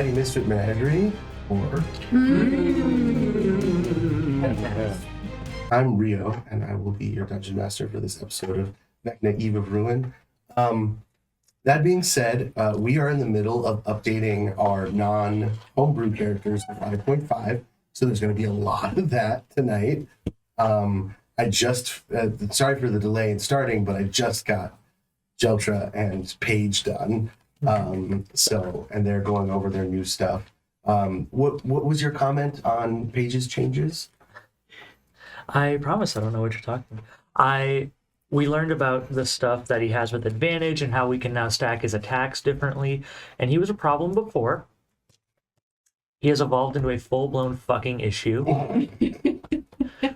Mighty Misfit Menagerie, or... I'm Rio, and I will be your Dungeon Master for this episode of Vecna, Eve of Ruin. That being said, we are in the middle of updating our non-homebrew characters to 5.5, so there's going to be a lot of that tonight. I just, sorry for the delay in starting, but I just got Jeltra and Paige done. And they're going over their new stuff. What was your comment on Paige's changes? I promise I don't know what you're talking about. We learned about the stuff that he has with advantage and how we can now stack his attacks differently. And he was a problem before. He has evolved into a full-blown fucking issue.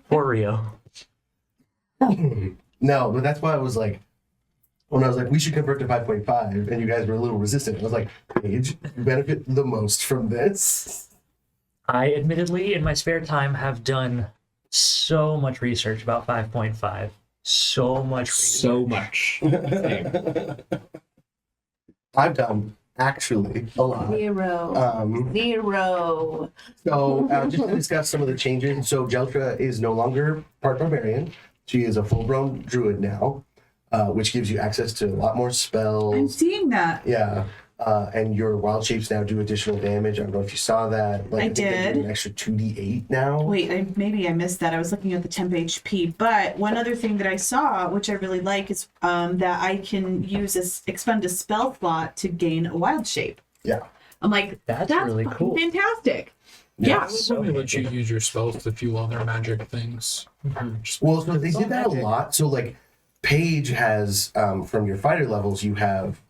For Rio. No, but that's why I was like, when I was like, we should convert to 5.5, and you guys were a little resistant. I was like, Paige, you benefit the most from this. I admittedly, in my spare time, have done so much research about 5.5. So much research. So much. I've done, actually, a lot. Zero. So, just to discuss some of the changes. So, Jeltra is no longer part barbarian. She is a full-grown druid now, which gives you access to a lot more spells. I'm seeing that. Yeah. And your wild shapes now do additional damage. I don't know if you saw that. Like, I think they did. do an extra 2d8 now. Wait, maybe I missed that. I was looking at the temp HP. But one other thing that I saw, which I really like, is that I can expend a spell slot to gain a wild shape. Yeah. I'm like, That's really fucking cool. Fantastic. Yeah. Yeah. So they let you use your spells to fuel other magic things. Well, so they did that a lot. So, like, Paige has, from your fighter levels, you have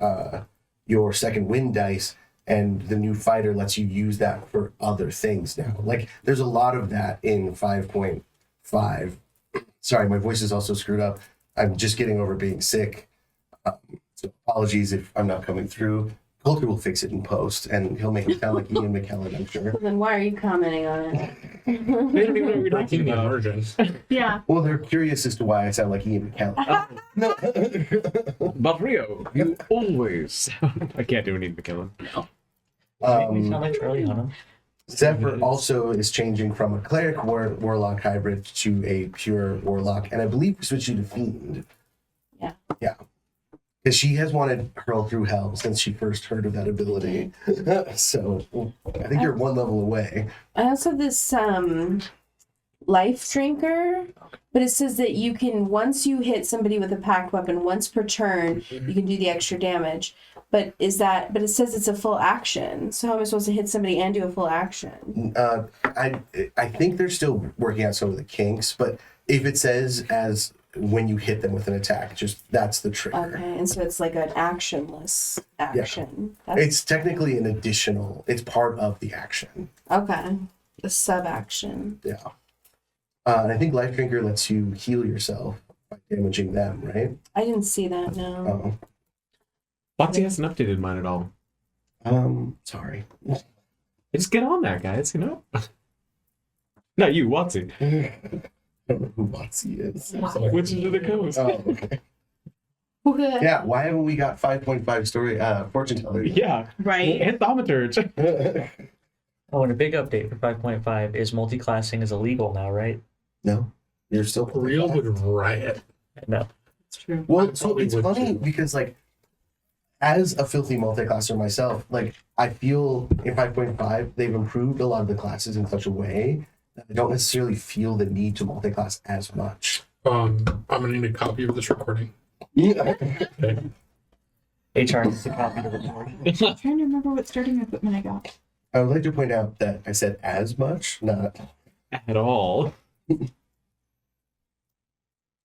your second wind dice, and the new fighter lets you use that for other things now. Like, there's a lot of that in 5.5. Sorry, my voice is also screwed up. I'm just getting over being sick. So apologies if I'm not coming through. Coulter will fix it in post, and he'll make it sound like Ian McKellen, I'm sure. Well, then why are you commenting on it? They don't even know what you're talking about. Immersion. Yeah. Well, they're curious as to why I sound like Ian McKellen. No. But Rio, you always. I can't do any McKellen. You sound like Charlie Hunnam. Zephyr also is changing from a cleric warlock hybrid to a pure warlock, and I believe we switched you to fiend. Yeah. Yeah. Because she has wanted Hurl Through Hell since she first heard of that ability. So I think you're one level away. I also have this life drinker, but it says that you can, once you hit somebody with a packed weapon, once per turn, you can do the extra damage. But it says it's a full action. So how am I supposed to hit somebody and do a full action? I think they're still working out some of the kinks, but if it says as when you hit them with an attack, just that's the trigger. Okay, and so it's like an actionless action. Yeah. It's technically an additional, it's part of the action. Okay, a sub-action. Yeah. And I think Life Drinker lets you heal yourself by damaging them, right? I didn't see that, no. Foxy hasn't updated mine at all. Sorry. Just get on that, guys, you know? Not you, Watsy. I don't know who Watsy is. Wizard of the Coast. Oh, okay. Yeah, why haven't we got 5.5 story fortune teller? Yeah. Right. And thaumaturge. Oh, and a big update for 5.5 is multi-classing is illegal now, right? No, you're still Real would riot. No. It's true. Well, I so probably it's would funny too. because, like, as a filthy multi-classer myself, like, I feel in 5.5 they've improved a lot of the classes in such a way that I don't necessarily feel the need to multi-class as much. I'm gonna need a copy of this recording. Yeah. Okay. HR needs a copy to report. I'm trying to remember what starting equipment I got. I would like to point out that I said as much, not... At all.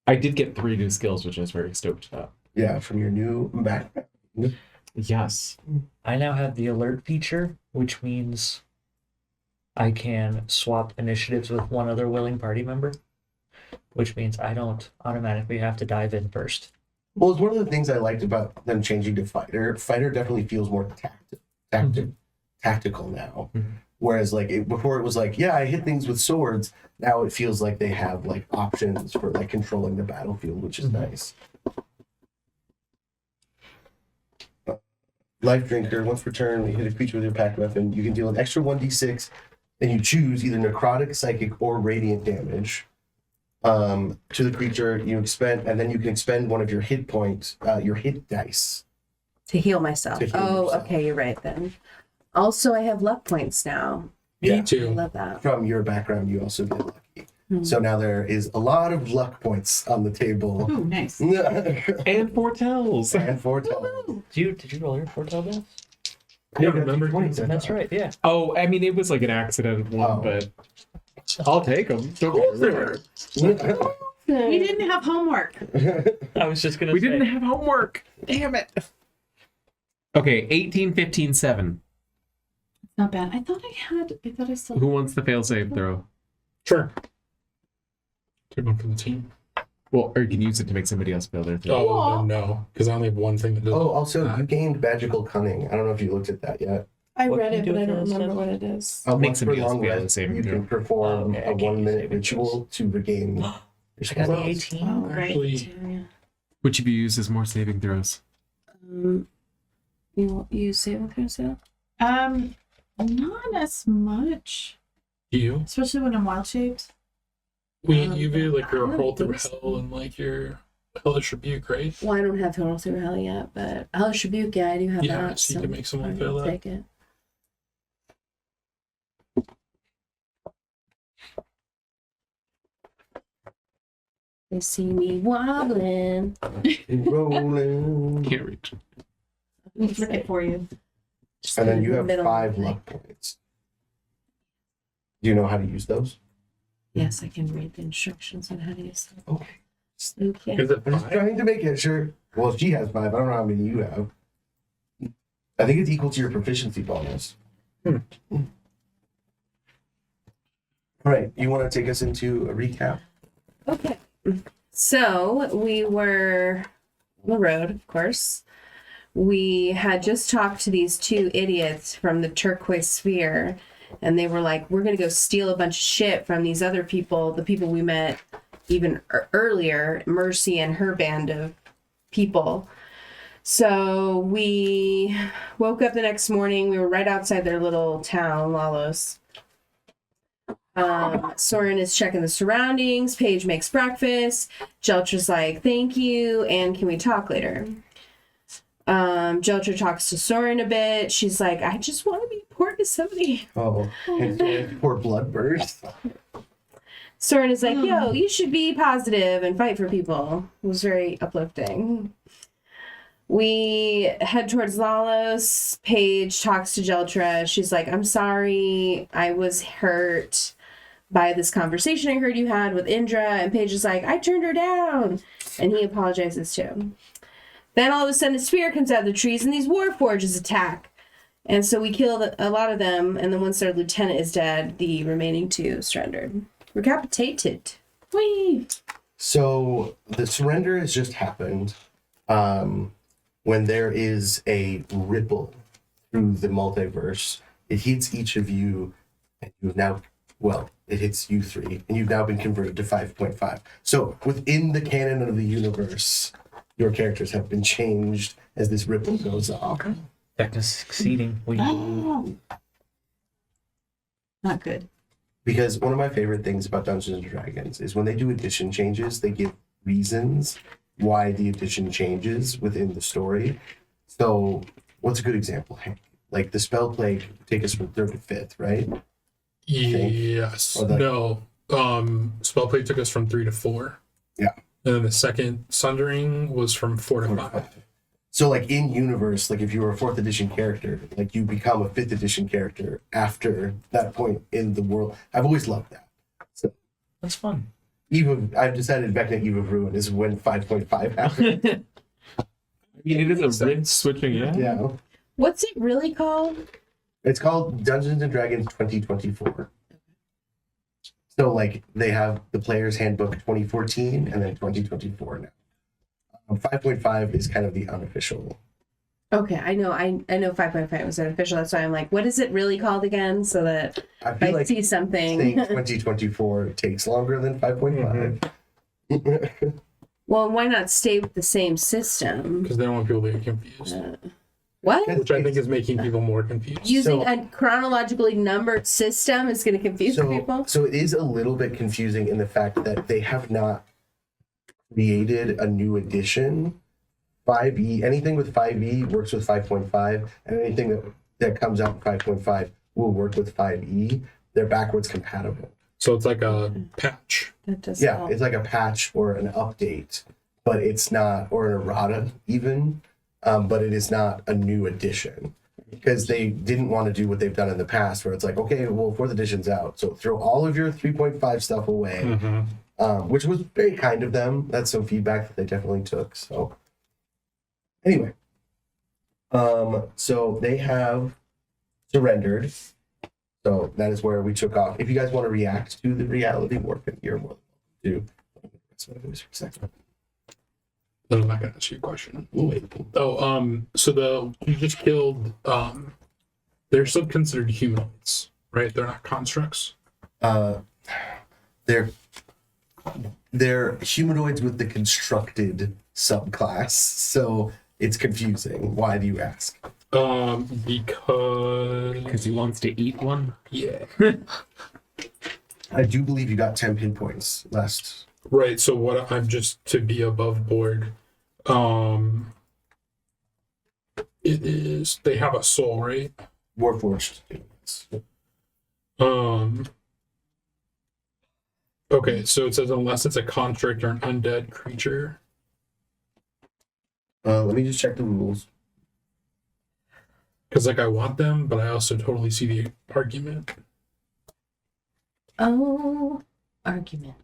I did get 3 new skills, which I was very stoked about. Yeah, from your new backpack. Yes. I now have the alert feature, which means I can swap initiatives with one other willing party member, which means I don't automatically have to dive in first. Well, it's one of the things I liked about them changing to fighter. Fighter definitely feels more tactical now. Mhm. Whereas, like, before it was like, yeah, I hit things with swords. Now it feels like they have, like, options for, like, controlling the battlefield, which is nice. Life Drinker. Once per turn, when you hit a creature with your pack weapon, you can deal an extra 1d6, and you choose either necrotic, psychic, or radiant damage to the creature. You expend, and then you can expend one of your hit points, your hit dice. To heal myself. To heal Oh, yourself. okay, you're right then. Also, I have luck points now. Yeah. Me I too. love that. From your background, you also get lucky. So now there is a lot of luck points on the table. Ooh, nice. And foretells. And foretell. Did you roll your foretell dice? I don't remember. That's right. Yeah. Oh, I mean, it was like an accident one, Oh. but I'll take them. We didn't have homework. I was just gonna. We say. didn't have homework. Damn it. Okay, 18, 15, 7. Not bad. I thought I still. Who wants the fail save throw? Sure. Take one for the team. Well, or you can use it to make somebody else fail their throw. Oh, then no. Because I only have one thing that does. Oh, also, you gained magical cunning. I don't know if you looked at that yet. I What read can it, you but do I don't with this remember stuff? what it is. Make Once per somebody else long fail the rest, saving you throw. can perform Okay, I a can't 1 use minute saving ritual to regain your I got the spells. 18. Oh, right. Actually- Which of you uses more saving throws? You saving throws now? Not as much, You? especially when I'm wild shaped. You do like your I don't roll through think so. hell and like your hellish rebuke, right? Well, I don't have Total Through Hell yet, but Hellish Rebuke, yeah, I do have Yeah, that. so you can make someone fail I'll that. take it. They see me wobbling. Rolling. Can't reach. I'll flick it for you. Just And then in you the have middle. 5 luck points. Do you know how to use those? Yes, I can read the instructions on how to use them. Okay. Okay. Is it I'm just 5? trying to make it sure. Well, she has 5. I don't know how many you have. I think it's equal to your proficiency bonus. All right. You want to take us into a recap? Okay. So we were on the road, of course. We had just talked to these 2 idiots from the turquoise sphere, and they were like, we're going to go steal a bunch of shit from these other people, the people we met even earlier, Mercy and her band of people. So we woke up the next morning. We were right outside their little town, Ialos. Soren is checking the surroundings. Paige makes breakfast. Jeltra's like, thank you, and can we talk later? Jeltra talks to Soren a bit. She's like, I just want to be important to somebody. Oh, and poor Bloodburst. Soren is like, yo, you should be positive and fight for people. It was very uplifting. We head towards Lalos. Paige talks to Jeltra. She's like, I'm sorry. I was hurt by this conversation I heard you had with Indra. And Paige is like, I turned her down. And he apologizes too. Then all of a sudden a spear comes out of the trees and these warforges attack. And so we kill a lot of them. And then once their lieutenant is dead, the remaining 2 surrendered. Recapitated. Whee! So the surrender has just happened when there is a ripple through the multiverse. It hits each of you, and you've now, well, it hits you 3, and you've now been converted to 5.5. So within the canon of the universe, your characters have been changed as this ripple goes off. Vecna's succeeding. Oh. Not good. Because one of my favorite things about Dungeons and Dragons is when they do edition changes, they give reasons why the edition changes within the story. So, what's a good example? Like the spell plague take us from 3rd to 5th, right? Yes. Or the- No. Spellplate took us from 3 to 4. Yeah. And then the second Sundering was from 4 to 5. So, like in universe, like if you were a 4th edition character, like you become a 5th edition character after that point in the world. I've always loved that. So, That's fun. I've decided Vecna Eve of Ruin is when 5.5 happened. I mean, it is a rid switching, yeah. Yeah. What's it really called? It's called Dungeons and Dragons 2024. So, like, they have the Player's Handbook 2014 and then 2024 now. 5.5 is kind of the unofficial. Okay, I know 5.5 was unofficial. That's why I'm like, what is it really called again? So that I if feel I like see something. saying 2024 takes longer than 5.5. Well, why not stay with the same system? Because they don't want people to get confused. What? Which I think is making people more confused. Using So- a chronologically numbered system is going to confuse people. So it is a little bit confusing in the fact that they have not created a new edition. 5e, anything with 5e works with 5.5, and anything that comes out in 5.5 will work with 5e. They're backwards compatible. So it's like a patch. That does Yeah, help. it's like a patch or an update, but it's not, or an errata even, but it is not a new edition. Because they didn't want to do what they've done in the past, where it's like, okay, well, 4th edition's out, so throw all of your 3.5 stuff away, which was very kind of them. That's some feedback that they definitely took. So anyway, so they have surrendered. So that is where we took off. If you guys want to react to the reality warfare, you're more than welcome to. That's what it was for a second. Then I'm not gonna ask you a question. Wait. Oh, so you just killed they're still considered humanoids, right? They're not constructs. They're humanoids with the constructed subclass, so it's confusing. Why do you ask? Because he wants to eat one. yeah. I do believe you got 10 pinpoints last. Right, so what I'm just to be above board. It is they have a soul, right? Warforged. Okay, so it says unless it's a construct or an undead creature. Let me just check the rules. Because like I want them, but I also totally see the argument. Oh, argument.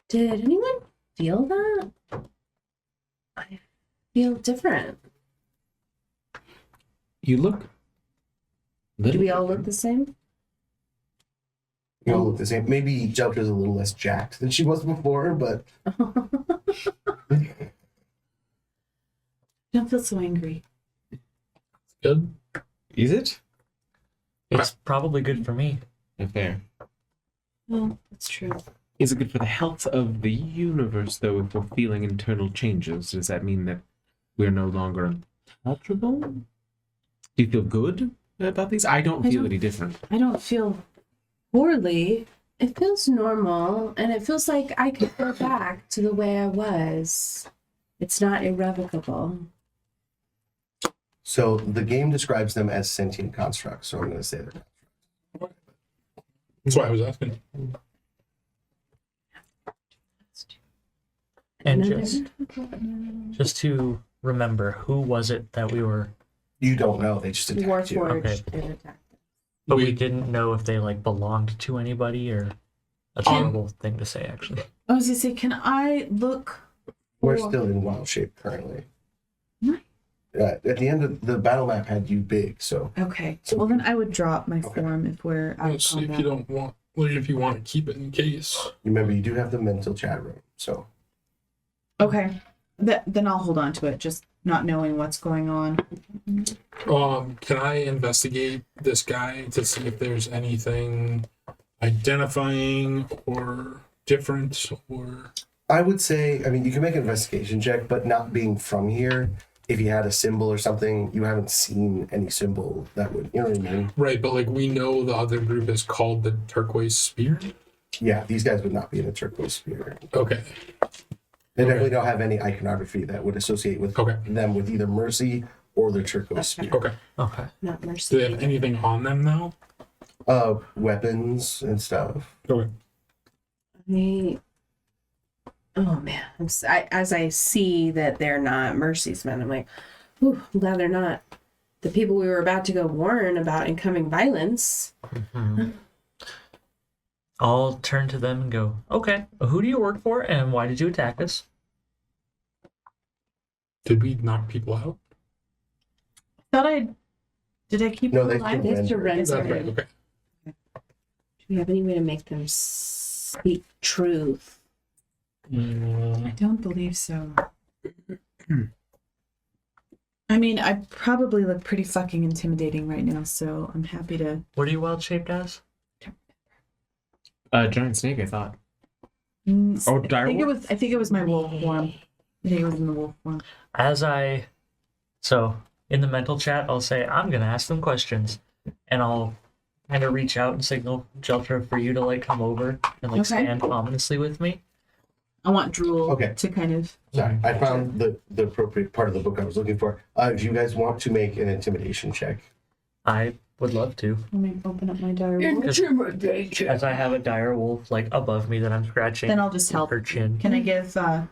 Did anyone feel that? I feel different. You look. Do we all look the same? You all look the same. Maybe Jeltra's a little less jacked than she was before, but Don't feel so angry. Good. Is it? It's probably good for me. Fair. Well, that's true. Is it good for the health of the universe, though, if we're feeling internal changes? Does that mean that we're no longer untouchable? Do you feel good about these? I don't feel any different. I don't feel poorly. It feels normal, and it feels like I could go back to the way I was. It's not irrevocable. so the game describes them as sentient constructs, so I'm going to say they're. That's why I was asking. And Another- just to remember, who was it that we were? You don't know, they just attacked you. Warforged Okay. and attacked. But we We- didn't know if they like belonged to anybody or. That's a horrible thing to say, actually. I was gonna say, can I look? We're for- still in wild shape currently. Nice. At the end of the battle map had you big, so Okay. Well, then I would drop my Okay. form if we're out of Let's see if combat. you don't want, like, if you want to keep it in case. remember you do have the mental chat room. So Okay. Then I'll hold on to it, just not knowing what's going on. Can I investigate this guy to see if there's anything identifying or different or I would say, I mean, you can make an investigation check, but not being from here, if you had a symbol or something, you haven't seen any symbol that would, you know what I mean? right? But like we know the other group is called the Turquoise Spear. Yeah, these guys would not be in a turquoise sphere. Okay. They definitely don't have any iconography that would associate with Okay. them with either mercy or the turquoise sphere. Okay. Okay. Not Do mercy. they have anything on them now? Weapons and stuff. Okay. Oh man, as I see that they're not Mercy's men, I'm like, ooh, I'm glad they're not the people we were about to go warn about incoming violence. I'll turn to them and go, okay, who do you work for and why did you attack us? Did we knock people out? Did I keep No, them they alive? They surrendered. That's right. Okay. Do we have any way to make them speak truth? I don't believe so. I mean, I probably look pretty fucking intimidating right now, so I'm happy to. What are you wild shaped as? Giant snake, I thought. Oh, direwolf? I think it was my wolf form. He was in the wolf form. So in the mental chat, I'll say, I'm going to ask them questions. And I'll kind of reach out and signal Jeltra for you to like come over and like Okay. stand ominously with me. I want Drool Okay. to kind of. Sorry, I found the appropriate part of the book I was looking for. If you guys want to make an intimidation check, I would love to. Let me open up my diary. As I have a dire wolf like above me that I'm scratching Then I'll just help. her chin. Can I give? Can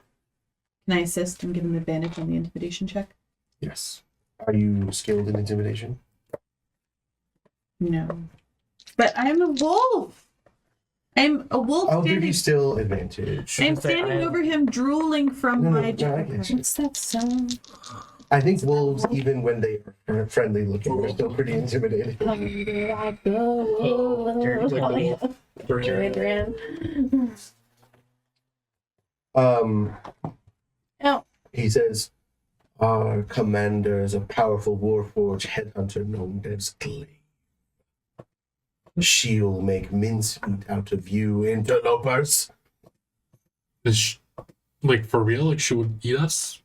I assist and give him advantage on the intimidation check? yes. Are you skilled in intimidation? No. But I'm a wolf. I'm a wolf. I'll give standing- you still advantage. I'm Say I standing am- over him, drooling from No, my. I get you. What's that song? I think wolves, even when they are friendly looking, are still pretty intimidating. Dirty Adrian. Oh. He says, our commander is a powerful warforged headhunter known as Glaive. She'll make mincemeat out of you, interlopers. Is she, like for real? Like she would eat us?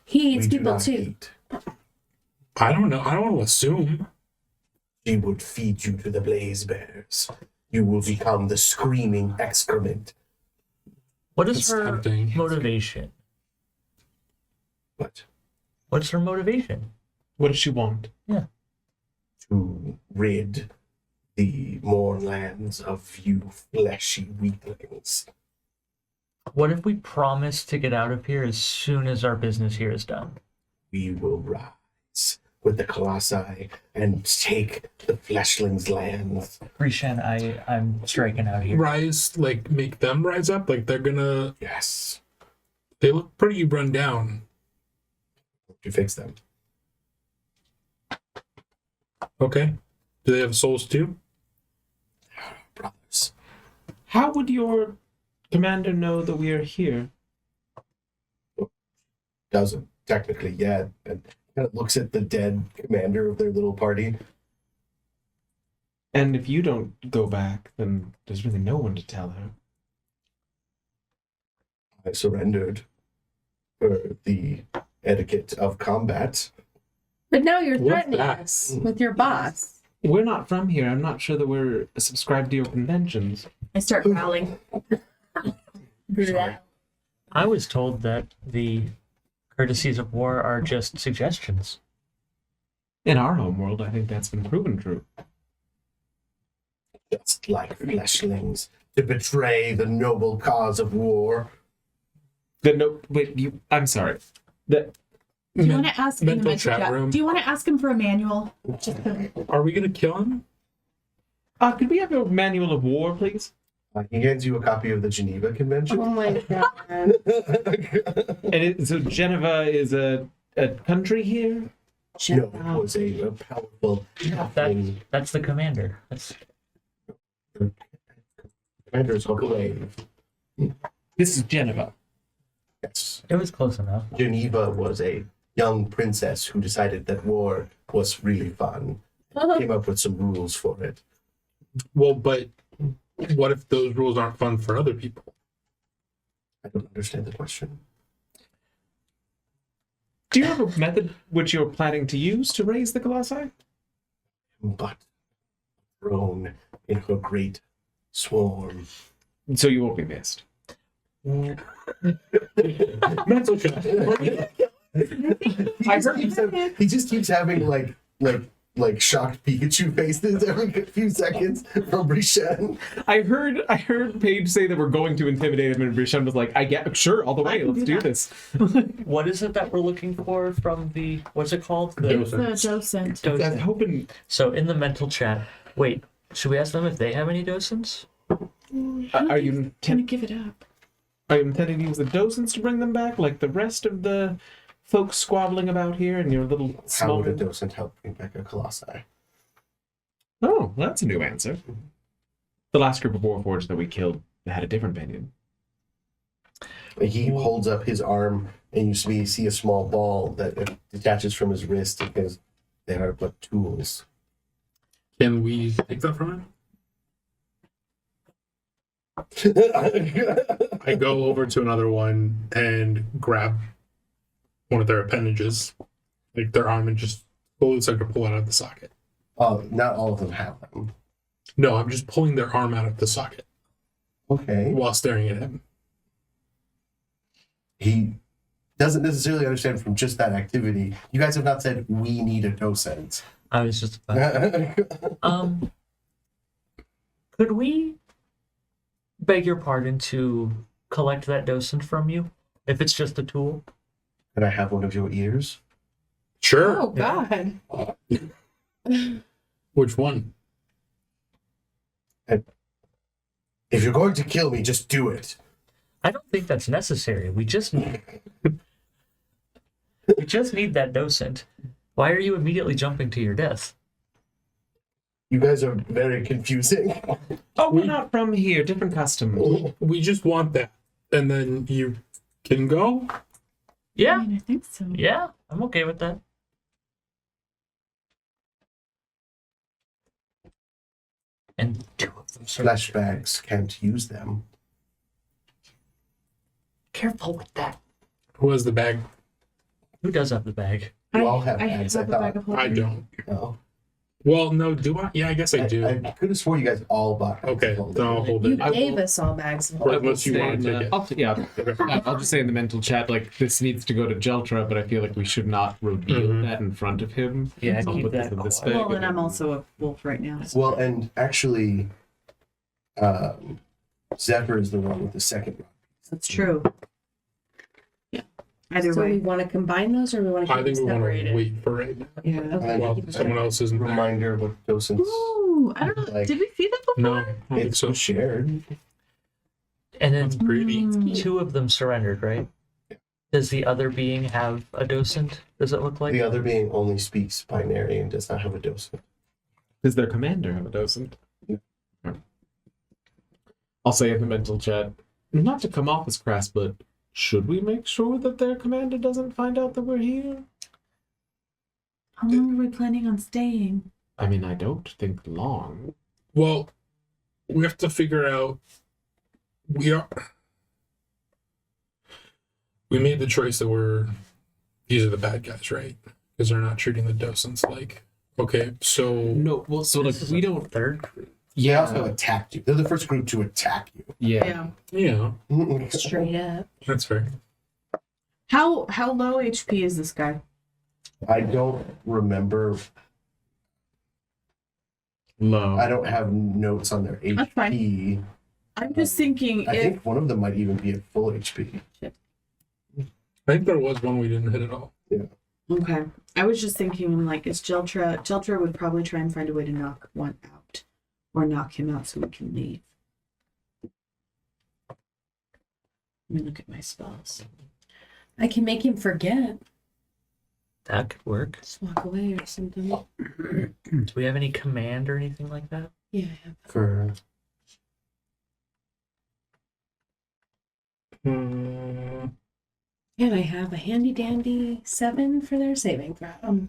He eats We do people not too. eat. I don't know. I don't want to assume. She would feed you to the blaze bears. You will become the screaming excrement. What is That's her tempting. motivation? But What's her motivation? What does she want? to rid the moorlands of you fleshy weaklings. What if we promise to get out of here as soon as our business here is done? We will rise with the Colossi and take the fleshlings' lands. Rishan, I'm striking out here. Rise, like make them rise up. Like they're gonna. Yes, They look pretty run down. to fix them. Okay. Do they have souls too? Brothers. How would your commander know that we are here? Doesn't technically yet. And kind of looks at the dead commander of their little party. And if you don't go back, then there's really no one to tell her. I surrendered for the etiquette of combat. But now you're What's threatening that? us with your boss. We're not from here. I'm not sure that we're subscribed to your conventions. I start growling. Sorry. I was told that the courtesies of war are just suggestions. In our home world, I think that's been proven true. Just like fleshlings, to betray the noble cause of war. I'm sorry. The Do you want to ask in the mental mental chat chat? room. Do you want to ask him for a manual? Are we gonna kill him? could we have a manual of war, please? He hands you a copy of the Geneva Convention. Oh my god. So Geneva is a country here. No, it was a powerful That's the commander. That's commander's of Glaive. This is Geneva. Yes. it was close enough. Geneva was a young princess who decided that war was really fun. Came up with some rules for it. Well, but what if those rules aren't fun for other people? I don't understand the question. Do you have a method which you're planning to use to raise the Colossi? But thrown in her great swarm. So you won't be missed. Mental check. He just keeps having like shocked Pikachu faces every few seconds from Brishan. I heard Paige say that we're going to intimidate him, and Brishan was like, "I get sure, all the way. can Let's do do that. this." What is it that we're looking for from the what's it called? Docent. The docent. I was hoping. So in the mental chat, wait, should we ask them if they have any docents? Are you Gonna give it up. Are you intending to use the docents to bring them back, like the rest of the folks squabbling about here in your little How small? would a docent help bring back a Colossi? Oh, well, that's a new answer. The last group of warforged that we killed had a different opinion. He holds up his arm, and you see a small ball that detaches from his wrist because they are but tools. Can we take that from him? I go over to another one and grab one of their appendages, like their arm, and just slowly start to pull it out of the socket. Oh, not all of them have them. No, I'm just pulling their arm out of the socket Okay. while staring at him. He doesn't necessarily understand from just that activity. You guys have not said we need a docent. I was just about, could we beg your pardon to collect that docent from you? If it's just a tool? Can I have one of your ears? Sure. Oh God. Which one? If you're going to kill me, just do it. I don't think that's necessary. We just need that docent. Why are you immediately jumping to your death? You guys are very confusing. Oh, we're not from here. Different customs. We just want that, and then you can go. Yeah, I think so. yeah, I'm okay with that. And 2 of them Flashbacks can't use them. Careful with that. Who has the bag? Who does have the bag? You all have I bags, have I a bag thought. of I holding. don't. No. Well, no, do I? Yeah, I guess I do. I could have sworn you guys all bought bags. Okay, of then I'll hold You it. I gave will- us all bags of Or holding. unless you want to Say, take it. I'll just say in the mental chat, like, this needs to go to Jeltra, but I feel like we should not reveal Mhm. that in front of him. Yeah, So I'll keep put this that in this quiet. bag. Well, and I'm also a wolf right now. So. Well, and actually, Zephyr is the one with the second one. That's true. Yeah. Either So we way. want to combine those, or we want to I keep think them we want to separated? wait for right now. Yeah. And Okay. then Well, keep them someone else isn't there. reminder what docents. Ooh, I don't know. Like- Did we see that before? No, I don't think It's so. shared. And That's then greedy. 2 of them surrendered, right? Does the other being have a docent? Does it look like? The other being only speaks binary and does not have a docent. Does their commander have a docent? No. I'll say in the mental chat, not to come off as crass, but should we make sure that their commander doesn't find out that we're here? How long are we planning on staying? I mean, I don't think long. Well, we have to figure out. We made the choice that these are the bad guys, right? Because they're not treating the docents like. Okay, so No, well, so like This is we a don't. third. They also attacked you. They're the first group to attack you. Yeah. yeah, Straight up. that's fair. How low HP is this guy? I don't remember. Low. I don't have notes on their That's fine. HP. I'm just thinking I if think one of them might even be at full HP. I think there was one we didn't hit at all. okay. I was just thinking like is Jeltra would probably try and find a way to knock one out. Or knock him out so we can leave. Let me look at my spells. I can make him forget. That could work. Just walk away or something. Do we have any command or anything like that? Yeah. For And I have a handy dandy 7 for their saving throw.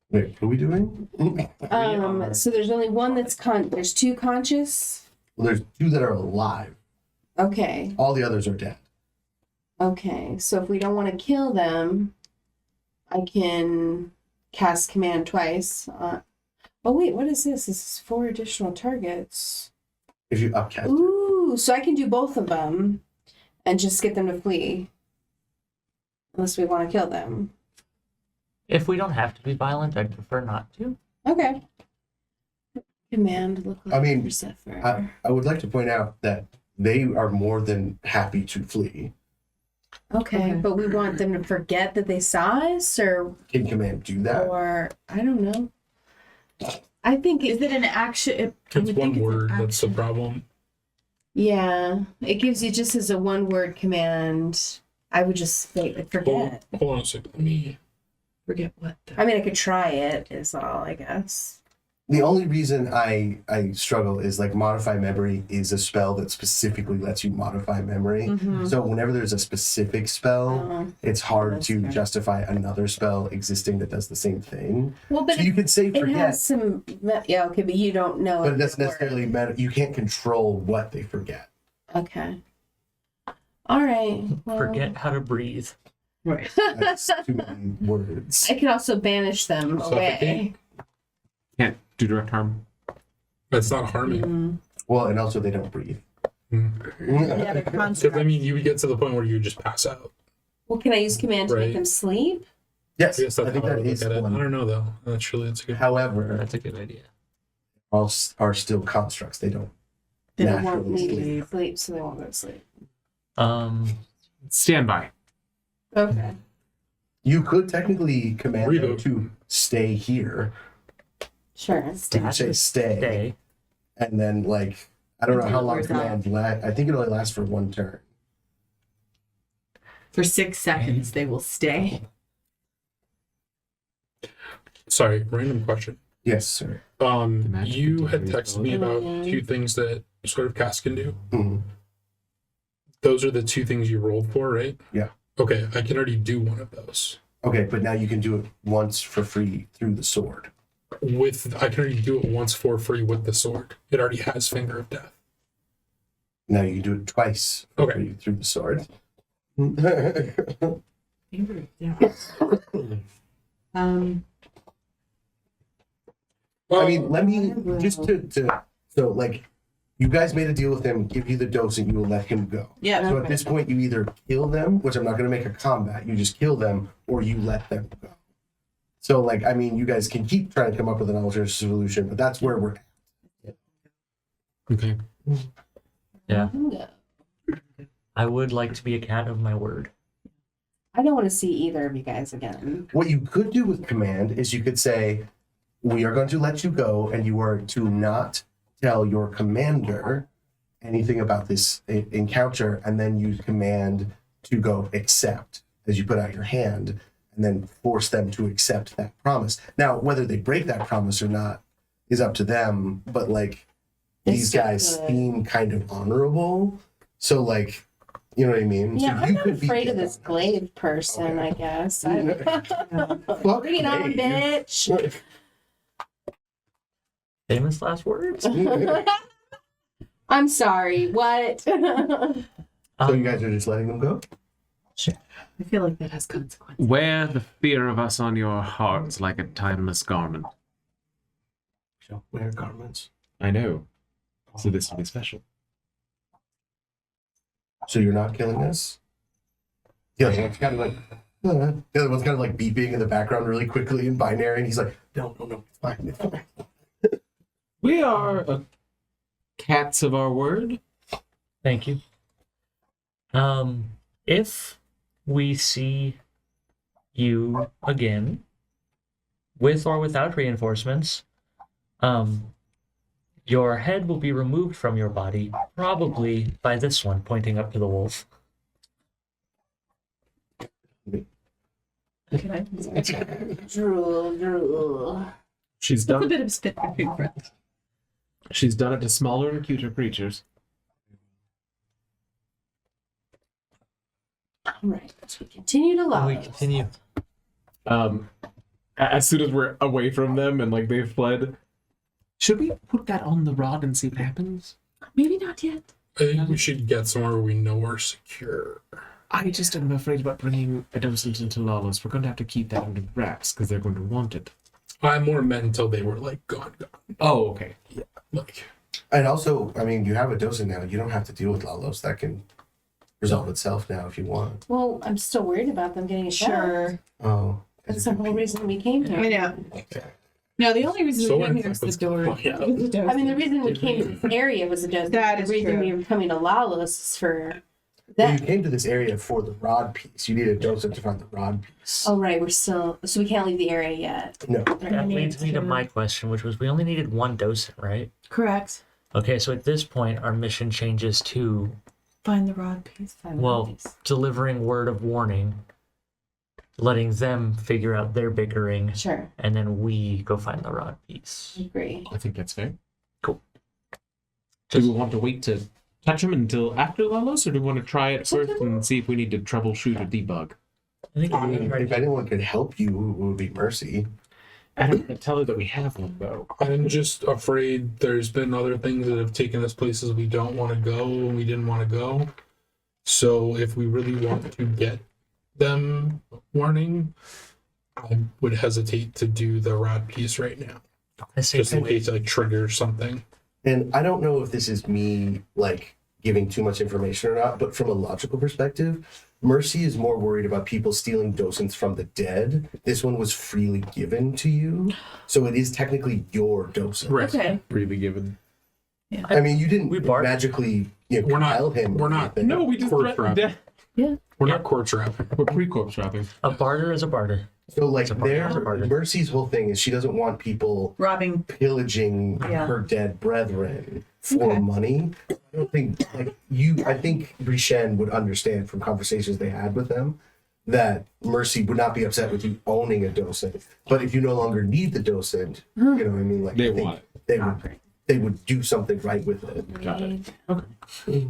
wait, what are we doing? Well, So there's only one that's there's 2 conscious. there's 2 that are alive. Okay. All the others are dead. Okay. So if we don't want to kill them, I can cast command twice. Oh wait, what is this? This is 4 additional targets. If you upcast it. Ooh, so I can do both of them and just get them to flee. Unless we want to kill them. If we don't have to be violent, I'd prefer not to. Okay. Command look like I mean, for Zephyr. I would like to point out that they are more than happy to flee. Okay, but we want them to forget that they saw us, or Can command do that? I don't know. I think Is it an action? I It's would one think an word. That's the action. problem. yeah, it gives you just as a 1-word command. I would just forget. Hold on a second. Let me. Forget what. I mean, I could try it. Is all I guess. The only reason I struggle is like modify memory is a spell that specifically lets you modify memory. Mhm. So whenever there's a specific spell, Oh. it's hard That's to fair. justify another spell existing that does the same thing. Well, but So you could say it forget, has some. Yeah, okay, but you don't know. but if it doesn't works. necessarily matter. You can't control what they forget. Okay. All right. Well, Forget how to breathe. Right. That's too many words. I can also banish them away. Suffocate? Can't do direct harm. That's not harming. Mm. Well, and also they don't breathe. Yeah, they're Because constructs. I mean, you would get to the point where you just pass out. Well, can I use command to make Right. them sleep? Yes, I guess I that's think how I that would is look at it. I one. don't know though. Actually, it's a good. However, That's a good idea. all are still constructs. They don't. They don't Naturally want me to sleep. sleep, so they won't go to sleep. Stand by. Okay. You could technically command them Reboot. to stay here. Sure. You could say stay, Stay. and then like I don't know Until how it long wears command lasts. I think it only lasts for one turn. For 6 seconds, they will stay. Sorry, random question. Yes, sir. magic You had continues texted me about on. 2 things that sort of cast can do. Mhm. Those are the 2 things you rolled for, right? Yeah. Okay, I can already do one of those. Okay, but now you can do it once for free through the sword. I can already do it once for free with the sword. It already has Finger of Death. Now you can do it twice for Okay. free through the sword. Um, I mean, let me just to so like you guys made a deal with him, give you the dose, and you will let him go. yeah. So at this point, you either kill them, which I'm not going to make a combat. You just kill them, or you let them go. So, like, I mean, you guys can keep trying to come up with an alternative solution, but that's where we're at. Okay. Yeah. No. I would like to be a cat of my word. I don't want to see either of you guys again. What you could do with command is you could say, "We are going to let you go, and you are to not tell your commander anything about this encounter," and then use command to go accept as you put out your hand, and then force them to accept that promise. Now, whether they break that promise or not is up to them, but like They these still guys could. seem kind of honorable. So like, you know what I mean? Yeah, So I'm you not could be afraid of dead this on glaive person, I guess. Fuck Bring it on, glaive. bitch. Famous last words. I'm sorry. What? So you guys are just letting them go? I feel like that has consequences. Wear the fear of us on your hearts like a timeless garment. Shall wear garments. I know. So this will be special. So you're not killing us? The other one's kind of like, the other one's kind of like beeping in the background really quickly in binary, and he's like, no, it's fine, it's fine. We are cats of our word. Thank you. If we see you again, with or without reinforcements, your head will be removed from your body, probably by this one, pointing up to the wolf. Drool, drool. She's That's a done. bit of spit between friends. She's done it to smaller and cuter creatures. All right. So we continue to love. We continue. As soon as we're away from them and like they've fled, should we put that on the rod and see what happens? Maybe not yet. I think we should get somewhere where we know we're secure. I just am afraid about bringing a docent into Lawless. We're going to have to keep that under wraps because they're going to want it. I more meant until they were like gone. Oh, okay. Like, And also, I mean, you have a docent now. You don't have to deal with Lalos. That can resolve itself now if you want. Well, I'm still worried about them getting attacked. Sure. Oh. That's the whole reason we came here. I know. No, the only reason So we came in here is the fact, door. oh, yeah. I mean, the reason we came to this area was a dose. That the is reason true. we were coming to Lalos is for Well, that. you came to this area for the rod piece. You need a docent to find the rod piece. Oh, right. We're still. So we can't leave the area yet. No. That leads me to my question, which was we only needed one docent, right? Correct. Okay, so at this point, our mission changes to, Find the rod piece. Find the well, piece. delivering word of warning letting them figure out their bickering, Sure. and then we go find the rod piece. Agree. I think that's fair. Cool. Do we want to wait to touch him until after Ialos, or do we want to try it first and see if we need to troubleshoot or debug? I think I we mean, try if to anyone could help you, it would be Mercy. I don't tell her that we have one, though. I'm just afraid there's been other things that have taken us places we don't want to go and we didn't want to go. So if we really want to get them warning, I would hesitate to do the rod piece right now. I say Just in wait. case it like triggers something. And I don't know if this is me like giving too much information or not, but from a logical perspective, Mercy is more worried about people stealing docents from the dead. This one was freely given to you, so it is technically your docent. Right. Okay. Freely given. I mean, you didn't We barked. magically We're not- compel him. we're or not- anything. No, we just Corpse threatened wrap. death. We're not corpse wrapping. We're pre-corpse wrapping. A barter is a barter. So like It's a bargain, it's a bargain. Mercy's whole thing is she doesn't want people Robbing. pillaging Yeah. her dead brethren for Okay. money. I don't think like you. I think Rishen would understand from conversations they had with them that Mercy would not be upset with you owning a docent. But if you no longer need the docent, you know what I mean. Like They I think want it. they would do something right with it. Got it. Okay.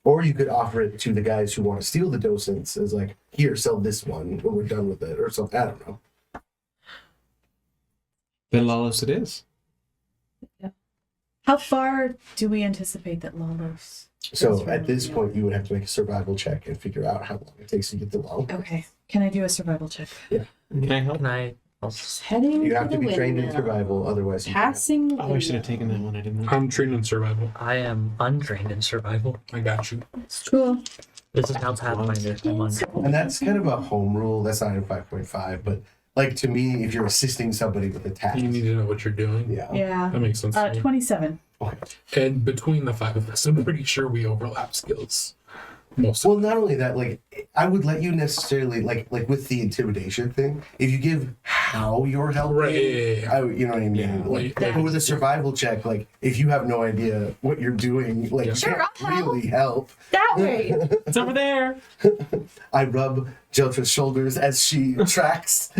Or you could offer it to the guys who want to steal the docents as like, here, sell this one when we're done with it, or something. I don't know. Then Ialos it is. How far do we anticipate that Lalos? So at this point, you would have to make a survival check and figure out how long it takes to get the long. Okay. Can I do a survival check? Can I help? Can I? Just heading You have to the be trained in windmill. survival, otherwise you can't. Passing the Oh, I should have windmill. taken that one. I didn't know. I'm trained in survival. I am untrained in survival. I got you. Cool. This is now Pathfinder. I'm untrained. And that's kind of a home rule. That's not in 5.5, but like to me, if you're assisting somebody with a task, You need to know what you're doing. yeah. Yeah. That makes sense. to me. 27. And between the five of us, I'm pretty sure we overlap skills. Most Well, not only that, like I would let you necessarily like with the intimidation thing. If you give how you're helping, Right, yeah. I, you know what I mean. Yeah, like like- but with a survival check, like if you have no idea what you're doing, like you Sure, can't I'll help. really help. That way. It's over there. I rub Jeltra's shoulders as she tracks.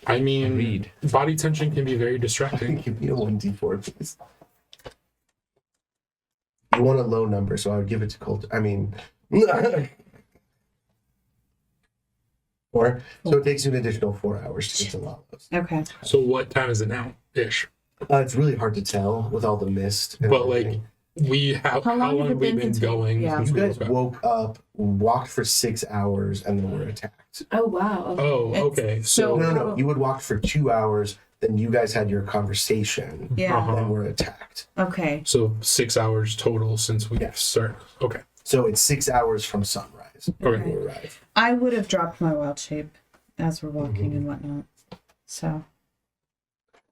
I mean, Agreed. body tension can be very distracting. Give me a 1d4, please. You want a low number, so I would give it to Colt. I mean, 4. So it takes you an additional 4 hours to get to Lalos. Okay. So what time is it now? Ish. It's really hard to tell with all the mist. And But like, everything. we have How how long long has have it we been been since we- going? yeah. since You we guys woke up? woke up, walked for 6 hours, and then were attacked. Oh wow. Oh, It's- okay. so- So No, you would walk for 2 hours, then you guys had your conversation, Yeah. Uh-huh. then were attacked. Okay. so 6 hours total since we Yes. started. Okay. So it's 6 hours from sunrise when Okay. you arrive. I would have dropped my wild shape as we're walking and whatnot. So.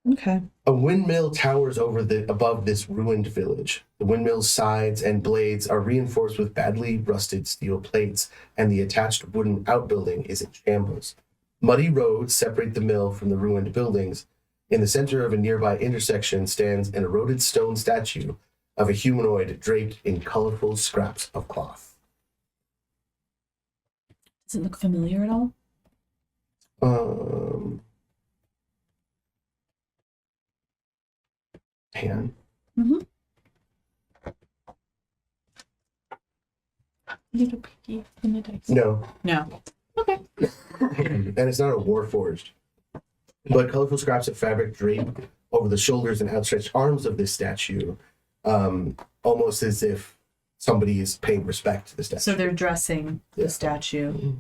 Okay. A windmill towers above this ruined village. The windmill's sides and blades are reinforced with badly rusted steel plates, and the attached wooden outbuilding is in shambles. Muddy roads separate the mill from the ruined buildings. In the center of a nearby intersection stands an eroded stone statue of a humanoid draped in colorful scraps of cloth. Does it look familiar at all? Hang on. Little piggy in the dice. No. No. And it's not a warforged, but colorful scraps of fabric draped over the shoulders and outstretched arms of this statue, almost as if somebody is paying respect to the statue. So they're dressing Yeah. the statue.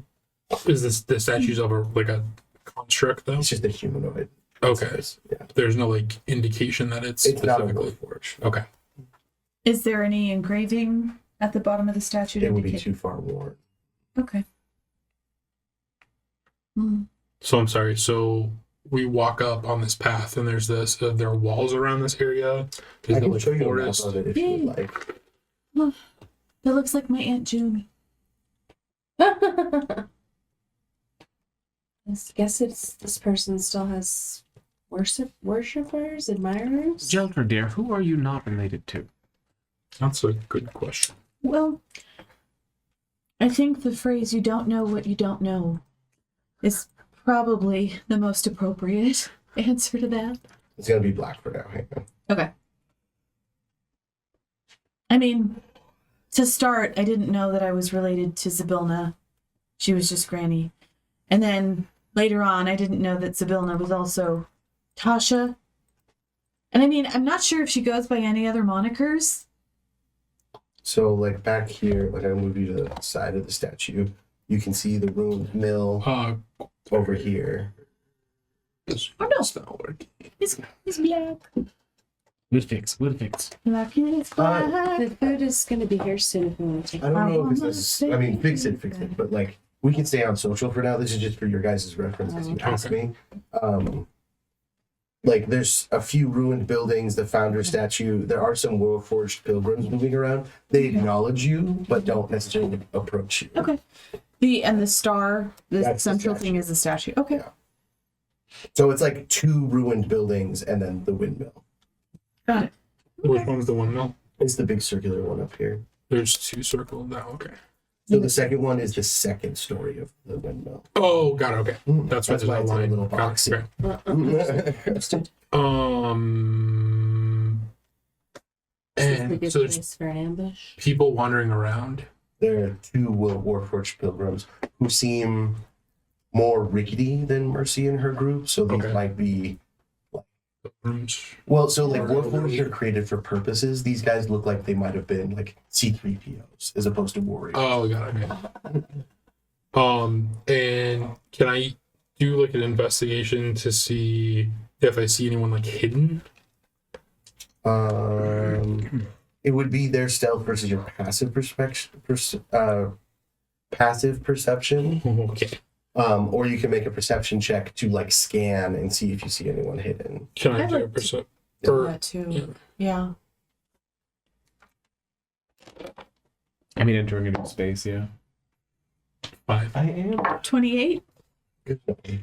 Is this the statues of a construct though? It's just a humanoid. Okay. Yeah. There's no like indication that it's It's not a specifically. warforged. Okay. Is there any engraving at the bottom of the statue? to It would be indicate- too far worn. Okay. Hmm. So I'm sorry. So we walk up on this path, and there's this. There are walls around this area. Is I there can like show you a map forest? of it if you would like. That looks like my Aunt June. I guess it's this person still has worshippers, admirers. Jeltra, dear, who are you not related to? That's a good question. Well, I think the phrase "you don't know what you don't know" is probably the most appropriate answer to that. It's gonna be black for now. Hang on. Okay. I mean, to start, I didn't know that I was related to Zybilna. She was just Granny. And then later on, I didn't know that Zybilna was also Tasha. And I mean, I'm not sure if she goes by any other monikers. So like back here, like I move you to the side of the statue, you can see the ruined mill over here. This Oh, no. it's not working. He's black. We'll fix. Black is black. The food is going to be here soon if we want to I take don't know if it's necessary. I mean, fix it, but like we can stay on social for now. This is just for your guys' reference because you asked me. Like there's a few ruined buildings, the founder statue. There are some warforged pilgrims moving around. They acknowledge you, but don't necessarily approach you. Okay. The star, the That's the central statue. thing is the statue. Okay. Yeah. So it's like 2 ruined buildings and then the windmill. Got it. Which one's the windmill? It's the big circular one up here. There's 2 circled now. Okay. So the second one is the second story of the windmill. Oh, got it. Okay. That's why That's there's why a it's in a line. little Got box. it. Okay. This is a And good so there's place for an ambush. people wandering around. There are 2 warforged pilgrims who seem more rickety than Mercy and her group, so these Okay. might be Rooms. well. So like warforged are created for purposes. These guys look like they might have been like C3POs as opposed to warriors. Oh, got it. Okay. And can I do like an investigation to see if I see anyone like hidden? It would be their stealth versus your passive passive perception. Okay. Or you can make a perception check to like scan and see if you see anyone hidden. Can I I'd do a like to- percent? That too. Yeah. Yeah. I mean, entering a new space, yeah. 5. I am. 28? Okay.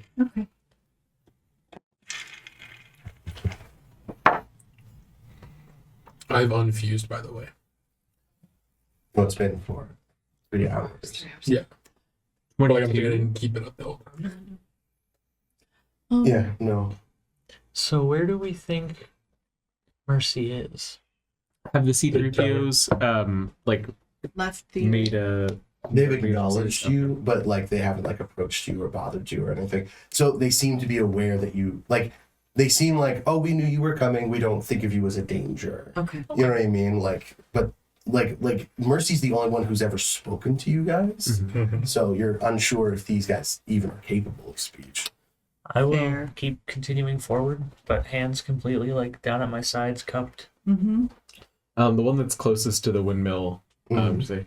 I've unfused, by the way. Well, it's been for 3 hours. Yeah. But like I'm gonna keep it up the whole time. Yeah, no. So where do we think Mercy is? Have the C3POs like Left the. made a They've acknowledged you, but like they haven't like approached you or bothered you or anything. So they seem to be aware that you like. They seem like, oh, we knew you were coming. We don't think of you as a danger. Okay. You know what I mean? Like, but like Mercy's the only one who's ever spoken to you guys. Mhm. So you're unsure if these guys even are capable of speech. I will Fair. keep continuing forward, but hands completely like down at my sides, cupped. Mm-hmm. the one that's closest to the windmill. Mhm. Say,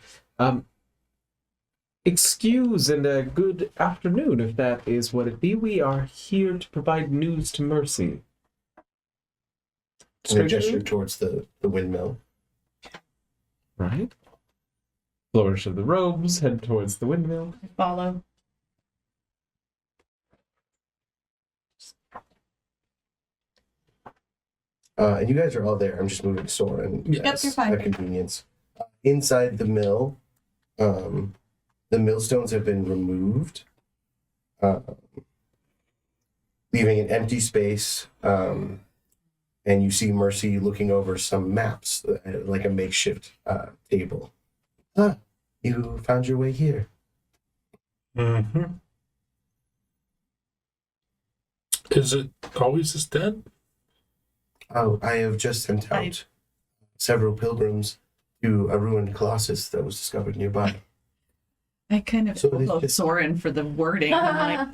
excuse and a good afternoon, if that is what it be. We are here to provide news to Mercy. And they gesture towards the windmill. Right. Flourish of the robes, head towards the windmill. Follow. And you guys are all there. I'm just moving Soren Yep, as you're fine. a convenience. Inside the mill, the millstones have been removed, leaving an empty space. And you see Mercy looking over some maps, like a makeshift table. Ah, you found your way here. Mm-hmm. Is it always this dead? Oh, I have just sent out several pilgrims to a ruined Colossus that was discovered nearby. I kind of So they love just- Soren for the wording. I'm like,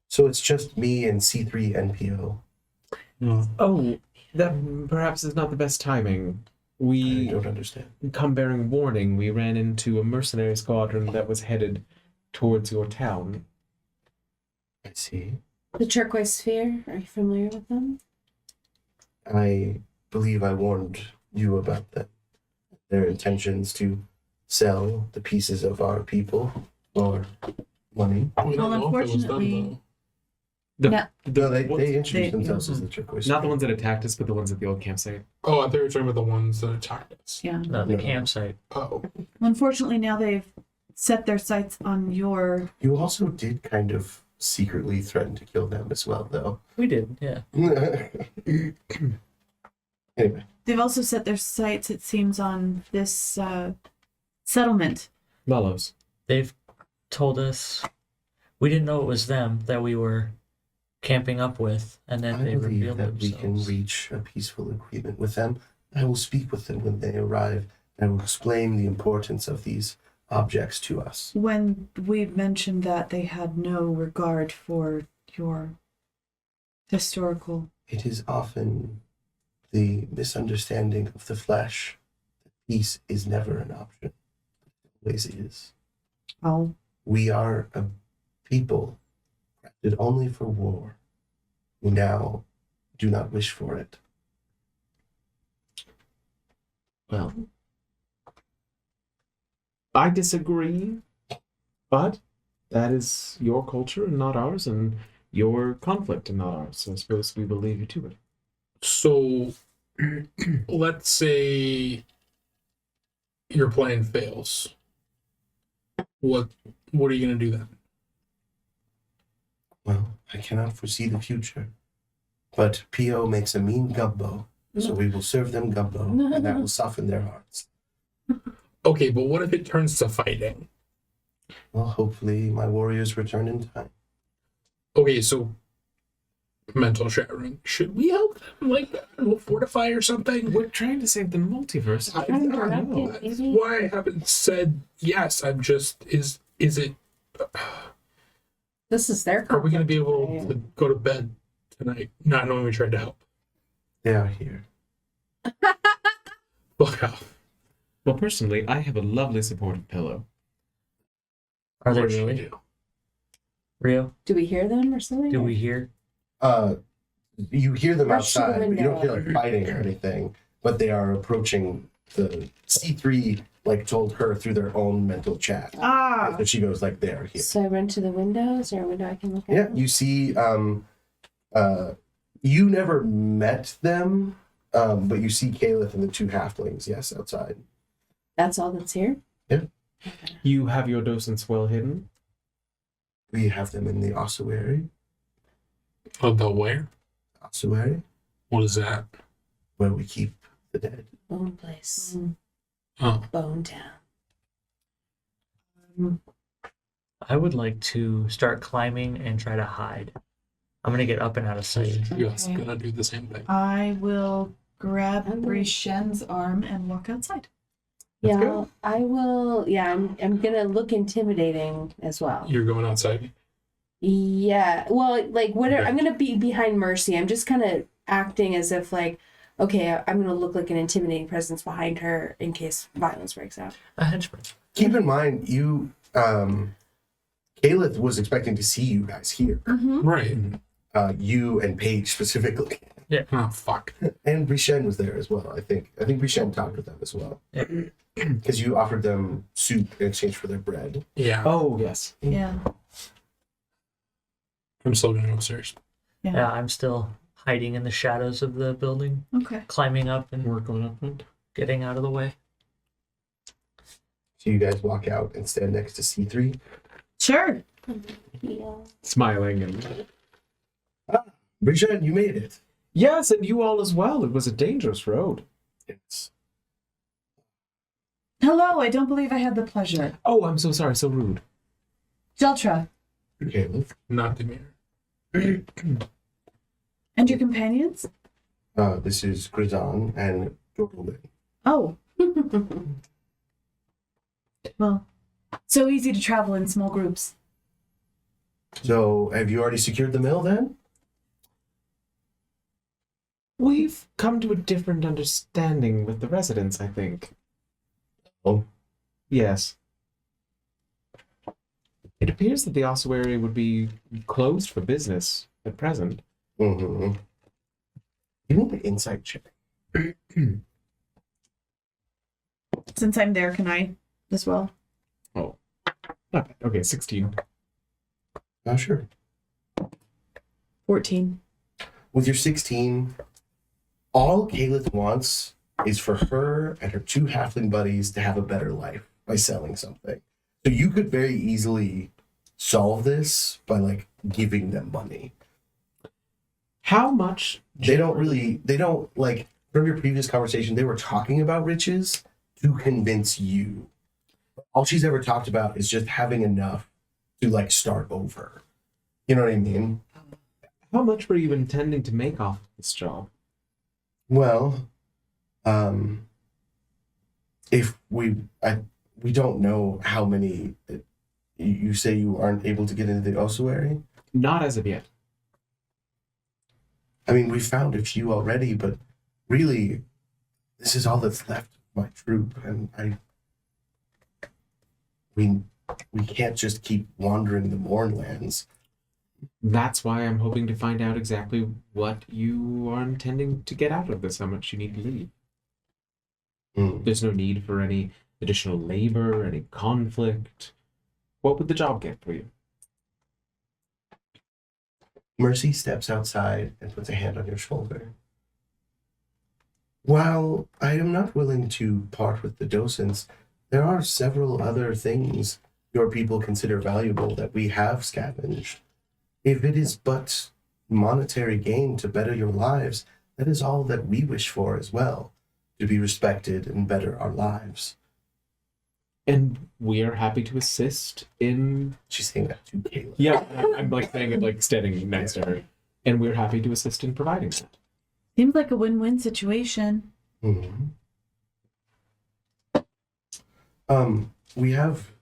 So it's just me and C3 NPO. Oh, that perhaps is not the best timing. I We don't understand. come bearing warning. We ran into a mercenary squadron that was headed towards your town. I see. The turquoise sphere, are you familiar with them? I believe I warned you about them. Their intentions to sell the pieces of our people for money. We don't Well, know if it was them, unfortunately- The, No. No, they ones- introduced they- themselves as the turquoise. not the ones that attacked us, but the ones at the old campsite. Oh, I thought you were talking about the ones that attacked us. yeah. No, the No. campsite. Oh. Unfortunately, now they've set their sights on your... You also did kind of secretly threaten to kill them as well, though. We did, yeah. Anyway, They've also set their sights, it seems, on this settlement. Mellows. They've told us we didn't know it was them that we were camping up with, and then I they believe revealed that we can themselves. reach a peaceful agreement with them. I will speak with them when they arrive, and I will explain the importance of these objects to us. When we mentioned that, they had no regard for your historical... It is often the misunderstanding of the flesh that peace is never an option. It always is. Oh, We are a people crafted only for war, who now do not wish for it. Well, I disagree, but that is your culture and not ours, and your conflict and not ours. So I suppose we will leave you to it. So, let's say your plan fails. What are you gonna do then? Well, I cannot foresee the future, but P.O. makes a mean gumbo, so we will serve them gumbo, and that will soften their hearts. Okay, but what if it turns to fighting? Well, hopefully my warriors return in time. Okay, so mental shattering. Should we help them like we'll fortify or something? We're trying to save the multiverse. I Kind of don't know. reluctant, That's maybe? why I haven't said yes. I'm just is it This is their. are we gonna be conflict, able right? to go to bed tonight not knowing we tried to help? They are here. Fuck off. Well, personally, I have a lovely supportive pillow. Are they What should we really? do? Rio, Do we hear them or something? do we hear? You hear them Rush to the outside, but you don't hear like window. fighting or anything. But they are approaching the C3, like told her through their own mental chat. ah, So she goes like, "They are here." So I run to the window. Is there a window I can look at? Yeah, you see, you never met them, but you see Caliph and the two halflings, yes, outside. That's all that's here. You have your docents well hidden. We have them in the ossuary. Oh, the where? Ossuary, What is that? where we keep the dead. Bone place. Oh, Bone town. I would like to start climbing and try to hide. I'm gonna get up and out of sight. yes, Okay. gonna do the same thing. I will grab I'm gonna- Brishen's arm and walk outside. Let's Yeah, go. I will. Yeah, I'm gonna look intimidating as well. You're going outside. Yeah. Well, like whatever. Okay. I'm gonna be behind Mercy. I'm just kind of acting as if like, okay, I'm gonna look like an intimidating presence behind her in case violence breaks out. A henchman. Keep in mind, you, Caliph was expecting to see you guys here. Mm-hmm. Right. You and Paige specifically. Oh fuck. And Brishen was there as well, I think. I think Brishen talked with them as well. Yeah. Because you offered them soup in exchange for their bread. Yeah. Oh, yes. Yeah. I'm still gonna go upstairs. Yeah, I'm still hiding in the shadows of the building, Okay. climbing up and We're going up front. getting out of the way. So you guys walk out and stand next to C3. Sure. Yeah. Smiling and... Brishen, you made it. Yes, and you all as well. It was a dangerous road. It's Hello, I don't believe I had the pleasure. Oh, I'm so sorry. So rude. Jeltra, Caliph. Not the mirror. and your companions? This is Grizan and Dorlin. Oh. Well, so easy to travel in small groups. So have you already secured the mill then? We've come to a different understanding with the residents, I think. Oh. Yes. It appears that the ossuary would be closed for business at present. Mm-hmm. You need an insight check. Since I'm there, can I as well? Oh. Not bad. Okay, 16. Oh, sure. 14. With your 16, all Caliph wants is for her and her two halfling buddies to have a better life by selling something. So you could very easily solve this by like giving them money. How much? They don't like, from your previous conversation, they were talking about riches to convince you. All she's ever talked about is just having enough to like start over. You know what I mean? How much were you intending to make off of this job? Well, if we don't know how many. You say you aren't able to get into the ossuary? Not as of yet. I mean, we found a few already, but really, this is all that's left of my troop, and we can't just keep wandering the Mournlands. That's why I'm hoping to find out exactly what you are intending to get out of this, how much you need to leave. Mm. There's no need for any additional labor, any conflict. What would the job get for you? Mercy steps outside and puts a hand on your shoulder. While I am not willing to part with the docents, there are several other things your people consider valuable that we have scavenged. If it is but monetary gain to better your lives, that is all that we wish for as well, to be respected and better our lives. And we are happy to assist in... She's saying that to Caleb. Yeah, I'm like saying it like standing next to her. And we're happy to assist in providing that. Seems like a win-win situation. Mm-hmm. We have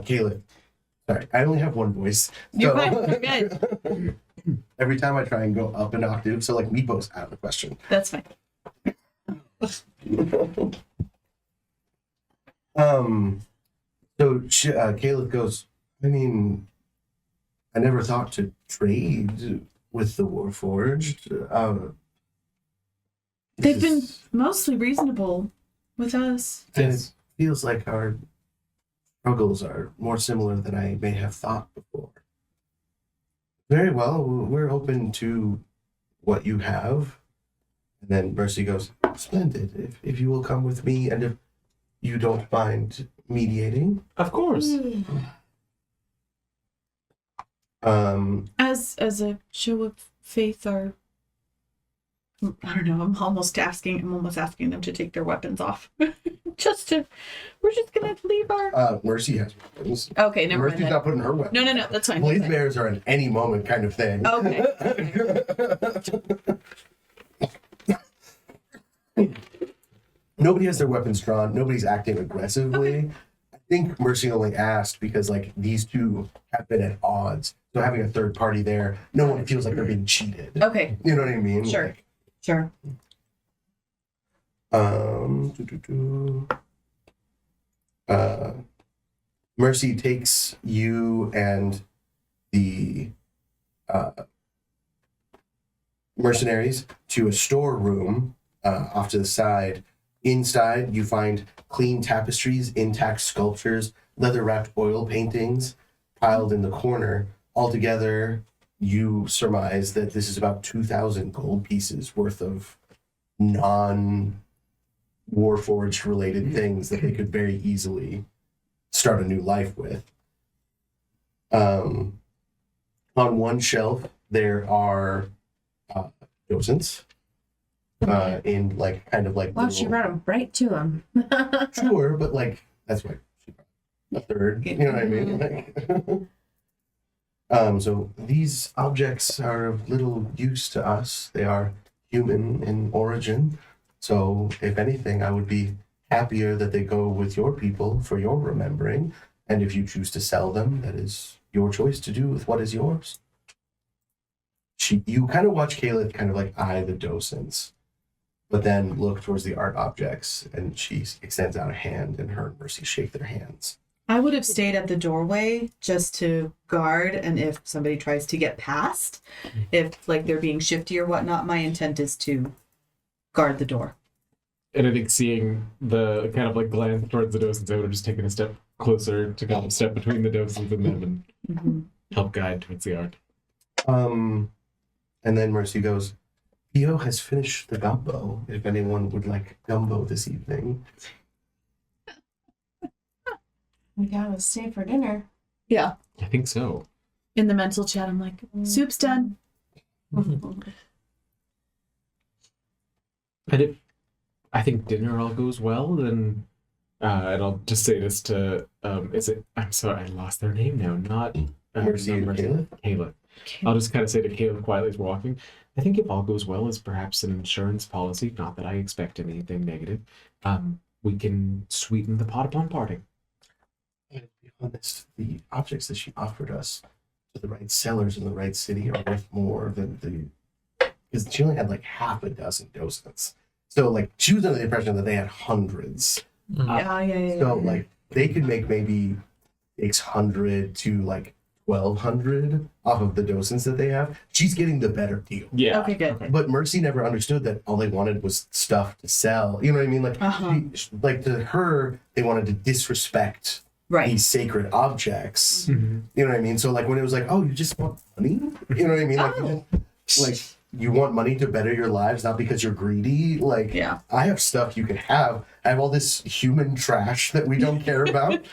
Caleb. Sorry, I only have one voice. You're fine. You're good. Every time I try and go up an octave, so like Meepo's out of the question. That's fine. So Caleb goes, I mean, I never thought to trade with the warforged. They've been mostly reasonable with us. And it feels like our struggles are more similar than I may have thought before. Very well, we're open to what you have. And then Mercy goes, splendid, if you will come with me and if you don't mind mediating. Of course. As a show of faith, or I don't know, I'm almost asking them to take their weapons off. We're just gonna leave our Mercy has weapons. Okay, never Mercy's mind. not putting her weapons. No, that's fine. Blaze bears are at any moment kind of thing. Okay. Nobody has their weapons drawn. Nobody's acting aggressively. I think Mercy only asked because like these two have been at odds. So having a third party there, no one feels like they're being cheated. Okay. You know what I mean? Sure. Sure. Mercy takes you and the mercenaries to a storeroom off to the side. Inside, you find clean tapestries, intact sculptures, leather-wrapped oil paintings piled in the corner. Altogether, you surmise that this is about 2,000 gold pieces worth of non-warforged related things that they could very easily start a new life with. On one shelf, there are docents in like kind of like Wow, she brought them right to him. sure, but like that's why she brought a third. You know what I mean? Like, so these objects are of little use to us. They are human in origin. So if anything, I would be happier that they go with your people for your remembering. And if you choose to sell them, that is your choice to do with what is yours. You kind of watch Caleb kind of like eye the docents, but then look towards the art objects, and she extends out a hand, and her and Mercy shake their hands. I would have stayed at the doorway just to guard, and if somebody tries to get past, if like they're being shifty or whatnot, my intent is to guard the door. And I think seeing the kind of like glance towards the docents, I would have just taken a step closer to kind of step between the docents and them and help guide towards the art. And then Mercy goes, Theo has finished the gumbo, if anyone would like gumbo this evening. We gotta stay for dinner. Yeah. I think so. In the mental chat, I'm like, soup's done. And if I think dinner all goes well, then and I'll just say this to I'm sorry, I lost their name now. Not Mercy and Caleb? Caleb. I'll just kind of say to Caleb quietly as we're walking, I think if all goes well as perhaps an insurance policy, not that I expect anything negative, we can sweeten the pot upon parting. And to be honest, the objects that she offered us to the right sellers in the right city are worth more than because she only had like half a dozen docents. So like she was under the impression that they had hundreds. Yeah. So like they could make maybe 600 to like 1,200 off of the docents that they have. She's getting the better deal. Yeah. Okay, good. But Mercy never understood that all they wanted was stuff to sell. You know what I mean? Like, like to her, they wanted to disrespect Right. these sacred objects. Mhm. You know what I mean? So like when it was like, oh, you just want money? You know what I mean? Like, you want money to better your lives, not because you're greedy. Like, Yeah. I have stuff you can have. I have all this human trash that we don't care about.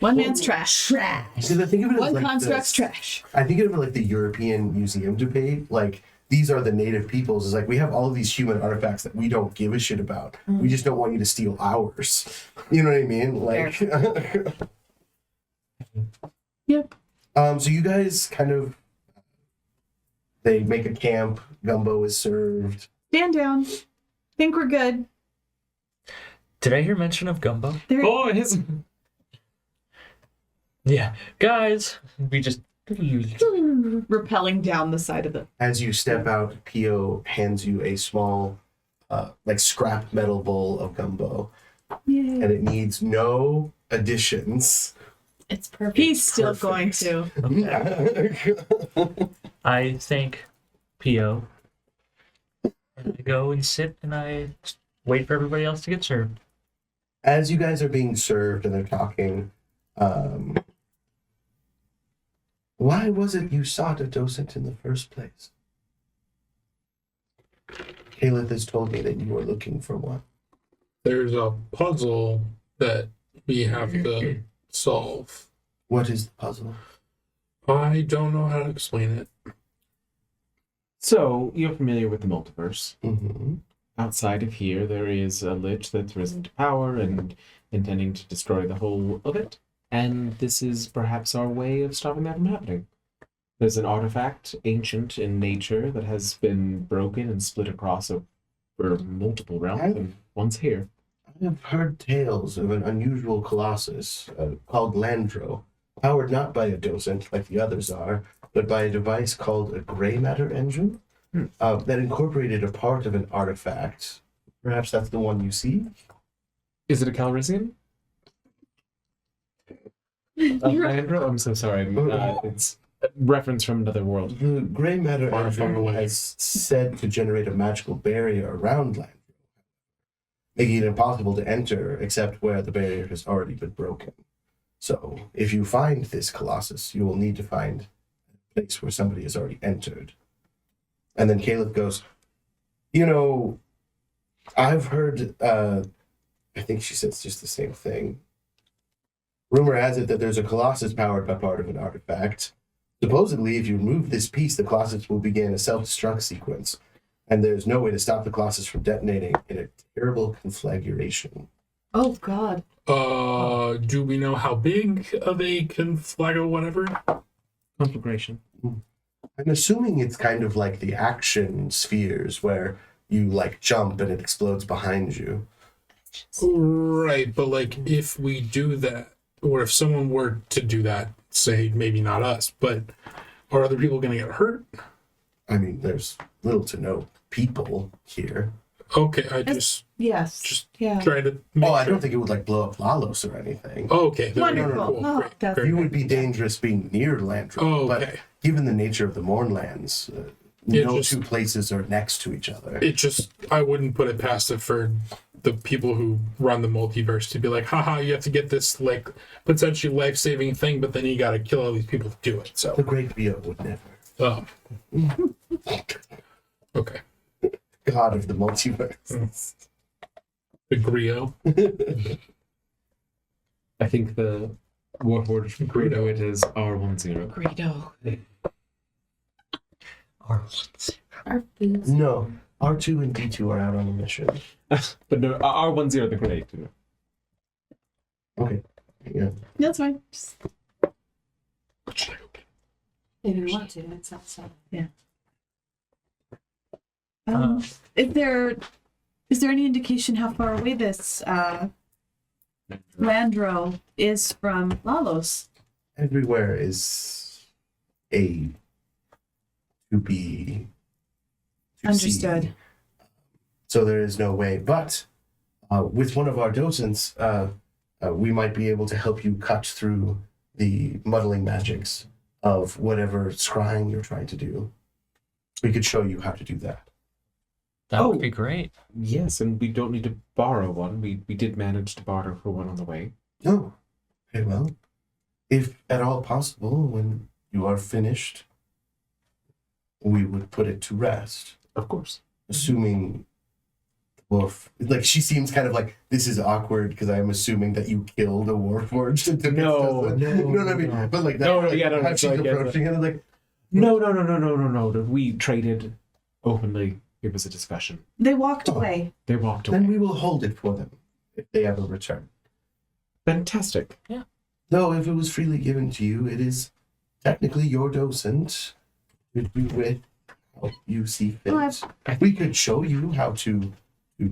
One man's trash. Trash. So I think of it as One like construct's trash. I think of it like the European museum debate. Like these are the native peoples. It's like we have all of these human artifacts that we don't give a shit about. We just don't want you to steal ours. You know what I mean? Like Yep. so you guys kind of they make a camp, gumbo is served. Stand down. Think we're good. Did I hear mention of gumbo? There. Boys! Yeah, guys, we just Rappelling down the side of the. As you step out, Pio hands you a small like scrap metal bowl of gumbo. Yay. And it needs no additions. It's perfect. He's still Perfect. going to. I thank Pio. And I go and sit and I wait for everybody else to get served. As you guys are being served and they're talking, why was it you sought a docent in the first place? Caleb has told me that you were looking for one. There's a puzzle that we have to solve. What is the puzzle? I don't know how to explain it. So, you're familiar with the multiverse. Mm-hmm. Outside of here, there is a lich that's risen to power and intending to destroy the whole of it. And this is perhaps our way of stopping that from happening. There's an artifact, ancient in nature, that has been broken and split across over multiple realms, and one's here. I have heard tales of an unusual Colossus called Landro, powered not by a docent like the others are, but by a device called a gray matter engine that incorporated a part of an artifact. Perhaps that's the one you see? Is it a Calrissian? Landro? I'm so sorry. It's a reference from another world. The gray matter Far, far engine away. has said to generate a magical barrier around Landro, making it impossible to enter except where the barrier has already been broken. So, if you find this Colossus, you will need to find a place where somebody has already entered. And then Caleb goes, you know, I've heard, I think she says just the same thing. Rumor has it that there's a Colossus powered by part of an artifact. Supposedly, if you remove this piece, the Colossus will begin a self-destruct sequence. And there's no way to stop the Colossus from detonating in a terrible conflagration. Oh, God. Do we know how big of a conflag or whatever? Conflagration. I'm assuming it's kind of like the action spheres where you like jump and it explodes behind you. Right, but like if we do that, or if someone were to do that, say maybe not us, but are other people going to get hurt? I mean, there's little to no people here. Okay, I just Yes. Yeah. trying to make Oh, I sure. don't think it would like blow up Ialos or anything. Oh, okay, there we go. Wonderful. Cool. Oh, Great, that's- great. You would be dangerous being near Landro. Oh, But okay. given the nature of the Mournlands, Yeah, no just- two places are next to each other. It just, I wouldn't put it past it for the people who run the multiverse to be like, haha, you have to get this like potentially life-saving thing, but then you got to kill all these people to do it. The So, Great Bio would never. Okay. God of the multiverse. The Grio. I think the Warforged refer to it as R10. Greedo. Our foods. No, R2 and D2 are out on a mission. But no, R10 the great. Okay. Yeah. That's fine. If you want to, it's outside. Is there any indication how far away this Landro is from Ialos? Everywhere is a to be to Understood. see. So there is no way. But with one of our docents, we might be able to help you cut through the muddling magics of whatever scrying you're trying to do. We could show you how to do that. That would be great. Yes, and we don't need to borrow one. We did manage to barter for one on the way. Oh, very well. If at all possible, when you are finished, we would put it to rest. Of course. Assuming the wolf, like she seems kind of like, this is awkward because I'm assuming that you killed a warforged. No, you know what I mean? no. But like that, No, like, yeah, no, how she's I get that. approaching it, like, No. We traded openly. It was a discussion. They walked away. They walked away. then we will hold it for them if they ever return. Fantastic. Though if it was freely given to you, it is technically your docent. It do with how you see fit. Well, We could show you how to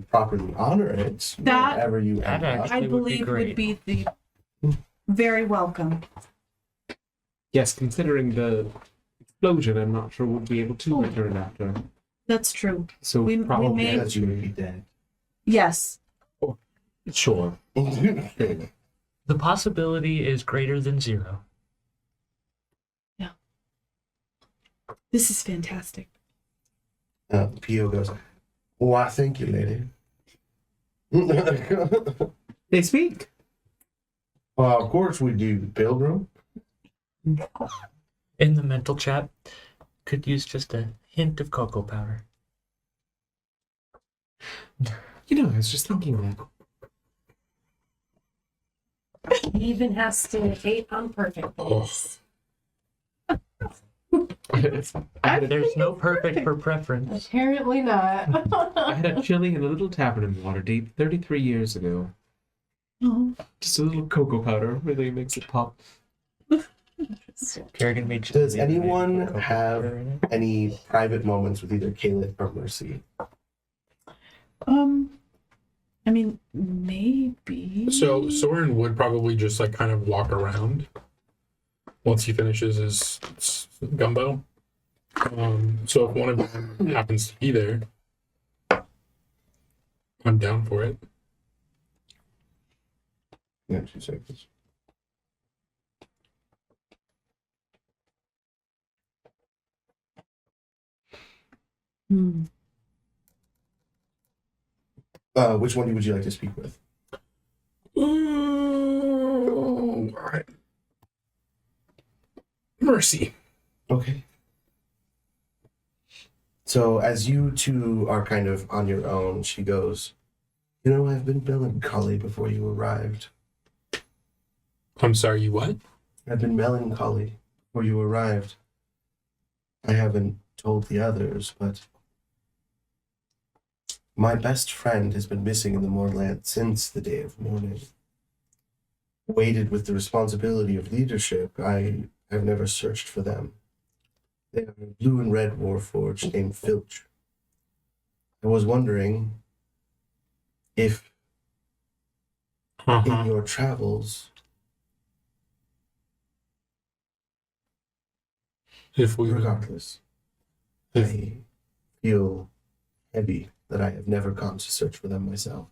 properly honor it That- wherever you That end up. actually I would be believe would great. be the very welcome. Yes, considering the explosion, I'm not sure we'll be able to return after. That's true. So We probably may- Because you would be dead. Yes. sure. The possibility is greater than 0. This is fantastic. Pio goes, why, thank you, lady. They speak. Of course we do, Pilgrim. In the mental chat, could use just a hint of cocoa powder. You know, I was just thinking that. He even has to hate on perfect things. There's no perfect for preference. Apparently not. I had a chili in a little tavern in Waterdeep 33 years ago. Oh, Just a little cocoa powder really makes it pop. Kerrigan made Does chili with anyone cocoa have powder in it. any private moments with either Caleb or Mercy? I mean, maybe. So Soren would probably just like kind of walk around once he finishes his gumbo. So if one of them happens to be there, I'm down for it. Yeah, 2 seconds. Hmm. Which one would you like to speak with? Ooh, all right. Mercy. Okay. So as you two are kind of on your own, she goes, you know, I've been melancholy before you arrived. I'm sorry, you what? I've been melancholy before you arrived. I haven't told the others, but my best friend has been missing in the moorland since the day of mourning. Weighted with the responsibility of leadership, I have never searched for them. They are a blue and red warforged named Filch. I was wondering if in your travels, If we regardless, I feel heavy that I have never gone to search for them myself.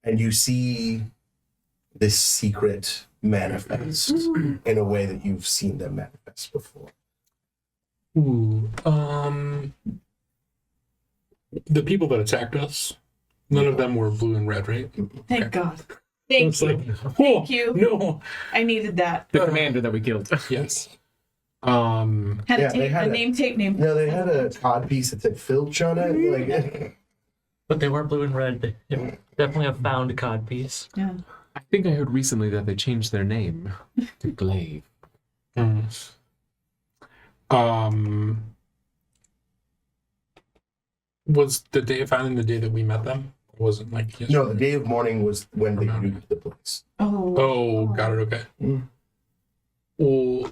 And you see this secret manifest in a way that you've seen them manifest before. Ooh, the people that attacked us, none of them were blue and red, right? Thank God. Thank It's you. like, Thank you. No. I needed that. The commander that we killed. Yes. Had Yeah, a, they tape, had a a- name tape named. No, they had a cod piece that said Filch on it. Like, But they weren't blue and red. It was definitely a found cod piece. Yeah. I think I heard recently that they changed their name to Glaive. Was the day of finding the day that we met them? It wasn't like yesterday. No, the day of mourning was when they Okay. nuked the place. Oh, got it. Okay. Mm. Well,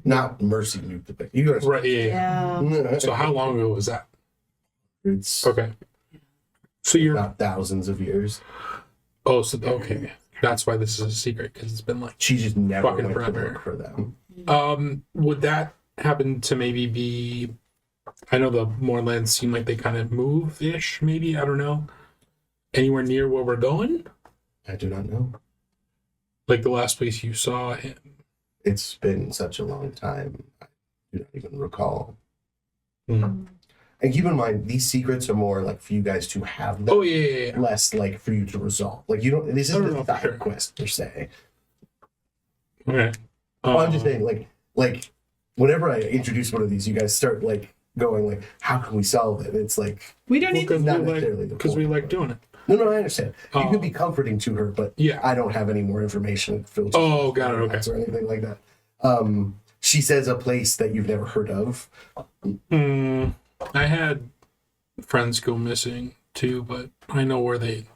Not Mercy nuked the place. You guys, right. Yeah. So how long ago was that? It's Okay. So you're not thousands of years. oh, so okay. That's why this is a secret, because it's been like She just never Fucking went to forever. look for them. would that happen to maybe be I know the Moorlands seem like they kind of move ish, maybe, I don't know. Anywhere near where we're going? I do not know. Like the last place you saw him. It's been such a long time. I do not even recall. Mm. And keep in mind, these secrets are more like for you guys to have them. Oh yeah. Less like for you to resolve. Like you don't. This No, isn't no, a for side sure. quest per se. Okay. Well, I'm just saying, like whenever I introduce one of these, you guys start like going like, how can we solve it? It's like We don't need Because not we necessarily the because we point. like doing it. No, I understand. You Um, can be comforting to her, but Yeah. I don't have any more information filtered. Oh, got it, okay. Or anything like that. She says a place that you've never heard of. I had friends go missing too, but I know where they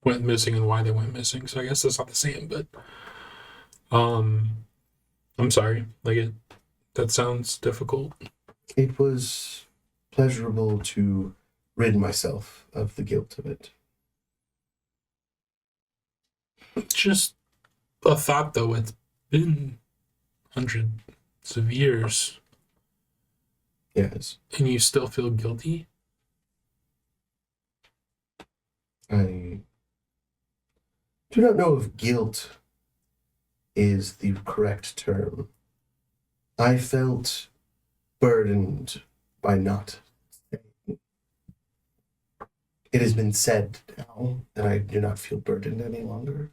went missing and why they went missing. So I guess that's not the same, but I'm sorry. That sounds difficult. It was pleasurable to rid myself of the guilt of it. Just a thought though, it's been hundreds of years Yes, and you still feel guilty? I do not know if guilt is the correct term. I felt burdened by not saying. It has been said now, and I do not feel burdened any longer.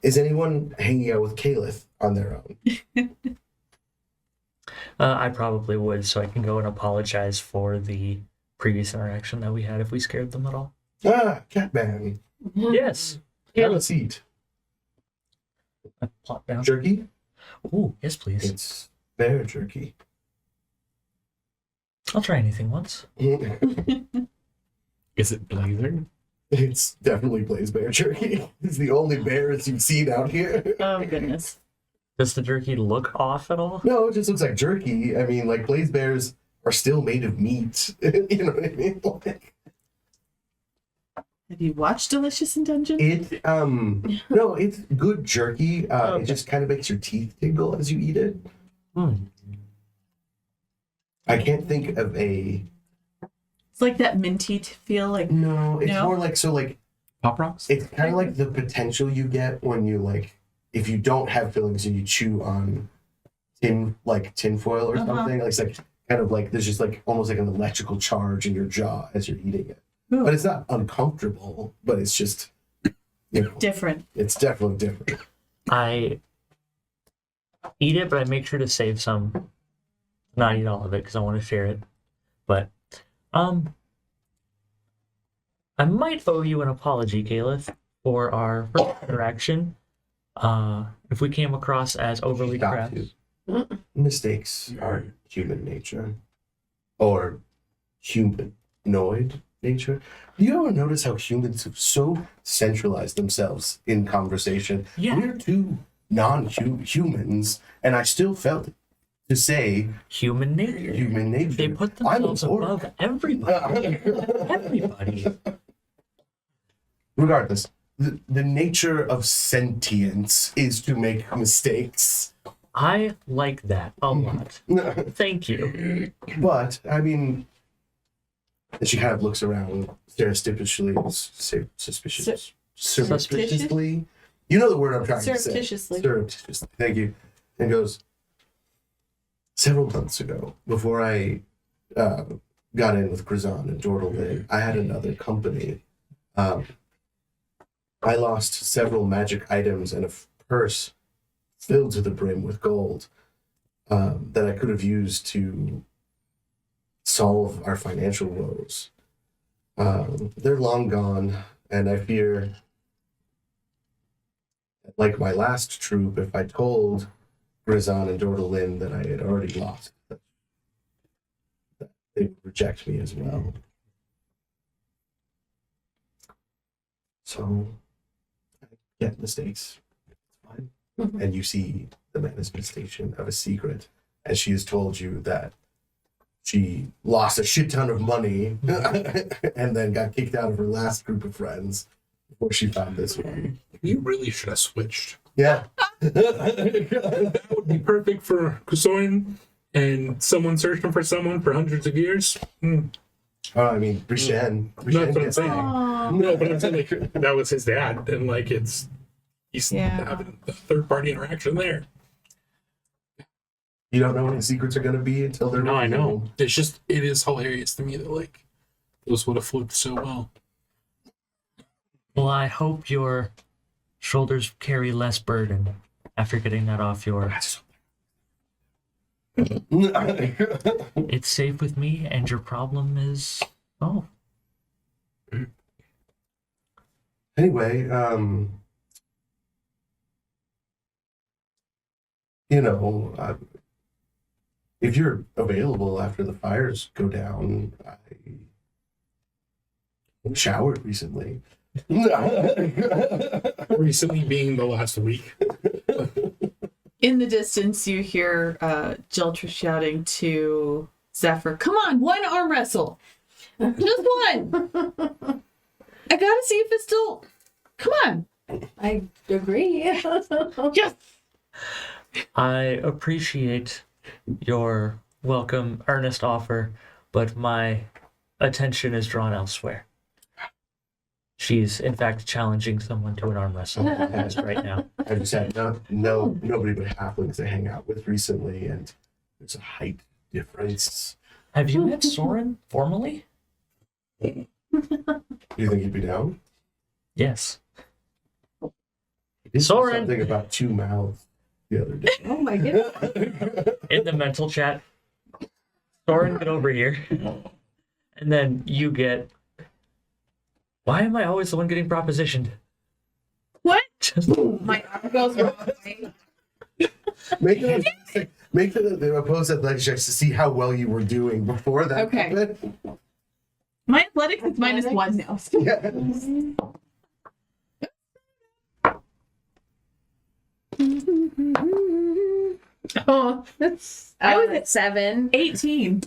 Is anyone hanging out with Caliph on their own? I probably would, so I can go and apologize for the previous interaction that we had if we scared them at all. Ah, Catman. Yes. Have a seat. I plop down. Jerky? Ooh, yes, please. It's bear jerky. I'll try anything once. Is it Blazer? It's definitely Blaze Bear jerky. It's the only bears you've seen out here. Oh goodness. Does the jerky look off at all? No, it just looks like jerky. I mean, like, Blaze Bears are still made of meat. You know what I mean? Like, Have you watched Delicious in Dungeon? no, it's good jerky. Okay. It just kind of makes your teeth tingle as you eat it. I can't think of a... It's like that minty feel. Like No, it's No? more like, so like, Pop Rocks? it's kind of like the potential you get when you like, if you don't have fillings and you chew on tinfoil or Uh-huh. something. It's like kind of like there's just like almost like an electrical charge in your jaw as you're eating it. Ooh. But it's not uncomfortable. But it's just, you know, different. it's definitely different. I eat it, but I make sure to save some. Not eat all of it because I want to share it. But I might owe you an apology, Caliph, for our first interaction. If we came across as overly Got crass. to. Mistakes are human nature, or humanoid nature. Do you ever notice how humans have so centralized themselves in conversation? Yeah. We're two non-humans, and I still felt it to say Human nature. human nature. They put I'm a themselves orc. above everybody. Everybody. Regardless, the nature of sentience is to make mistakes. I like that a lot. Thank you. But, I mean, and she kind of looks around suspiciously. Surreptitiously. You know the word I'm trying to say. Surreptitiously. Surreptitiously. Thank you. And goes, several months ago, before I got in with Grizan and dawdled in, I had another company. I lost several magic items and a purse filled to the brim with gold that I could have used to solve our financial woes. They're long gone, and I fear, like my last troop, if I told Grizon and Dordelin that I had already lost, that they would reject me as well. So, I get mistakes. It's fine. And you see the manifestation of a secret, and she has told you that she lost a shit ton of money and then got kicked out of her last group of friends before she found this one. You really should have switched. Yeah. That would be perfect for Kusoin and someone searching for someone for hundreds of years. Oh, I mean, Brichen. That's what I'm gets saying. Aw. No, but I'm saying like that was his dad, and like he's Yeah. having a third party interaction there. You don't know what the secrets are going to be until they're No, I know. revealed. It is hilarious to me that like those would have flipped so well. Well, I hope your shoulders carry less burden after getting that off your. It's safe with me, and your problem is. Oh, Anyway, if you're available after the fires go down, I showered recently. Recently being the last week. In the distance, you hear Jeltra shouting to Zephyr, "Come on, one arm wrestle. Just one. I gotta see if it's still. Come on." I agree. Yes. I appreciate your welcome, earnest offer, but my attention is drawn elsewhere. She's, in fact, challenging someone to an arm wrestle right now. I just had nobody but halflings to hang out with recently, and there's a height difference. Have you met Soren formally? Do you think he'd be down? Yes. He did say Soren! something about 2 mouths the other day. Oh my goodness. In the mental chat, Soren, get over here. And then you get. Why am I always the one getting propositioned? What? Just My arm goes wrong. Make the opposed athletics checks to see how well you were doing before that. Okay. happened. My athletics is -1 now. Yes. Oh, I was at 7. 18.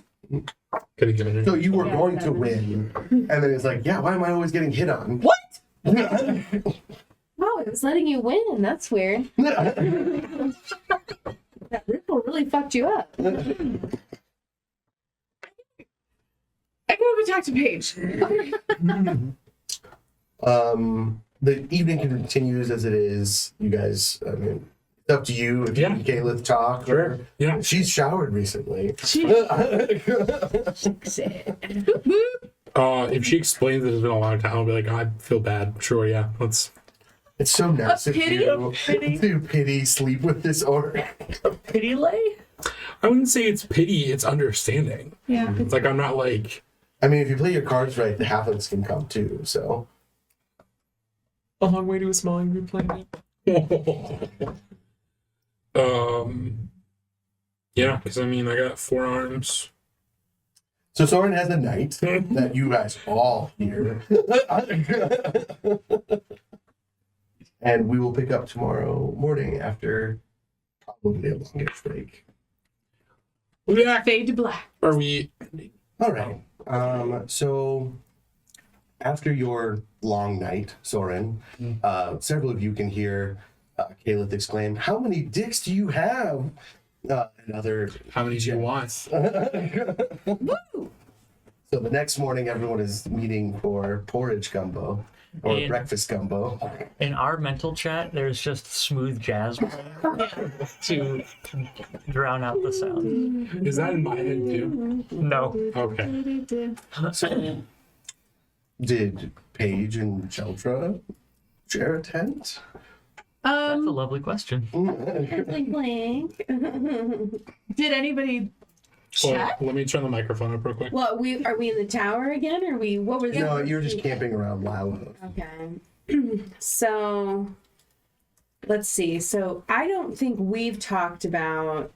Could have given it. So you were going to win, and then it's like, yeah, why am I always getting hit on? What? Oh, it was letting you win. That's weird. That ripple really fucked you up. I gotta go talk to Paige. The evening continues as it is. You guys, I mean, it's up to you if Yeah. you and Caleb talk. Sure. Yeah. She's showered recently. If she explains that it's been a long time, I'll be like, I feel bad. Sure, yeah. Let's. It's so nice of pity, you to pity sleep with this orc. pity lay? I wouldn't say it's pity, it's understanding. Yeah. It's like I'm not like I mean, if you play your cards right, the halflings can come too. So A long way to a small angry planet. yeah, because I mean I got 4 arms. So Soren has a knight that you guys all hear. And we will pick up tomorrow morning after probably a longish break. Yeah. Fade to black. Are we All right. So after your long night, Soren, several of you can hear Caleb exclaim, "How many dicks do you have?" And other. how many do you want? So the next morning, everyone is meeting for porridge gumbo or And- breakfast gumbo. In our mental chat, there's just smooth jazz playing to drown out the sound. Is that in my head too? No. Okay. So, did Paige and Jeltra share a tent? That's a lovely question. Blink, blink. Did anybody Check. Let me turn the microphone up real quick. Well, are we in the tower again? Or what was No, you were just camping around Lalo. Okay. So let's see. So I don't think we've talked about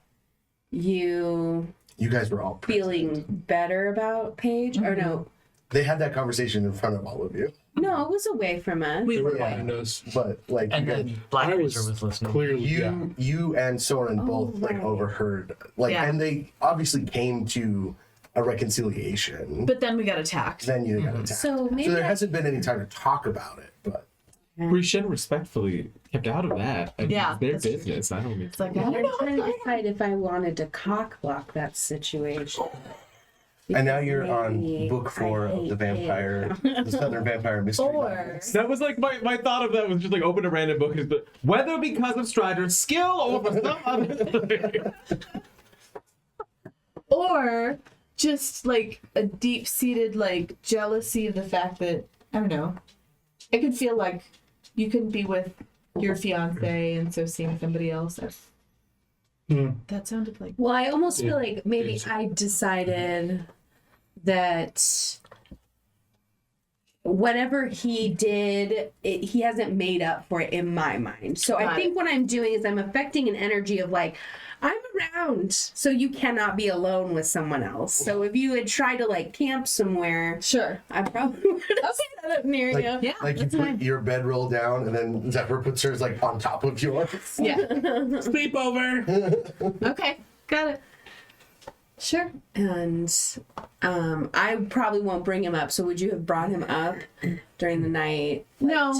you You guys were all present. feeling better about Paige, or no? They had that conversation in front of all of you, No, it was away from us. We They were were like, behind us. but like And you guys, then Black I Razor was listening. Clearly, you and Soren Oh, both like right. overheard, like, Yeah. and they obviously came to a reconciliation. but then we got attacked. then you got attacked. So maybe there I- hasn't been any time to talk about it, but Rishen respectfully kept out of that. I mean, Yeah, it's their that's true. business. I don't need It's like, to. I don't I'm know. trying to decide if I wanted to cock block that situation. and now you're on Maybe book 4 I of the hate vampire, the Southern Vampire Mystery. Or That was like my thought of that was just like open a random book, but whether because of Strider's skill or for some other. or just like a deep-seated like jealousy of the fact that I don't know. It could feel like you couldn't be with your fiance and so seeing somebody else. That sounded like Well, I almost feel like maybe Yes. I decided that whatever he did, he hasn't made up for it in my mind. So I Got think what I'm doing is I'm affecting an energy of like, I'm around, so you cannot be alone with someone else. So if you had tried to like camp somewhere, sure. I probably would have set up near Like, you. Yeah, like you that's put fine. your bedroll down, and then Zephyr puts hers like on top of yours. Yeah. sleepover. Okay. Got it. Sure. And I probably won't bring him up. So would you have brought him up during the night? Like, No.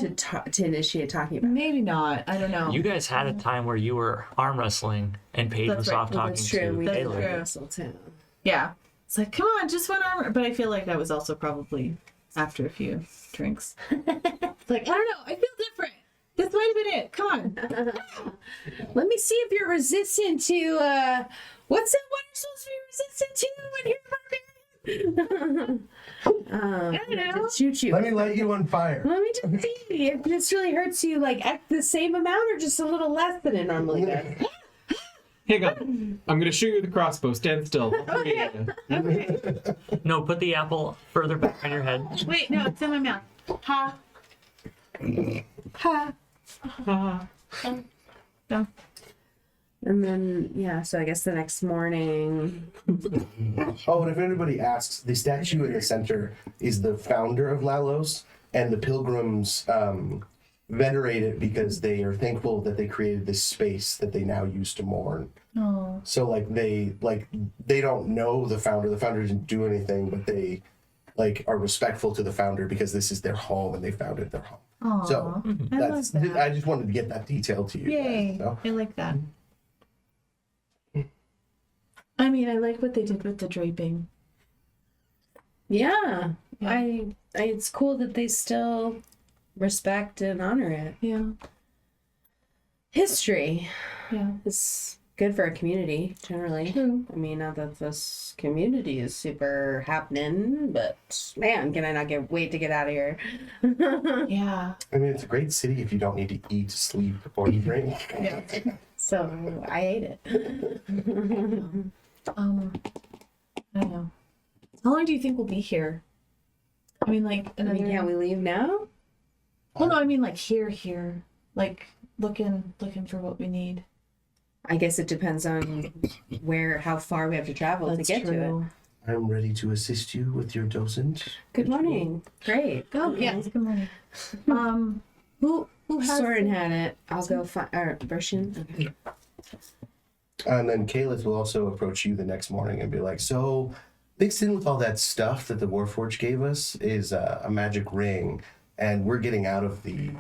to initiate talking about. Maybe not. I don't know. You guys had a time where you were arm wrestling and Paige That's was right. off Well, talking that's true. to We That's did Taylor. true. wrestle too. Yeah. It's like, come on, just one armor. But I feel like that was also probably after a few drinks. It's like, I don't know. I feel different. This might have been it. Come on. Let me see if you're resistant to what's that one you're supposed to be resistant to when you're barbarian? I don't know. To shoot you. Let me light you on fire. Let me just see if this really hurts you like at the same amount or just a little less than it normally does. Hang on. I'm gonna shoot you with a crossbow. Stand still. No, put the apple further back on your head. Wait, no, it's in my mouth. Ha. Ha. No. And then yeah, so I guess the next morning. Oh, and if anybody asks, the statue in the center is the founder of Lalos, and the pilgrims venerate it because they are thankful that they created this space that they now use to mourn. Oh. So they don't know the founder. The founder didn't do anything, but they like are respectful to the founder because this is their home and they founded their home. Aw. So I love that's that. I just wanted to get that detail to you. Yay. Guys, so. I like that. I mean, I like what they did with the draping. Yeah. Yeah. I it's cool that they still respect and honor it. Yeah. History Yeah. is good for a community generally. True. I mean, not that this community is super happening, but man, can I not wait to get out of here? Yeah. I mean, it's a great city if you don't need to eat, sleep, or drink. Yeah. So I ate it. I don't know. How long do you think we'll be here? I mean, like I another. mean, can we leave now? Well, no, I mean like here, like looking for what we need. I guess it depends on how far we have to travel That's to get to it. true. I'm ready to assist you with your docent. Good morning. Great. Oh yes, good morning. Who has? Soren had it. I'll go find Bershin. Okay. And then Kalis will also approach you the next morning and be like, so mixed in with all that stuff that the warforged gave us is a magic ring, and we're getting out of the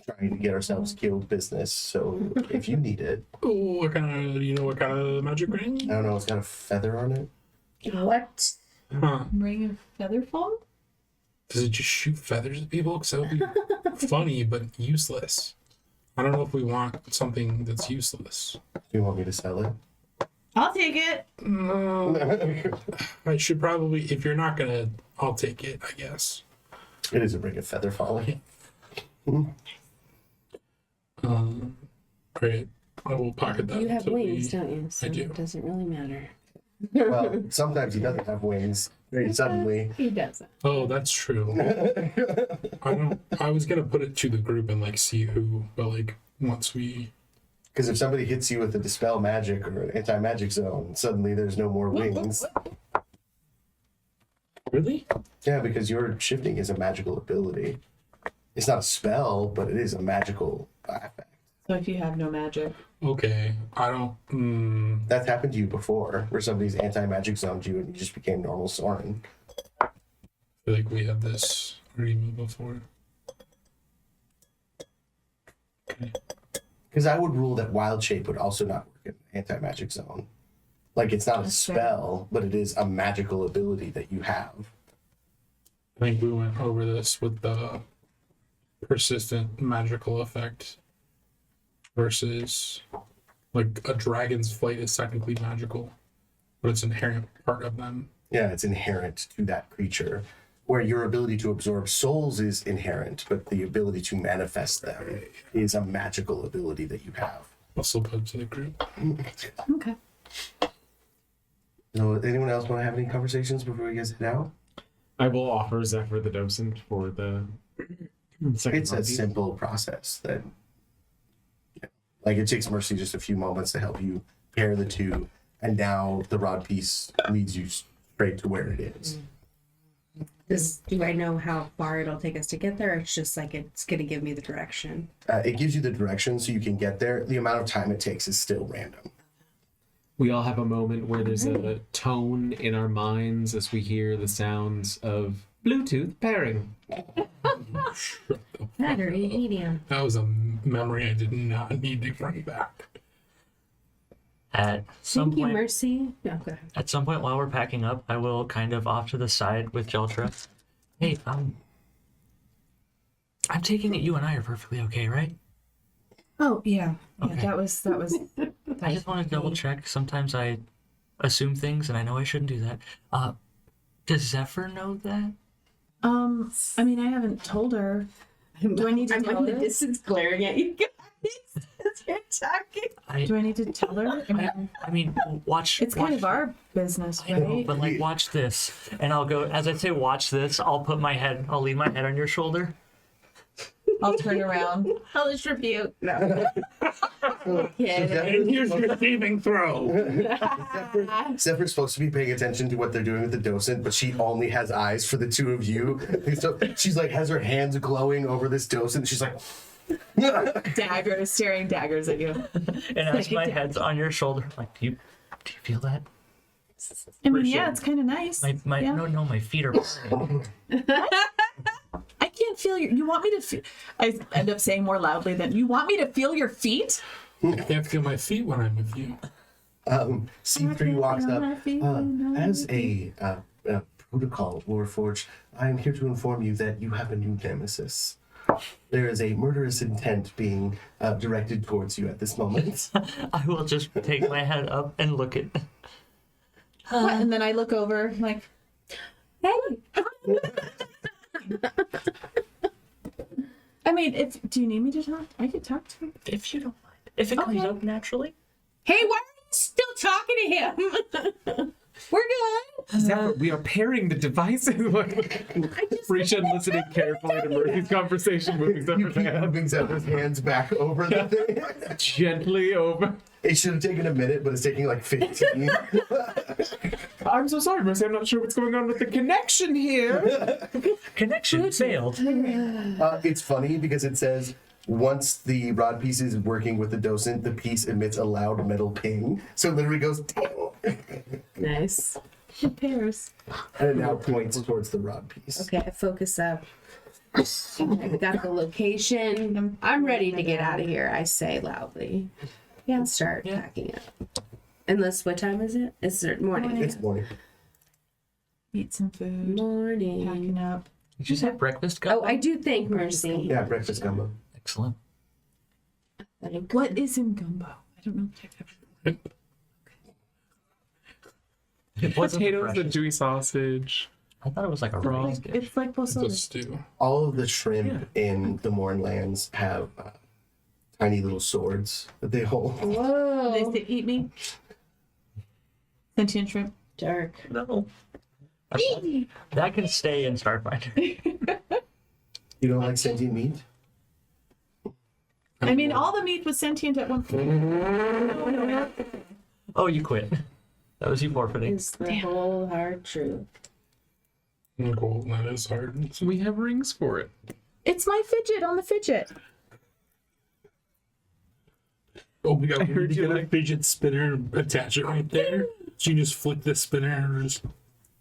trying to get ourselves killed business. So if you need it, Oh, what kind of? You know what kind of magic ring? I don't know, it's got a feather on it. What? Huh? Ring of Featherfall? Does it just shoot feathers at people? Because that would be funny but useless. I don't know if we want something that's useless. Do you want me to sell it? I'll take it. I should probably, if you're not gonna, I'll take it, I guess. It is a ring of feather folly. Great. I will pocket that. You have until wings, don't you? So I do. It doesn't really matter. Well, sometimes he doesn't have wings very suddenly. He doesn't. Oh, that's true. I was gonna put it to the group and like see who, but like once we. Because if somebody hits you with a dispel magic or an anti-magic zone, suddenly there's no more wings. Really? Yeah, because your shifting is a magical ability. It's not a spell, but it is a magical effect. So if you have no magic. Okay. I don't. That's happened to you before, where somebody's anti-magic zoned you and you just became normal Soren. I feel like we had this agreement before. Okay. Because I would rule that wild shape would also not work in anti-magic zone. Like, it's not a That's fair. spell, but it is a magical ability that you have. I think we went over this with the persistent magical effect versus like a dragon's flight is technically magical, but it's an inherent part of them. Yeah, it's inherent to that creature. Where your ability to absorb souls is inherent, but the ability to manifest them is a magical ability that you have. Also put to the group. Okay. So, anyone else want to have any conversations before we guys head out? I will offer Zephyr the docent for the second It's a party. simple process that, like, it takes Mercy just a few moments to help you pair the two, and now the rod piece leads you straight to where it is. Do I know how far it'll take us to get there? Or it's just like it's going to give me the direction. It gives you the direction so you can get there. The amount of time it takes is still random. We all have a moment where there's a tone in our minds as we hear the sounds of Bluetooth pairing. Battery medium. That was a memory I did not need to bring back. At some Thank you, point, Mercy. No, go ahead. at some point while we're packing up, I will kind of off to the side with Jeltra. Hey, I'm taking it you and I are perfectly okay, right? Oh yeah. Okay. Yeah, that was I just want to double check. Sometimes I assume things, and I know I shouldn't do that. Does Zephyr know that? I mean I haven't told her. Do I need to I'm tell in the her? distance glaring at you guys as you're talking. Do I need to tell her? I mean, watch. It's kind watch- of our business, I know, right? but like, watch this, and I'll go. As I say, watch this. I'll lean my head on your shoulder. I'll turn around. I'll distribute. No. Okay. And here's your saving throw. Zephyr's supposed to be paying attention to what they're doing with the docent, but she only has eyes for the two of you. So she's like, has her hands glowing over this docent. She's like, Daggers, staring daggers at you. And as my head's on your shoulder, like, do you feel that? I mean, Appreciate yeah, it. it's kind of nice. My Yeah. no, my feet are burning. I can't feel your. You want me to feel? I end up saying more loudly than you want me to feel your feet. I can't feel my feet when I'm with you. C3 walks up. As a protocol, warforged, I am here to inform you that you have a new nemesis. There is a murderous intent being directed towards you at this moment. I will just take my head up and look at. What? And then I look over like, Hey. I mean, do you need me to talk? I could talk to him. If you don't mind, if it comes Okay. up naturally. Hey, why are you still talking to him? We're good. Zephyr, we are pairing the devices. Risha listening carefully to Murphy's conversation, moving You Zephyr's keep hand moving Zephyr's hands back over the thing. gently over. It should have taken a minute, but it's taking like 15. I'm so sorry, Mercy. I'm not sure what's going on with the connection here. Connection failed. It's funny because it says once the rod piece is working with the docent, the piece emits a loud metal ping. So it literally goes, Nice. It pairs. and it now points towards the rod piece. Okay, I focus up. I got the location. I'm ready to get out of here, I say loudly. And start Yeah. packing up. Unless, what time is it? It's morning. It's morning. Eat some food. Morning. Packing up. Did you say breakfast? Oh, Gumbo? I do thank Mercy. Yeah, breakfast gumbo. Excellent. Thank- What is in gumbo? I don't know. It wasn't Potatoes fresh. and chewy sausage. I thought it was like a Raw. rice dish. It's like It's a posole. stew. All of the shrimp in the Mournlands have tiny little swords that they hold. They Whoa. say, eat me. Sentient shrimp. Dark. No. That can stay in Starfinder. You don't like sentient meat? I mean, all the meat was sentient at one point. Oh, you quit. That was you forfeiting. Is the whole hard truth. Cool. That is hard. We have rings for it. It's my fidget on the fidget. Oh my god, we heard need to you get a like- fidget spinner, attach it right there. So you just flick the spinner and just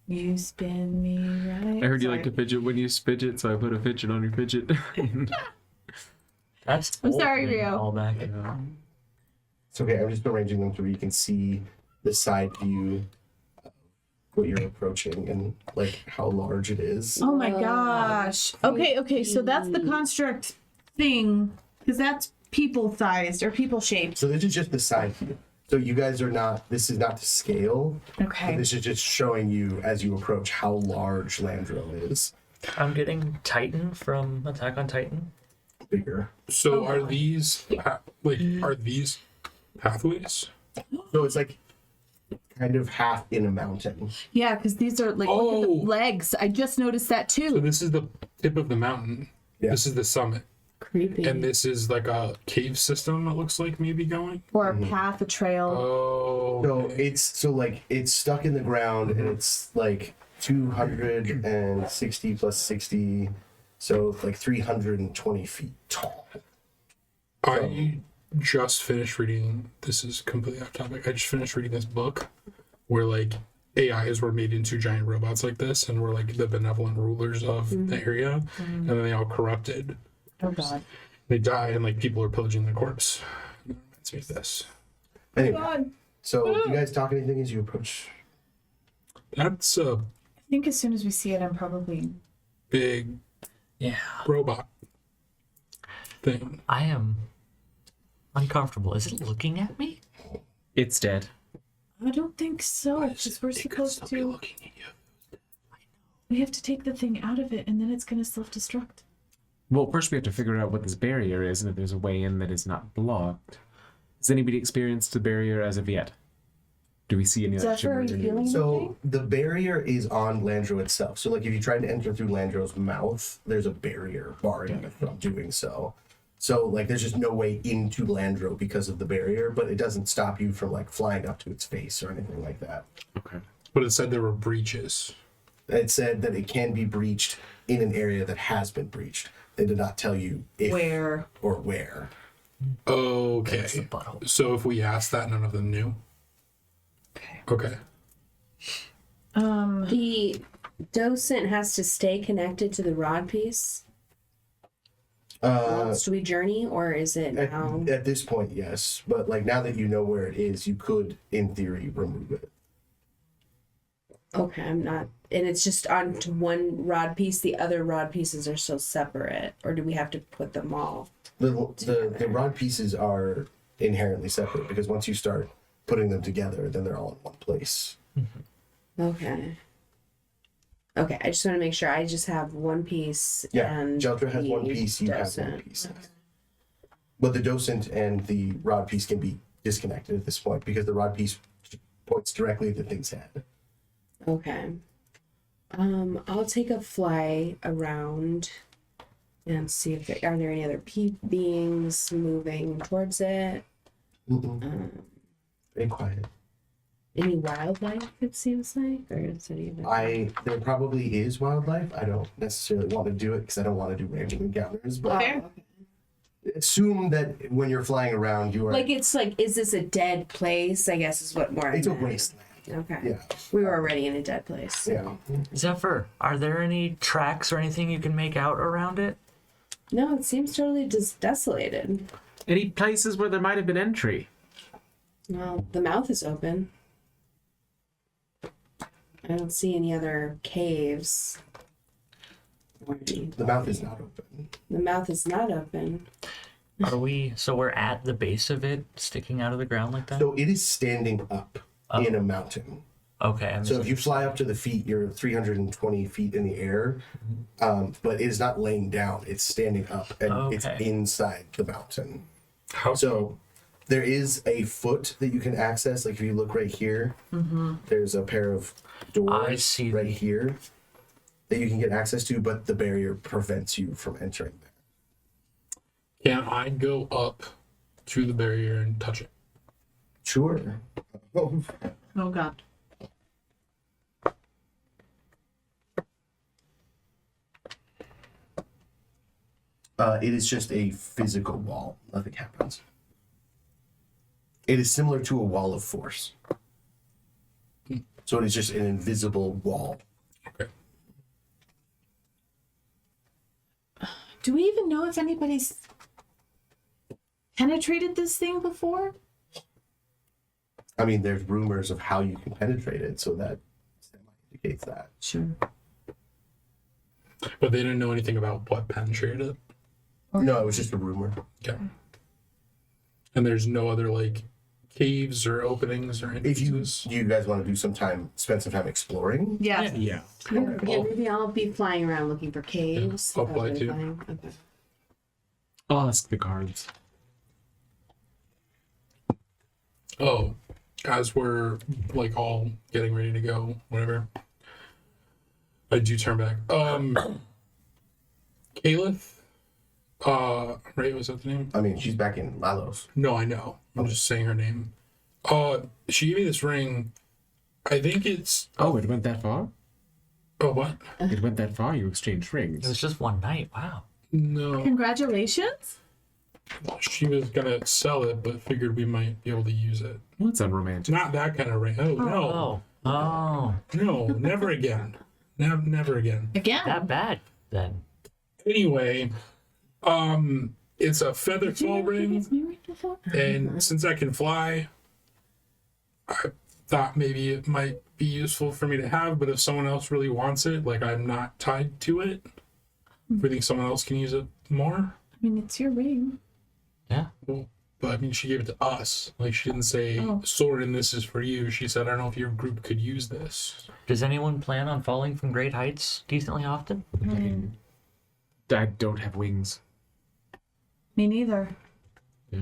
You spin me right. I heard you like to Sorry. fidget when you fidget, so I put a fidget on your fidget. That's I'm sorry, old Rio. all back. It's okay. I'm just arranging them to where you can see the side view of what you're approaching and like how large it is. Oh my Whoa. gosh. Okay, so that's the construct thing, because that's people sized or people shaped. So this is just the side view. So you guys are not. This is not to scale. Okay. This is just showing you as you approach how large Landro is. I'm getting Titan from Attack on Titan. Bigger. So are these are these pathways? So it's like kind of half in a mountain. Yeah, because these are like look at the Oh. legs. I just noticed that So too. this is the tip of the mountain. Yeah. This is the summit. Creepy. And this is like a cave system, it looks like maybe going. Or a path, a trail. Oh. So it's stuck in the ground and it's like 260 plus 60, so like 320 feet tall. I just finished reading, this is completely off topic. I just finished reading this book where like AIs were made into giant robots like this and were like the benevolent rulers of the area. And then they all corrupted. Oh god. They die and like people are pillaging their corpse. It reminds me of this. Anyway, so do you guys talk anything as you approach? That's a I think as soon as we see it, I'm probably. big Yeah. robot thing. I am uncomfortable. Is it looking at me? It's dead. I don't think so, because we're supposed to. looking at you. We have to take the thing out of it, and then it's gonna self-destruct. Well, first we have to figure out what this barrier is and if there's a way in that is not blocked. Has anybody experienced the barrier as of yet? Do we see any like Zephyr, are you shimmering- feeling So anything? the barrier is on Landro itself. So like if you try to enter through Landro's mouth, there's a barrier barring you from doing so. So like there's just no way into Landro because of the barrier, but it doesn't stop you from like flying up to its face or anything like that. Okay. But it said there were breaches. It said that it can be breached in an area that has been breached. They did not tell you if Where? or where. Okay. That's the butthole. So if we asked that, none of them knew. Okay. Okay. The docent has to stay connected to the rod piece whilst we journey, or is it now? At this point, yes. But like now that you know where it is, you could, in theory, remove it. Okay, I'm not. And it's just onto one rod piece. The other rod pieces are still separate, or do we have to put them all? The rod pieces are inherently separate because once you start putting them together, then they're all in one place. Okay. Okay, I just want to make sure I just have one piece. Yeah, and Jeltra has one the piece, you have one docent. piece. But the docent and the rod piece can be disconnected at this point because the rod piece points directly at the thing's head. Okay. I'll take a fly around and see if are there any other beings moving towards it. Very quiet. Any wildlife? It seems like, or is it even? There probably is wildlife. I don't necessarily want to do it because I don't want to do random encounters. But Oh, assume that when you're flying around, you are. like it's like, is this a dead place? I guess is what more. I It's a meant. wasteland. Okay. Yeah. We were already in a dead place. Yeah. Zephyr, are there any tracks or anything you can make out around it? No, it seems totally just desolated. Any places where there might have been entry? Well, the mouth is open. I don't see any other caves. Or any- The mouth is not open. The mouth is not open. Are we? So we're at the base of it, sticking out of the ground like that? So it is standing up in a mountain. Okay. So if you fly up to the feet, you're 320 feet in the air, but it is not laying down. It's standing up, and it's Okay. inside the mountain. How So There is a foot that you can access. Like if you look right here, there's a pair of doors I see. right here that you can get access to, but the barrier prevents you from entering there. Can I go up to the barrier and touch it? Sure. Oh God. It is just a physical wall. Nothing happens. It is similar to a wall of force. So it is just an invisible wall. Okay. Do we even know if anybody's penetrated this thing before? I mean, there's rumors of how you can penetrate it, so that indicates that. Sure. But they didn't know anything about what penetrated it. No, it was just a rumor. Okay. And there's no other like caves or openings or If you anything. you guys want to spend some time exploring, Yeah. Yeah. Yeah, maybe I'll be flying around looking for caves. I'll fly That'll be too. fine. Okay. I'll ask the cards. Oh, as we're like all getting ready to go, whatever. I do turn back. Caliph. Right, was that the name? I mean, she's back in Ialos. No, I know. I'm just saying her name. She gave me this ring. I think it's. Oh, it went that far? Oh, what? It went that far? You exchanged It rings. was just one night. Wow. No. Congratulations. She was gonna sell it, but figured we might be able to use it. Well, that's unromantic. Not that kind of ring. Oh, no. Oh. Oh. No, never again. Never again. Again. That bad then. Anyway, it's a feather fall ring, and since I can fly, I thought maybe it might be useful for me to have, but if someone else really wants it, like I'm not tied to it, if we think someone else can use it more, I mean, it's your ring. Yeah. well, but I mean, she gave it to us. Like, she didn't say, Oh. Soren, this is for you. She said, I don't know if your group could use this. Does anyone plan on falling from great heights decently often? I don't have wings. Me neither. Yeah.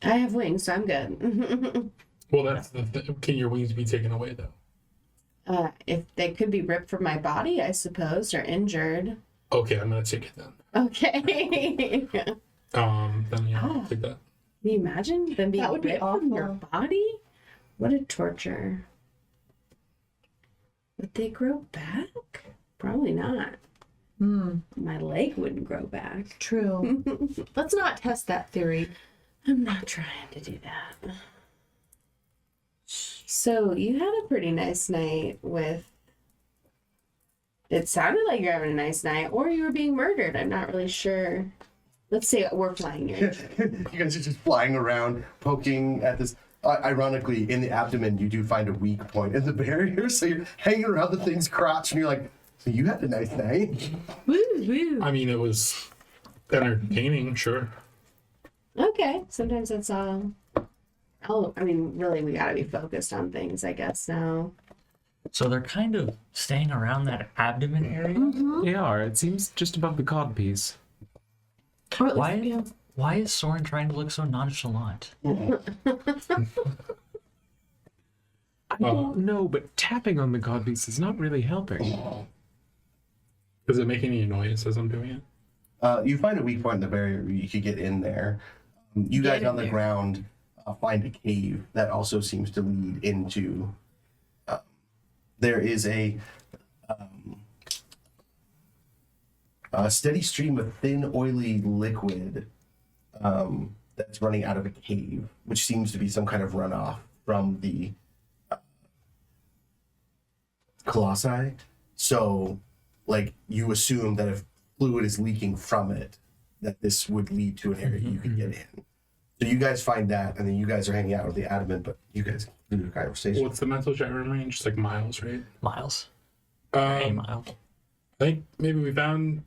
I have wings, so I'm good. Well, that's the can your wings be taken away, though? If they could be ripped from my body, I suppose, or injured. Okay, I'm going to take it then. Okay. Can Then, yeah, I'll take that. you imagine them being That would be ripped from your awful. body? What a torture. Would they grow back? Probably not. My leg wouldn't grow back. True. Let's not test that theory. I'm not trying to do that. So you had a pretty nice night with. It sounded like you're having a nice night, or you were being murdered. I'm not really sure. Let's say we're flying here. You guys are just flying around, poking at this. Ironically, in the abdomen, you do find a weak point in the barrier, so you're hanging around the thing's crotch, and you're like, so you had a nice night. Woo woo. I mean, it was entertaining, sure. Okay, sometimes that's all. Oh, I mean, really, we gotta be focused on things, I guess now. So they're kind of staying around that abdomen area. They are. It seems just above the codpiece. Or at least, Why? yeah. Why is Soren trying to look so nonchalant? I don't know, but tapping on the codpiece is not really helping. Does it make any noise as I'm doing it? You find a weak point in the barrier where you could get in there. You guys in on the there. ground find a cave that also seems to lead into. There is a steady stream of thin, oily liquid that's running out of a cave, which seems to be some kind of runoff from the Colossi. So, like, you assume that if fluid is leaking from it, that this would lead to an area you could get in. So you guys find that, and then you guys are hanging out with the adamant, but you guys do your conversation. What's the mental gyro range? Just like miles, right? Miles. A Um, mile. I think maybe we found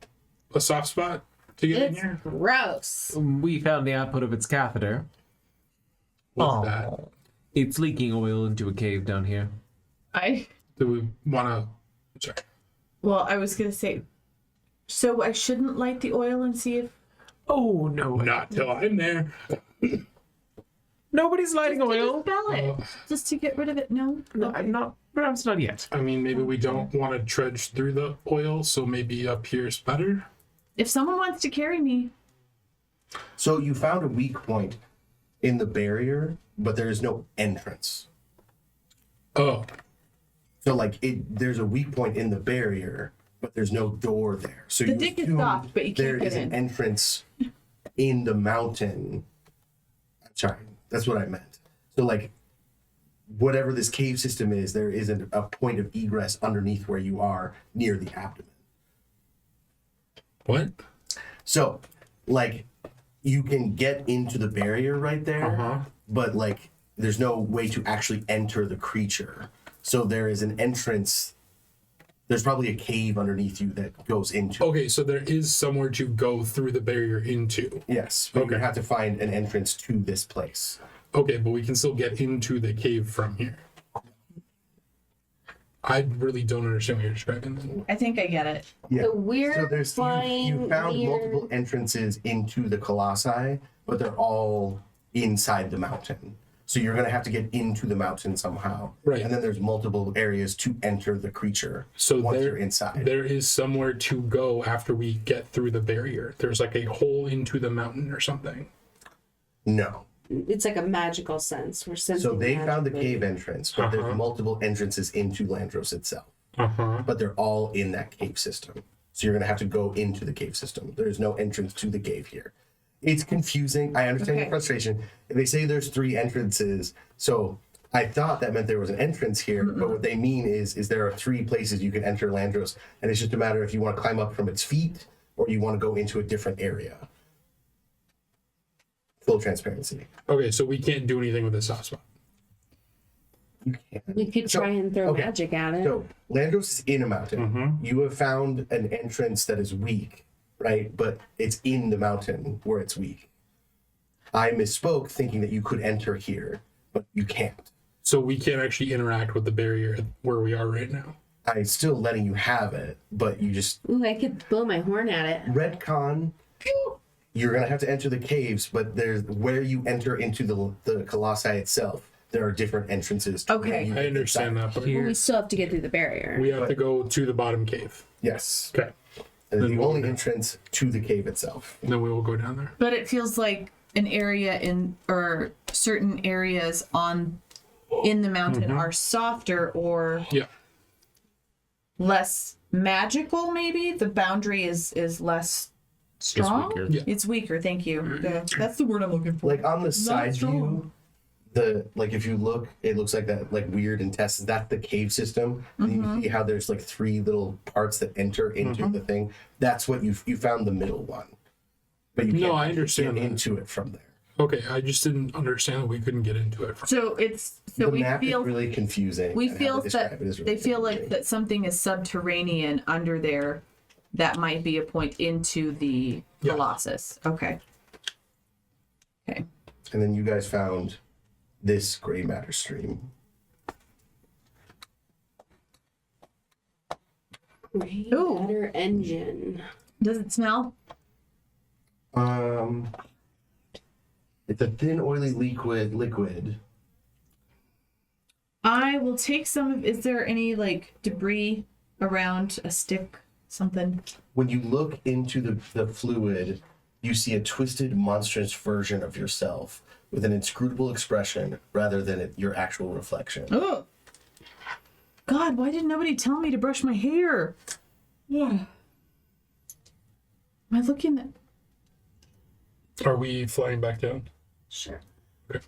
a soft spot to get in It's here. gross. We found the output of its catheter. What's that? It's leaking oil into a cave down here. Do we want to? Sorry. Well, I was gonna say, so I shouldn't light the oil and see if Oh no! Not till I'm there. Nobody's lighting oil. Spell it. Just to get rid of it. No. No, I'm not. Perhaps not yet. I mean, maybe we don't want to trudge through the oil, so maybe up here's better. If someone wants to carry me, So you found a weak point in the barrier, but there is no entrance. Oh, So like there's a weak point in the barrier, but there's no door there. So the you dick is assumed soft, but you there can't get is an in. entrance in the mountain. I'm sorry, that's what I meant. So like whatever this cave system is, there is a point of egress underneath where you are near the abdomen. what? So like you can get into the barrier right there, but like there's no way to actually enter the creature. So there is an entrance. There's probably a cave underneath you that goes into. Okay, so there is somewhere to go through the barrier into. Yes, but you Okay. have to find an entrance to this place. Okay, but we can still get into the cave from here. I really don't understand what you're describing. I think I get it. Yeah. So we're So there's flying you found near... multiple entrances into the Colossi, but they're all inside the mountain. So you're gonna have to get into the mountain somehow. Right. And then there's multiple areas to enter the creature So once there- you're inside. There is somewhere to go after we get through the barrier. There's like a hole into the mountain or something. No. It's like a magical sense. We're sensing So they found the magically. cave entrance, but there's multiple entrances into Landros itself. But they're all in that cave system. So you're gonna have to go into the cave system. There's no entrance to the cave here. It's confusing. I understand your Okay. frustration. They say there's 3 entrances, so I thought that meant there was an entrance here, but what they mean is there are 3 places you can enter Landros, and it's just a matter if you want to climb up from its feet or you want to go into a different area. Full transparency. Okay, so we can't do anything with this hotspot. You can. We could So- try and throw okay. magic at it. So Landros is in a mountain. You have found an entrance that is weak, right? But it's in the mountain where it's weak. I misspoke thinking that you could enter here, but you can't. So we can't actually interact with the barrier where we are right now. I'm still letting you have it, but you just Ooh, I could blow my horn at it. retcon. You're gonna have to enter the caves, but there's where you enter into the Colossi itself. There are different entrances. To Okay. where you I get understand inside. that, but But we still have to get through the barrier. we have to go to the bottom cave. Yes, Okay, and Then the we'll only go. entrance to the cave itself. then we will go down there. But it feels like an area or certain areas in the mountain are softer or Yeah. less magical. Maybe the boundary is less strong. weaker. Yeah. It's weaker. Thank you. That's the word I'm looking for. Like on the side strong. view, if you look, it looks like that like weird intestines. That's the cave system. And you see how there's like 3 little parts that enter into the thing. That's what you found the middle one. But you No, can't I actually understand get that. into it from there. Okay, I just didn't understand that we couldn't get into it. So The we map feel is really confusing. we and how feel they describe that it is really they feel like confusing. that something is subterranean under there. That might be a point into the Yeah. Colossus. Okay. Okay. And then you guys found this gray matter stream. Ooh. Better engine. Does it smell? It's a thin, oily liquid. I will take some of. Is there any like debris around a stick? Something. When you look into the fluid, you see a twisted, monstrous version of yourself with an inscrutable expression rather than your actual reflection. Oh. God, why did nobody tell me to brush my hair? Yeah. Am I looking at? Are we flying back down? Sure. Okay.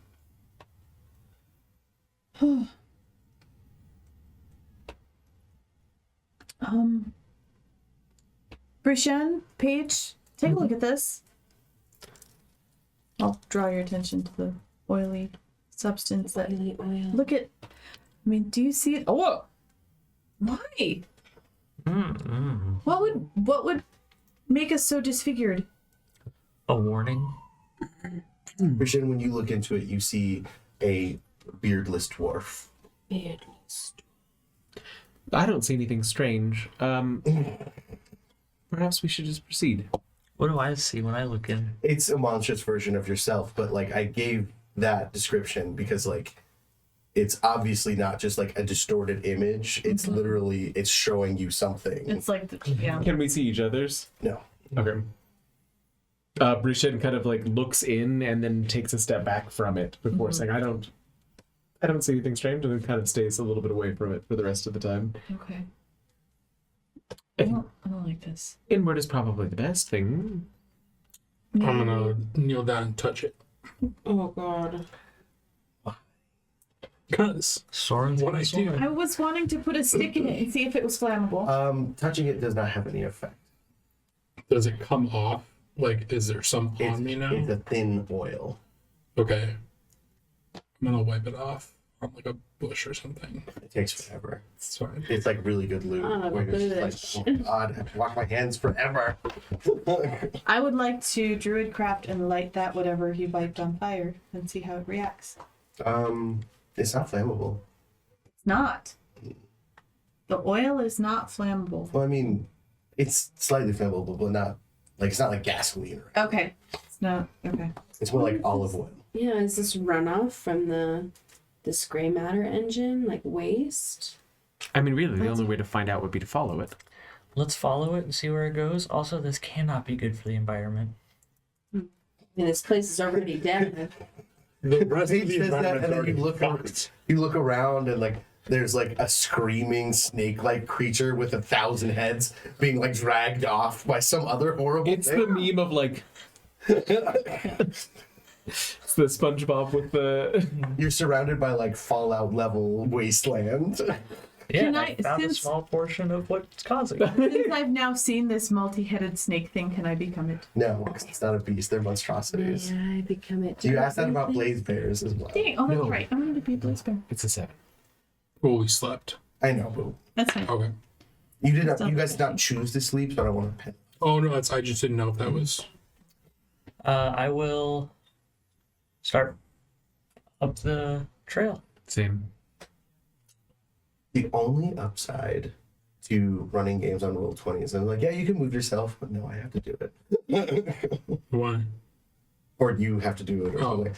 Brishan, Paige, take a look at this. I'll draw your attention to the oily substance that. Oily oil. Look at. I mean, do you see it? Oh, why? What would make us so disfigured? A warning. Christian, when you look into it, you see a beardless dwarf. I don't see anything strange. Perhaps we should just proceed. What do I see when I look in? It's a monstrous version of yourself, but like I gave that description because like it's obviously not just like a distorted image. It's literally it's showing you something. It's like, yeah. Can we see each other's? No. Okay. Brishan kind of like looks in and then takes a step back from it before saying, I don't see anything strange, and then kind of stays a little bit away from it for the rest of the time. Okay. I don't like this. Inward is probably the best thing. I'm gonna kneel down and touch it. Oh god. Because Soren's what I do. I was wanting to put a stick in it and see if it was flammable. Touching it does not have any effect. Does it come off? Like, is there some It's, on me now? it's a thin oil. Okay. I'm gonna wipe it off on like a bush or something. It takes forever. It's fine. It's like really good lube. Oh, where you're just like, oh God, I have to wash my hands forever. I would like to druidcraft and light that whatever he wiped on fire and see how it reacts. It's not flammable. It's not. The oil is not flammable. Well, I mean, it's slightly flammable, but not like it's not like gasoline. Or Okay. It's not. Okay. it's more like olive oil. Yeah, is this runoff from this gray matter engine, like waste? I mean, really, the only way to find out would be to follow it. Let's follow it and see where it goes. Also, this cannot be good for the environment. I mean, this place is already dead. The rest He of the says that, environment's and then already you look around, and like there's like a screaming snake-like creature with 1,000 heads being like dragged off by some other horrible It's thing. the meme of like. It's the SpongeBob with the. You're surrounded by like Fallout level wasteland. Yeah, Can I I- found a since- small portion of what's causing it. Since I've now seen this multi-headed snake thing, can I become it? No, 'cause it's not a beast. They're monstrosities. Yeah, I become it. You asked that about blaze bears as well. Dang, oh, that's No. right. I wanted to be a blaze bear. It's a 7. Well, we slept. I know, but That's fine. Okay. you did not. You guys did not choose to sleep, so I don't want to. Oh no, I just didn't know if that was. I will start up the trail. Same. The only upside to running games on Roll20 is I'm like, yeah, you can move yourself, but no, I have to do it. Why? Or you have to do it. Or something.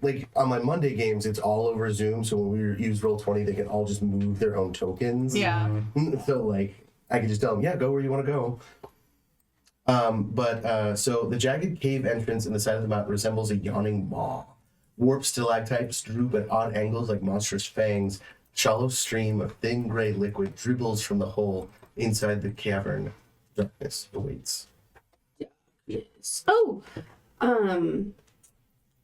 Like on my Monday games, it's all over Zoom. So when we use Roll20, they can all just move their own tokens. Yeah. So like I can just tell them, yeah, go where you want to go. So the jagged cave entrance in the side of the mountain resembles a yawning maw. Warped stalactites droop at odd angles like monstrous fangs. Shallow stream of thin gray liquid dribbles from the hole inside the cavern. Darkness awaits. Yes. Oh, I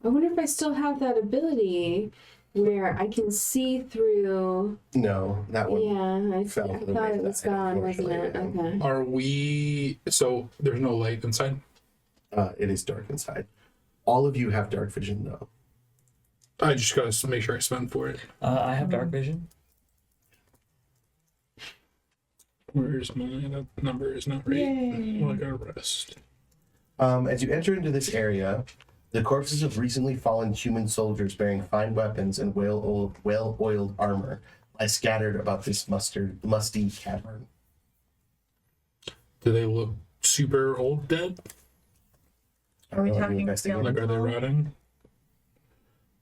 wonder if I still have that ability where I can see through. No, that one. Yeah, I fell to the thought it wayside, was gone, wasn't it? unfortunately. Okay. Are we? So there's no light inside. It is dark inside. All of you have dark vision though. I just gotta make sure I spend for it. I have dark vision. Where's my that number is not right. Yay. Well, I gotta rest. As you enter into this area, the corpses of recently fallen human soldiers bearing fine weapons and well-oiled armor lie scattered about this musty cavern. Do they look super old dead? Are we I don't know if you talking investigated. Like, are they rotting?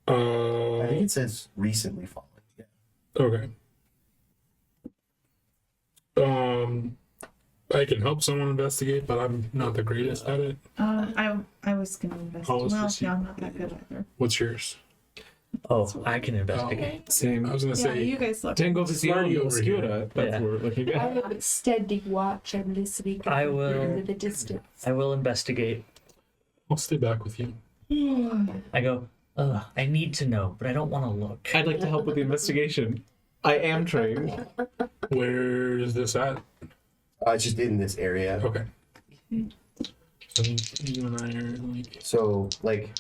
I think it says recently fallen. Yeah. Okay. I can help someone investigate, but I'm not the greatest at it. I was gonna investigate. Hollis Well, proceed. no, I'm not that good either. What's yours? Oh, I can investigate. Same. I was gonna Yeah, say you guys look. Tango Smarty Visione over Obscura. That's Yeah. what we're looking I at. have a steady watch. I'm listening. I will- into the distance. I will investigate. I'll stay back with you. I go, ugh, I need to know, but I don't want to look. I'd like to help with the investigation. I am trained. Where is this at? It's just in this area. Okay. So you and I are like So like,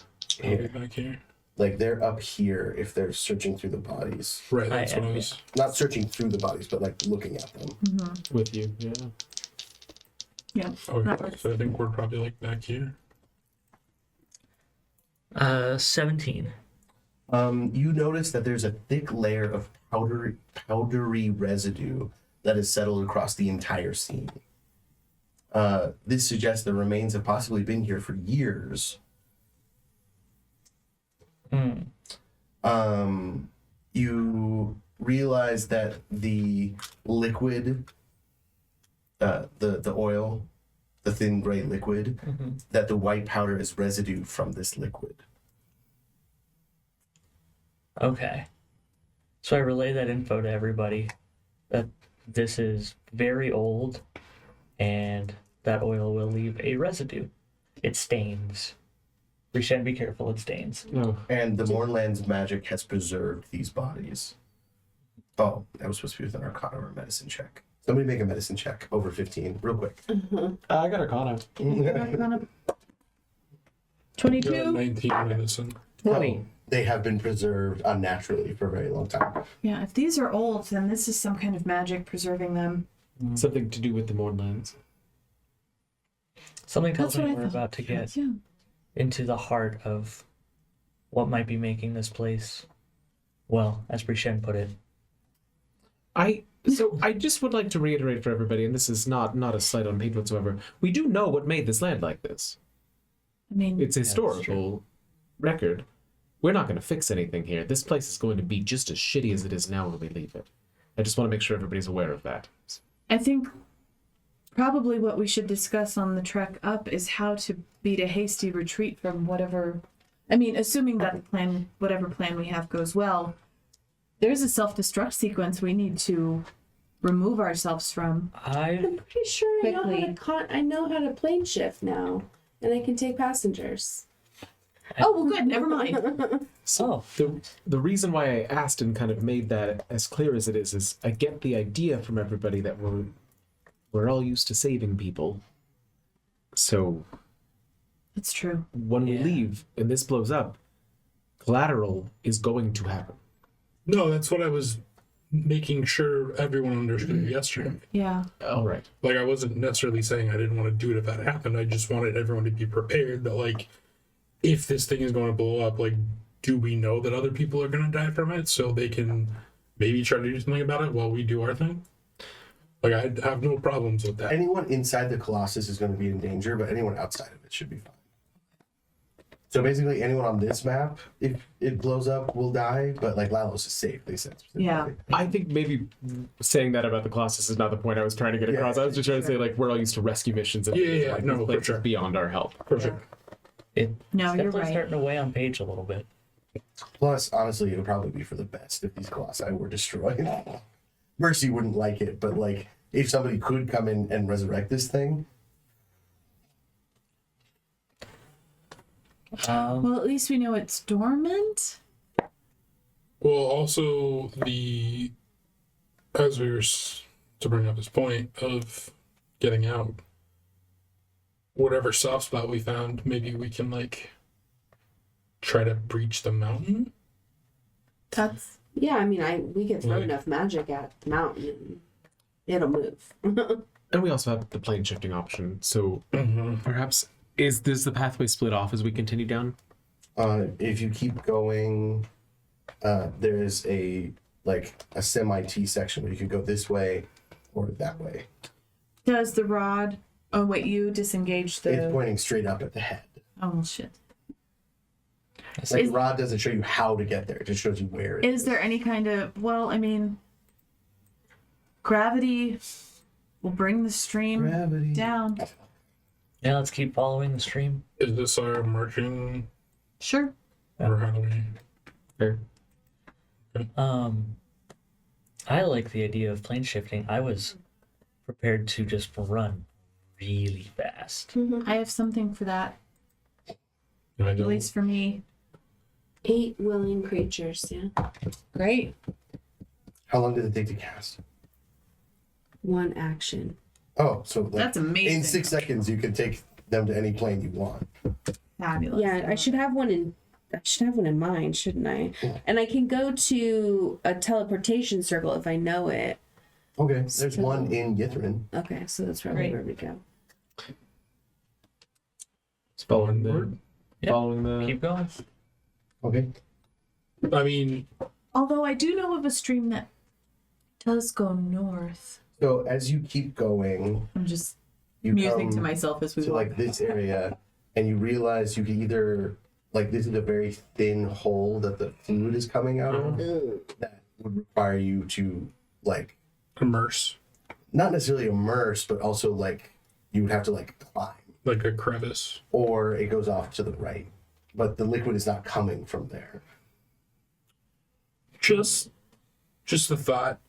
way here, back here. like they're up here if they're searching through the bodies. Right, that's what I am, was. Not searching through the bodies, but like looking at them. With you, yeah. Yeah. Okay, so I think we're probably like back here. 17. You notice that there's a thick layer of powdery residue that is settled across the entire scene. This suggests the remains have possibly been here for years. You realize that the liquid, the oil, the thin gray liquid, that the white powder is residue from this liquid. Okay. So I relay that info to everybody that this is very old and that oil will leave a residue. It stains. Rishan, be careful, it stains. No. And the Mournland's magic has preserved these bodies. Oh, that was supposed to be with an Arcana or a medicine check. Somebody make a medicine check over 15, real quick. I got Arcana. 22. 19 medicine. 20. They have been preserved unnaturally for a very long time. Yeah, if these are old, then this is some kind of magic preserving them. Something to do with the Mournlands. Something tells That's me what I we're thought. about to get Yeah. into the heart of what might be making this place, well, as Rishan put it. I just would like to reiterate for everybody, and this is not a slight on Pete whatsoever. We do know what made this land like this. I mean, It's a historical record. We're not going to fix anything here. This place is going to be just as shitty as it is now when we leave it. I just want to make sure everybody's aware of that. I think probably what we should discuss on the trek up is how to beat a hasty retreat from whatever. I mean, assuming that the plan, whatever plan we have, goes well, there's a self-destruct sequence we need to remove ourselves from. I'm pretty sure Quickly. I know how to plane shift now, and I can take passengers. Oh, well, good. Never mind. Oh, The reason why I asked and kind of made that as clear as it is I get the idea from everybody that we're all used to saving people. So That's true. when we Yeah. leave and this blows up, collateral is going to happen. No, that's what I was making sure everyone understood yesterday. Yeah. All right. Like, I wasn't necessarily saying I didn't want to do it if that happened. I just wanted everyone to be prepared that, like, if this thing is going to blow up, like, do we know that other people are going to die from it so they can maybe try to do something about it while we do our thing? Like, I have no problems with that. Anyone inside the Colossus is going to be in danger, but anyone outside of it should be fine. So basically, anyone on this map, if it blows up, will die. But like Ialos is safe, they said. Yeah. I think maybe saying that about the Colossus is not the point I was trying to get across. I was just trying to say, like, we're all used to rescue missions. And Yeah, like, no, this for place sure. is beyond our help. For sure. it's No, you're definitely right. starting to weigh on Paige a little bit. Plus, honestly, it would probably be for the best if these Colossi were destroyed. Mercy wouldn't like it, but like if somebody could come in and resurrect this thing, Well, at least we know it's dormant. Well, also, as we were to bring up this point of getting out, whatever soft spot we found, maybe we can, like, try to breach the mountain. That's Yeah, I mean, we can throw Right. enough magic at the mountain and it'll move. And we also have the plane shifting option. So Mm-hmm. perhaps does the pathway split off as we continue down? if you keep going, there is a semi-T section where you can go this way or that way. does the rod. Oh wait, you disengaged the. It's pointing straight up at the head. Oh shit. Like Is- the rod doesn't show you how to get there; it just shows you where. It Is there any kind of, well, I mean, gravity will bring the stream Gravity. down. Yeah, let's keep following the stream. Is this our marching, Sure. or how do we? Fair. I like the idea of plane shifting. I was prepared to just run really fast. I have something for that, I at don't. least for me. 8 willing creatures, yeah. Great. How long did it take to cast? 1 action. Oh, so like, That's amazing. in 6 seconds you can take them to any plane you want. Fabulous. Yeah, I should have one in mind, shouldn't I? And I can go to a teleportation circle if I know it. Okay, there's one in Yithrin. Okay, so that's probably Great. where we go. It's following Onward. the Keep going. Okay. I mean, Although I do know of a stream that does go north. So as you keep going, I'm just you Musing come to myself as we to walk. like this area, and you realize you can either like this is a very thin hole that the fluid is coming out of that would require you to like Immerse. not necessarily immerse, but also like you would have to like climb, Like a crevice. or it goes off to the right, but the liquid is not coming from there. Just a thought.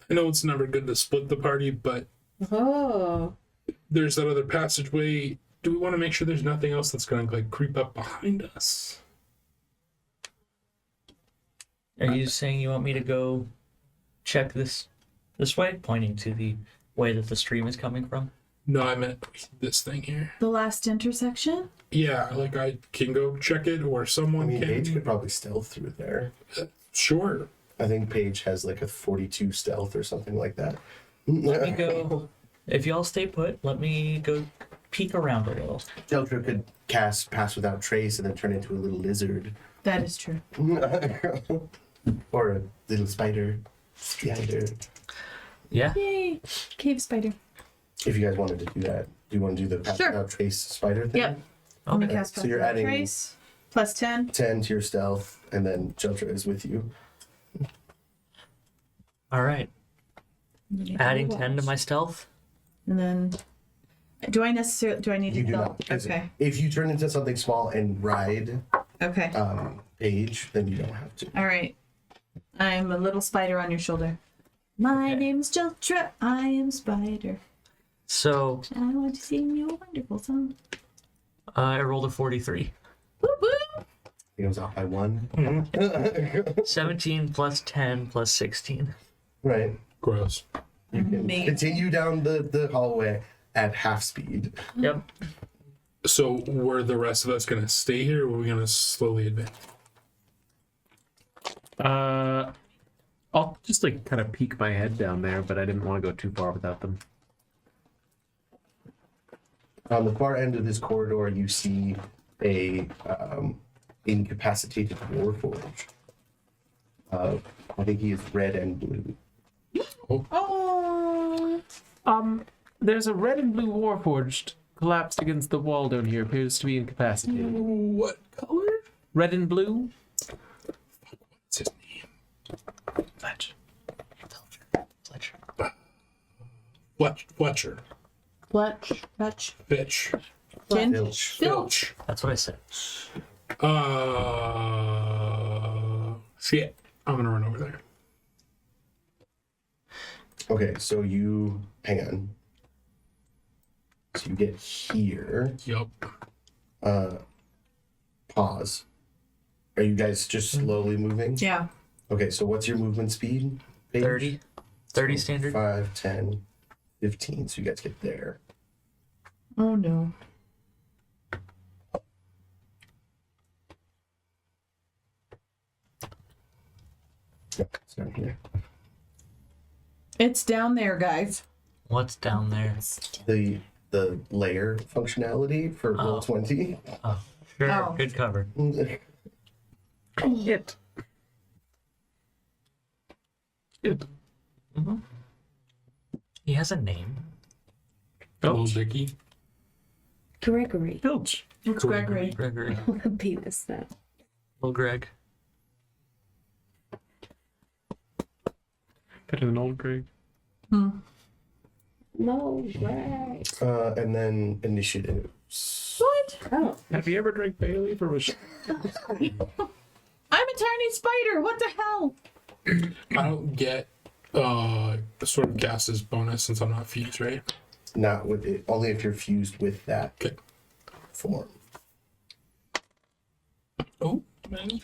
I know it's never good to split the party, but Oh. there's that other passageway. Do we want to make sure there's nothing else that's going to like creep up behind us? Are you saying you want me to go check this way, pointing to the way that the stream is coming from? No, I meant this thing here. The last intersection? Yeah, like I can go check it, or I someone mean, can. Paige could probably stealth through there. Sure. I think Paige has like a 42 stealth or something like that. Let me go. If y'all stay put, let me go peek around a little. Deltra could cast Pass Without Trace and then turn into a little lizard. That is true. Or a little spider. Yeah. Yay! Cave spider. If you guys wanted to do that. Do you want to do the Pass Sure. Without Trace spider thing? Yep. Let me Okay. cast So Pass you're Without adding- Trace. Plus 10. 10 to your stealth, and then Deltra is with you. All right. Adding 10 to my stealth. And then, do I need You to do tell? not. 'Cause Okay. If you turn into something small and ride Okay. Paige, then you don't have to. All right. I'm a little spider on your shoulder. My Okay. name's Jeltra. I am Spider. So I want to sing you a wonderful song. I rolled a 43. Woo woo! It goes off by 1. 17 plus 10 plus 16. Right. Gross. You can Amazing. continue down the hallway at half speed. Yep. So were the rest of us going to stay here, or were we going to slowly advance? I'll just like kind of peek my head down there, but I didn't want to go too far without them. On the far end of this corridor, you see a incapacitated warforged. I think he is red and blue. Oh. There's a red and blue warforged collapsed against the wall down here. Appears to be incapacitated. What color? Red and blue. What's his name? Fletch. Fletcher. Fletcher. Fletch. Fitch. Gin. Filch. Filch. That's what I said. Shit. I'm going to run over there. Okay, so you hang on. So you get here. Yup. Pause. Are you guys just slowly moving? Yeah. Okay, so what's your movement speed? Paige? 30. 30 standard. 5, 10, 15. So you guys get there. Oh no. Yep, it's down here. It's down there, guys. What's down there? The layer functionality for roll Oh. 20. Oh, sure. Oh. Good cover. It. He has a name. Little Dicky. Gregory. Filch. It's Gregory. Gregory. Penis that. Little Greg. Better than old Greg. No, right. And then initiatives. What? Oh. Have you ever drank Bailey for a I'm a tiny spider. What the hell? I don't get sort of gases bonus since I'm not fused, right? Not with it, only if you're fused with that Okay. form. Oh, man.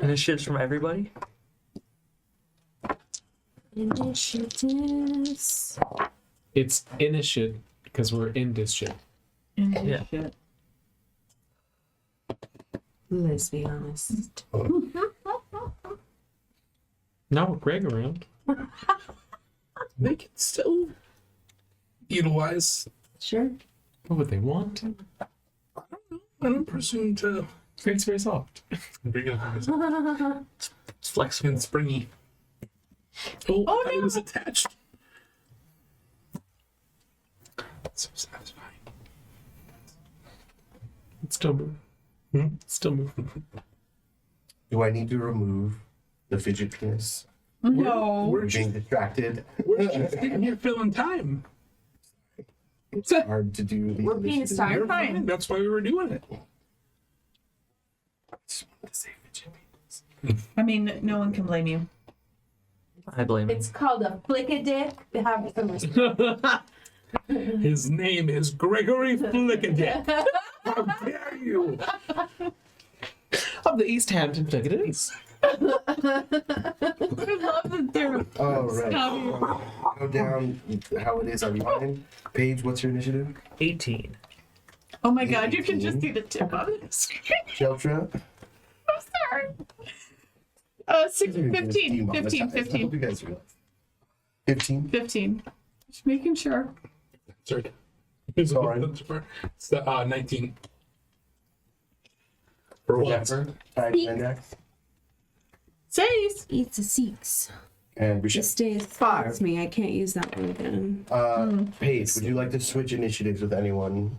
Initiatives from everybody? Initiatives. It's initiate because we're in this shit. Yeah. Shit. Let's be honest. Not with Greg around. They can still utilize. Sure. What would they want? I don't presume to. Greg's very soft. It's flexible. And springy. Oh, Oh, I thought no. it was attached. So satisfying. It's still moving. Still moving. Do I need to remove the fidget penis? No. We're Being just, distracted. we're just sitting here filling time. It's hard to do these We're being initiatives. starved. You're fine. That's why we were doing it. I just wanted to say fidget penis. I mean, no one can blame you. I blame him. It's called a flick a dick. Have some respect. His name is Gregory Flickadick. How dare you? Of the East Hampton Flickadins. I love that they're All right. snobby. Go down how it is on mine. Paige, what's your initiative? 18. Oh my god, you can just see the tip of the screen. Sheltra? I'm sorry. 15. You guys realize. 15? 15. Just making sure. Sorry. Sorry. It's the 19. For what? Zephyr, Index, Says. It's a 6. and It Boucher. stays 5. Me, I can't use that one again. Paige, would you like to switch initiatives with anyone?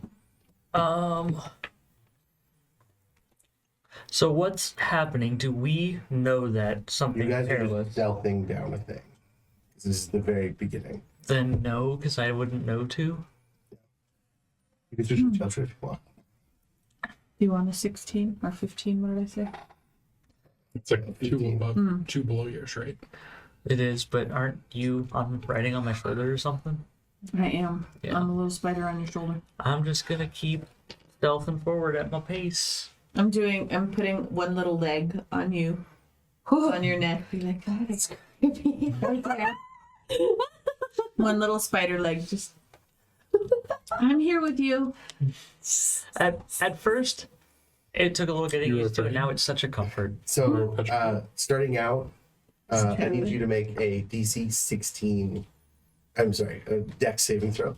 So what's happening? Do we know that You something guys are perilous? just stealthing down a thing. This is the very beginning. Then no, because I wouldn't know to. You can switch with Sheltra if you want. Do you want a 16 or 15? What did I say? It's like 2 15. above, 2 below yours, right? It is, but aren't you riding on my shoulder or something? I am. Yeah. I'm a little spider on your shoulder. I'm just gonna keep stealthing forward at my pace. I'm putting one little leg on you. On your neck. Be like, God, it's creepy. Right there. One little spider leg. Just. I'm here with you. At first, it took a little getting You were used to it. afraid. Now it's such a comfort. So, starting out, I need you to make a DC 16. I'm sorry, a Dex saving throw.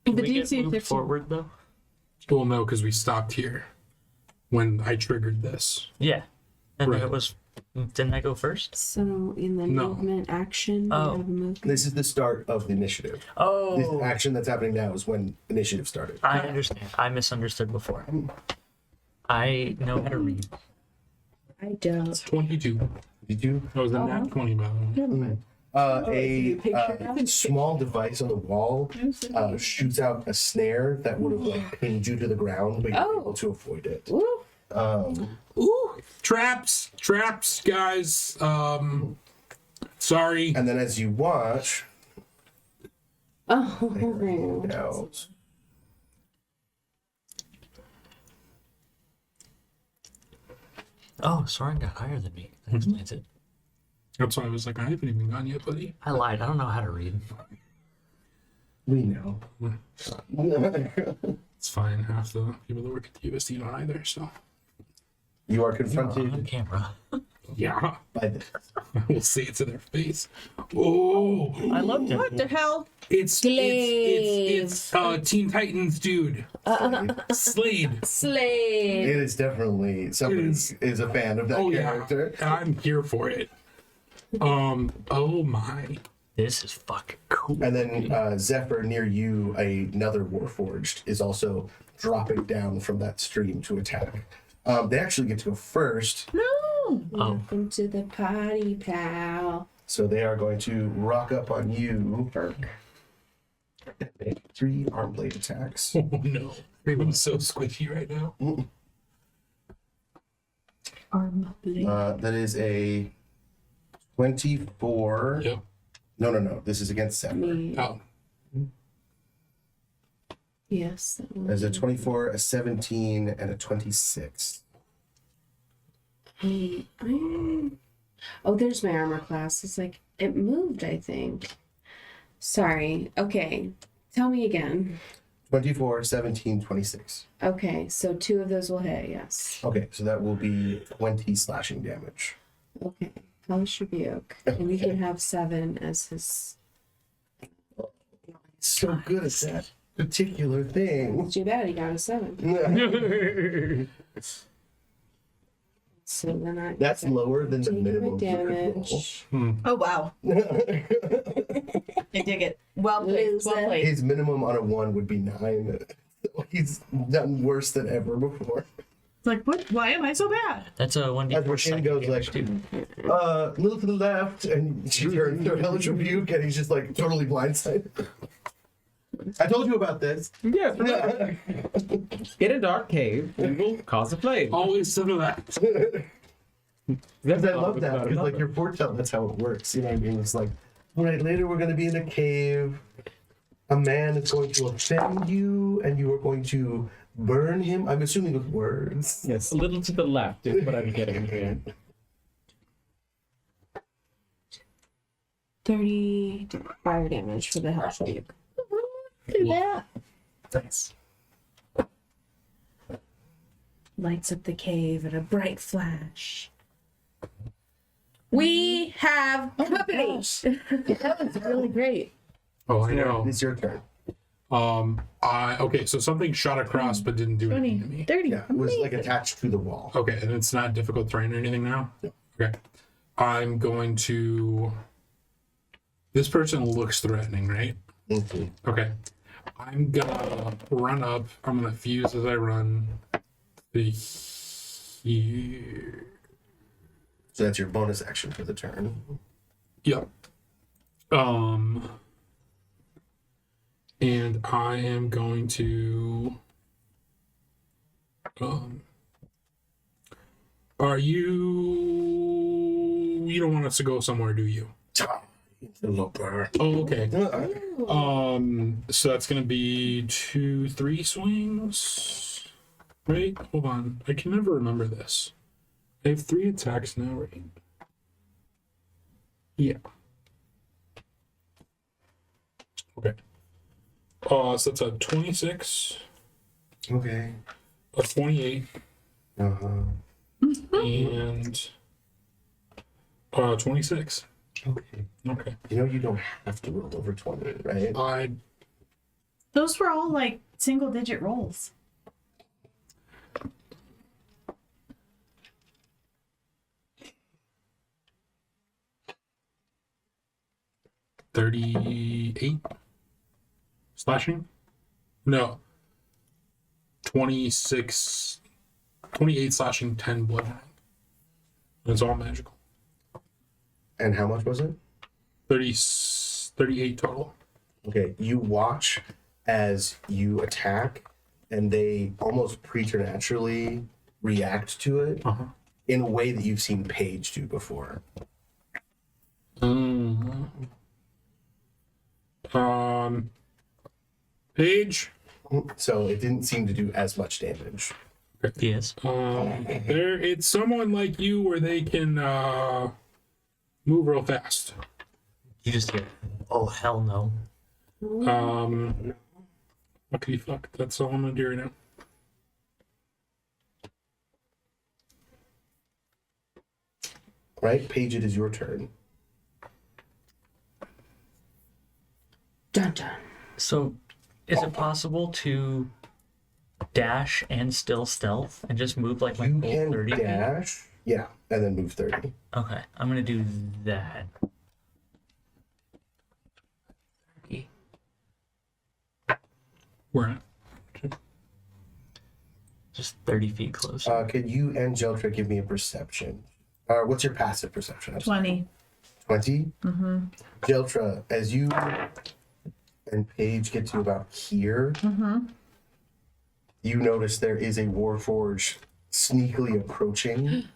Can The we get DC moved 15. forward though? Well, no, because we stopped here when I triggered this. Yeah, and then Right. it was. Didn't I go first? So in the No. movement action, we Oh. have a movement. This is the start of the initiative. This Oh, action that's happening now is when initiative started. I understand. I misunderstood before. I know how to read. I don't. 22. Did you? That was a nat 20, by the way. A small device on the wall shoots out a snare that would have like pinned you to the ground, but you're able to avoid it. Woo. Ooh, traps, guys. Sorry. And then as you watch, Oh. out. Oh, Soren got higher than me. That explains it. That's why I was like, I haven't even gone yet, buddy. I lied. I don't know how to read. We know. It's fine. Half the people that work at the USD don't either, so. You are On confronted camera. Yeah. by this. I will say it to their face. Oh, I loved it. What the hell? it's Teen Titans, dude. Slade. Slade. It is definitely somebody is a fan of that Oh character. yeah, I'm here for it. Oh my. This is fucking cool. And then Zephyr, near you, another warforged, is also dropping down from that stream to attack. They actually get to go first, No. Welcome to the party, pal. so they are going to rock up on you. Make 3 arm blade attacks. Oh no. I'm so squishy right now. Arm blade. That is a 24. Yep. No. This is against Zephyr. Me. Oh. Yes. That one. There's a 24, a 17, and a 26. Hey, oh, there's my armor class. It's like, it moved, I think. Sorry. Okay. Tell me again. 24, 17, 26. Okay, so 2 of those will hit, yes. Okay, so that will be 20 slashing damage. Okay. Hellish Rebuke. And he can have 7 as his. So good at that particular thing. Too bad he got a 7. So then I That's lower than the take my minimum. damage. Oh wow. I dig it. Well played. Well played. His minimum on a 1 would be 9. He's done worse than ever before. It's like, what? Why am I so bad? That's a That's 1d4 where Shin psychic goes damage like, too. a little to the left, and she turns to Hellish Rebuke, and he's just like totally blindsided. I told you about this. Yeah. In a dark cave, we will cause a flame. Always to the left. Because I love that, because like your foretell, that's how it works. You know what I mean? It's like, all right, later we're going to be in a cave. A man is going to offend you, and you are going to burn him. I'm assuming with words. Yes, a little to the left is what I'm getting here. 30 fire damage for the health rebuke. Look at that. Nice. Lights up the cave in a bright flash. We have company. That was really great. Oh, I know. It's your turn. Okay, so something shot across but didn't do 20, anything to me. 30. Yeah, it was like attached to the wall. Okay, and it's not difficult terrain or anything now? No. Okay. I'm going to. This person looks threatening, right? Mhm. Okay. I'm gonna run up. I'm gonna fuse as I run. Here. So that's your bonus action for the turn. Yep. And I am going to. Are you? You don't want us to go somewhere, do you? Interloper. Oh, okay. So that's gonna be 2-3 swings, right? Hold on, I can never remember this. I have 3 attacks now, right? Yeah. Okay. So that's a 26, Okay. a 28, Uh-huh. and 26. Okay. Okay. You know you don't have to roll over 20, right? Those were all like single digit rolls. $38 slashing? No. 28 slashing, 10 bludgeoning. It's all magical. And how much was it? 38 total. Okay, you watch as you attack, and they almost preternaturally react to it Uh-huh. in a way that you've seen Paige do before. Page. So it didn't seem to do as much damage. Yes. It's someone like you where they can move real fast. You just hear, oh, hell no. Okay, fuck. That's all I'm gonna do right now. Right, Paige, it is your turn. Dun dun. So, is it possible to dash and still stealth and just move like my You full can 30 feet? dash, yeah, and then move 30. Okay, I'm gonna do that. 30. Where at? Just 30 feet closer. Could you and Jeltra give me a perception? What's your passive perception? 20. 20? Mm-hmm. Jeltra, as you and Paige get to about here, you notice there is a warforged sneakily approaching.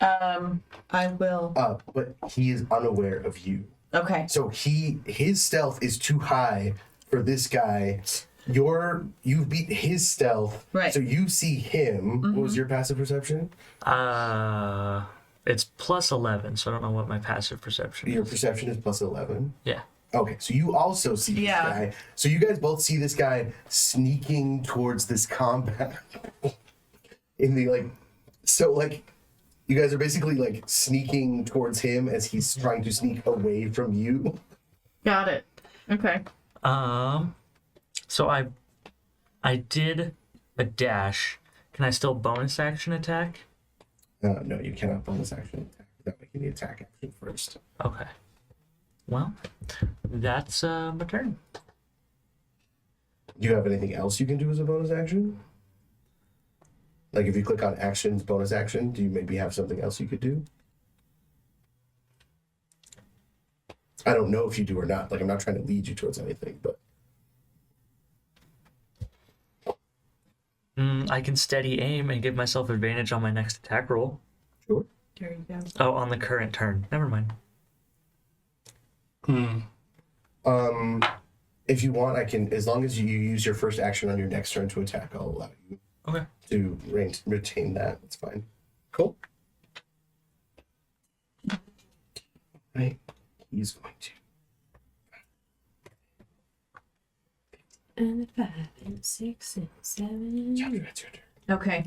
I will. But he is unaware of you. Okay. So his stealth is too high for this guy. You've beat his stealth. Right. So you see him. What was your passive perception? It's plus 11, so I don't know what my passive perception Your is. perception is plus 11. Yeah. Okay, so you also see this guy. So you guys both see this guy sneaking towards this compound. In the you guys are basically like sneaking towards him as he's trying to sneak away from you. Got it. Okay. So I did a dash, Can I still bonus action attack? No, you cannot bonus action attack without making the attack action first. Okay. Well, that's my turn. Do you have anything else you can do as a bonus action? Like if you click on actions, bonus action, do you maybe have something else you could do? I don't know if you do or not. Like I'm not trying to lead you towards anything, but I can steady aim and give myself advantage on my next attack roll. sure. There you go. Oh, on the current turn. Never mind. If you want, I can, as long as you use your first action on your next turn to attack, I'll allow you Okay. to retain that. That's fine. Cool. Right. He's going to. And 5 and 6 and 7. Chopper, that's your turn. Okay.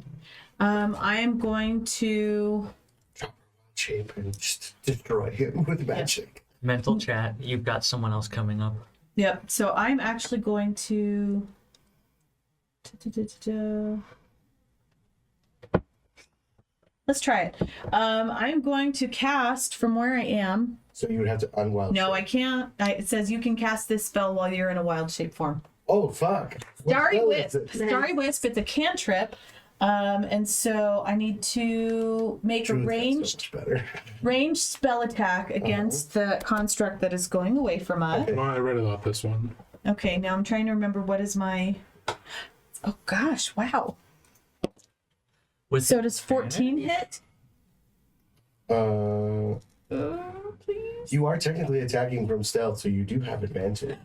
I am going to. Chopper wild shape and just destroy him with magic. Mental chat. You've got someone else coming up. Yep. So I'm actually going to. Let's try it. I'm going to cast from where I am. So you would have to unwild No, I shape. can't. It says you can cast this spell while you're in a wild shape form. Oh, fuck. What Starry spell Wisp. is it? Starry Wisp. It's a cantrip. And so I need to make Truth, a that's ranged so much better. ranged spell attack against the construct that is going away from us. Okay. Well, I read about this one. Okay, now I'm trying to remember what is my. Oh gosh! Wow. With So does 14 hit? Please. You are technically attacking from stealth, so you do have advantage.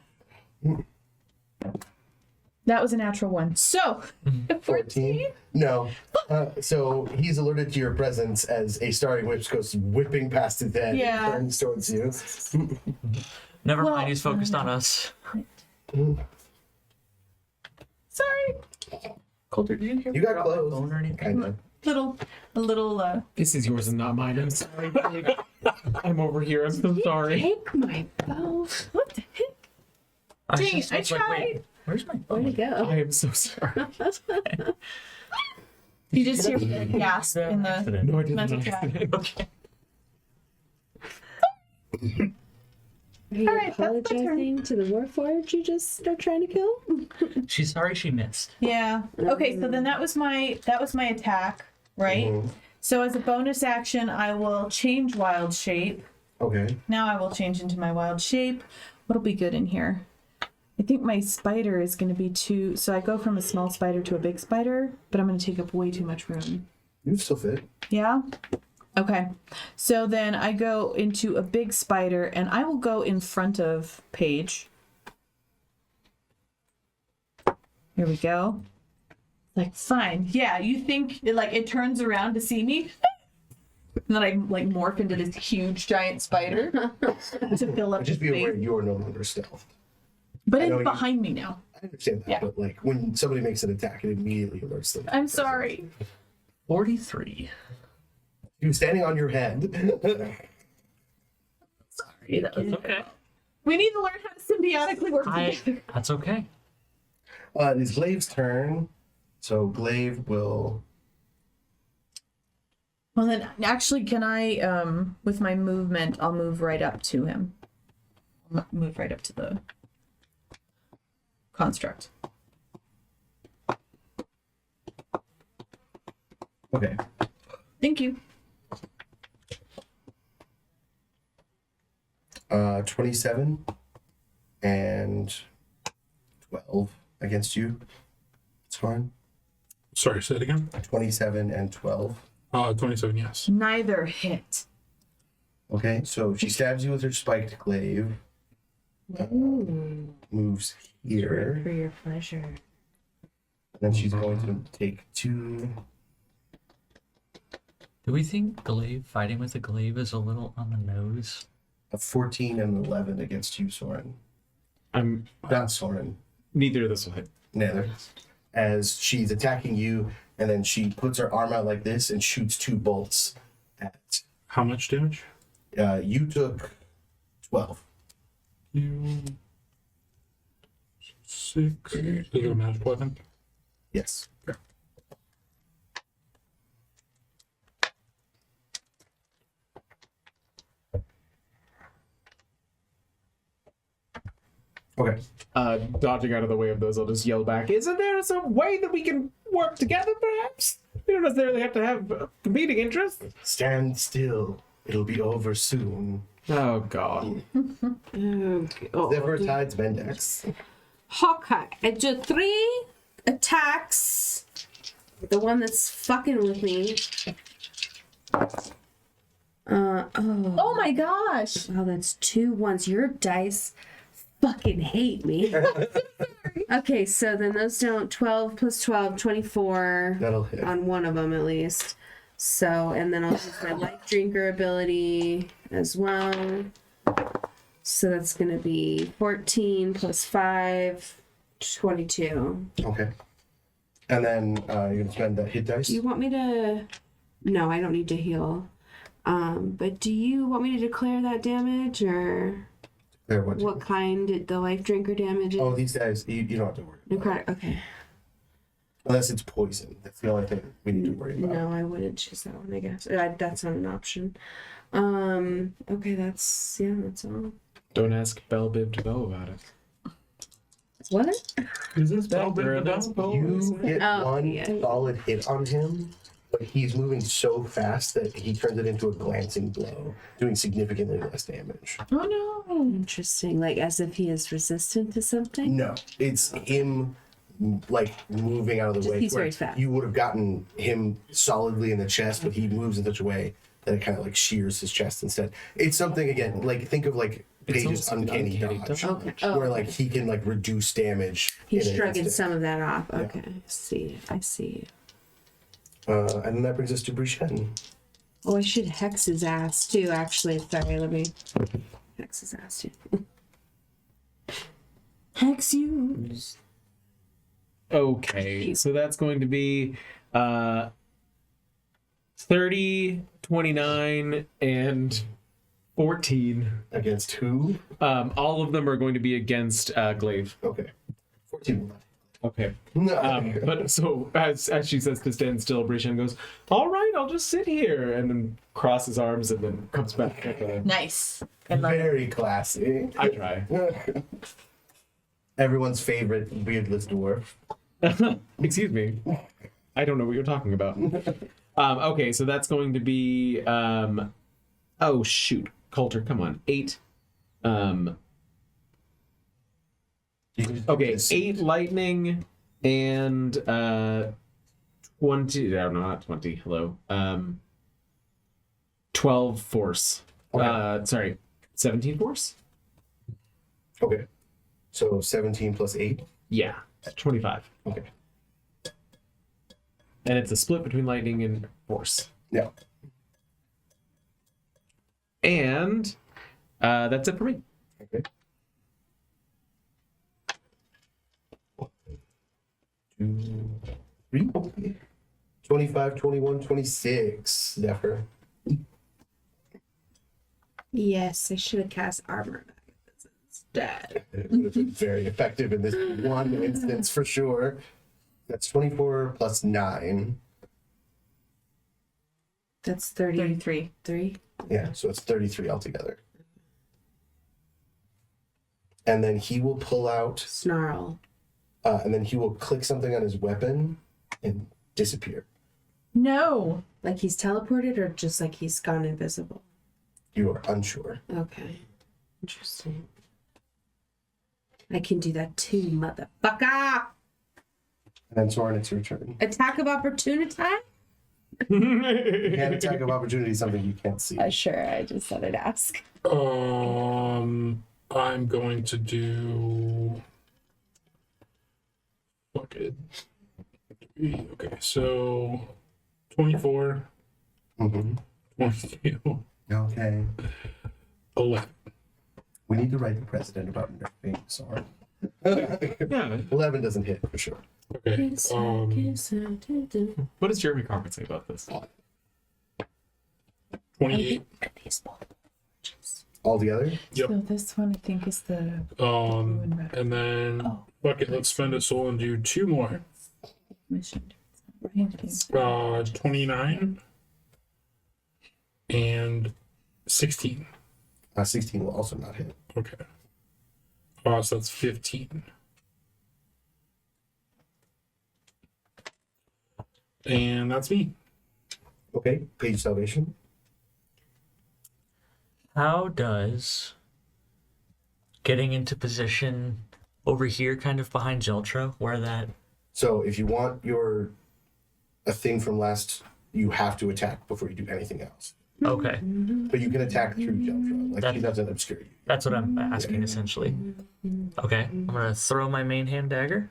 That was a natural one. So 14. No. So he's alerted to your presence as a starry whip goes whipping past his head Yeah. and turns towards you. Never Well, mind. He's focused on us. Sorry. Coulter, did you hear You me got drop my close. phone or anything? Kind of. A little. This is yours and not mine. I'm sorry. I'm over here. I'm so sorry. Take my bow. What the heck? I Dang just it, I was like, wait, tried. where's my Where'd phone? it go? I am so sorry. You just hear the gasp in the Accident. No, I didn't. mental chat. Okay. Are you All right, that's my turn. apologizing to the warforged you just are trying to kill? She's sorry she missed. Yeah. Okay, so then that was my attack, right? Mhm. So as a bonus action, I will change wild shape. Okay. Now I will change into my wild shape. What'll be good in here? I think my spider is going to be too. So I go from a small spider to a big spider, but I'm going to take up way too much room. You still fit. Yeah? Okay. So then I go into a big spider and I will go in front of Paige. Here we go. Like, fine. Yeah, you think like it turns around to see me? And then I like morph into this huge giant spider to fill up the Just be aware space. you are no longer stealth. But I know it's you- behind me now. I understand that, Yeah. but like when somebody makes an attack, it immediately alerts them. I'm sorry. 43. He was standing on your head. Sorry. That was... Okay. We need to learn how to symbiotically work together. That's okay. It is Glaive's turn. So Glaive will. Well, then, actually, can I, with my movement, I'll move right up to him. Move right up to the construct. Okay. Thank you. 27 and 12 against you. It's fine. Sorry, say it again. 27 and 12. 27, yes. Neither hit. Okay, so she stabs you with her spiked glaive. Moves here. For your pleasure. Then she's going to take 2. Do we think glaive fighting with a glaive is a little on the nose? A 14 and 11 against you, Soren. I'm Not Soren. neither of this will hit. Neither. As she's attacking you, and then she puts her arm out like this and shoots 2 bolts at. How much damage? You took 12. You. 6. Is it a magic weapon? Yes. Okay. Dodging out of the way of those, I'll just yell back, isn't there some way that we can work together, perhaps? We don't necessarily have to have competing interests. Stand still. It'll be over soon. Oh, God. Nevertide's Mendex. Hawkeye. I do 3 attacks. The one that's fucking with me. Oh my gosh. Wow, that's 2 ones. Your dice fucking hate me. Okay, so then those don't 12 plus 12, 24 That'll hit. on one of them at least. So, and then I'll use my life drinker ability as well. So that's going to be 14 plus 5, 22. Okay. And then you're going to spend that hit dice? Do you want me to... No, I don't need to heal. But do you want me to declare that damage, or There, what kind the life drinker damage is? Oh, these guys, you don't have to worry about. Okay. Unless it's poison. That's the only thing we need to worry about. No, I wouldn't choose that one, I guess. That's not an option. Okay, that's all. Don't ask Belbib to go about it. What? Is this That girl is You get Oh, one yeah. solid hit on him, but he's moving so fast that he turns it into a glancing blow, doing significantly less damage. Oh no. Interesting. Like as if he is resistant to something? No, it's him like moving out of the Just way. he's where very fast. You would have gotten him solidly in the chest, but he moves in such a way that it kind of like shears his chest instead. It's something again, like think of like Page's almost like uncanny uncanny dodge, dodge. Okay. Oh, where like he can like reduce damage. He's in an shrugging instant. some of that off. Okay. I see. And then that brings us to Brichen. Oh, I should hex his ass too, actually. Sorry, let me hex his ass too. Hex you. Okay, so that's going to be 30, 29, and 14. Against who? All of them are going to be against Glaive. Okay. 14. Okay. No. But so as she says to stand still, Brishan goes, all right, I'll just sit here, and then crosses arms and then comes back. Nice. I love it. Very classy. I try. Everyone's favorite beardless dwarf. Excuse me. I don't know what you're talking about. Okay, so that's going to be oh shoot. Coulter, come on. 8. Okay, 8 lightning and 20. No, not 20. Hello. 12 force. Okay. Sorry, 17 force? Okay. So 17 plus 8. Yeah, 25. Okay. And it's a split between lightning and force. Yeah. And that's it for me. Okay. 2, 3. 25, 21, 26. Zephyr. Yes, I should have cast armor instead. It would have been very effective in this one instance for sure. That's 24 plus 9. That's 33. 33. Yeah, so it's 33 altogether. And then he will pull out, Snarl. and then he will click something on his weapon and disappear. No. Like he's teleported or just like he's gone invisible? You are unsure. Okay. Interesting. I can do that too, motherfucker! And then Soren, it's your turn. Attack of opportunity? You can't attack of opportunity, something you can't see. Sure, I just thought I'd ask. I'm going to do. Fuck it. Okay, so 24, Mm-hmm. 22, Okay. 11. We need to write the president about nerfing Soren. Yeah. 11 doesn't hit for sure. Okay. What does Jeremy Carpet say about this? 28. All together? Yep. So this one I think is the And then fuck it, let's spend a soul and do 2 more. mission. 29 and 16. 16 will also not hit. Okay. Oh, so that's 15. And that's me. Okay, page salvation. How does getting into position over here, kind of behind Jeltro, where that? So if you want a thing from last, you have to attack before you do anything else. Okay, But you can attack through Jeltro. Like, That- he doesn't obscure you. that's what I'm asking essentially. Okay, I'm gonna throw my main hand dagger.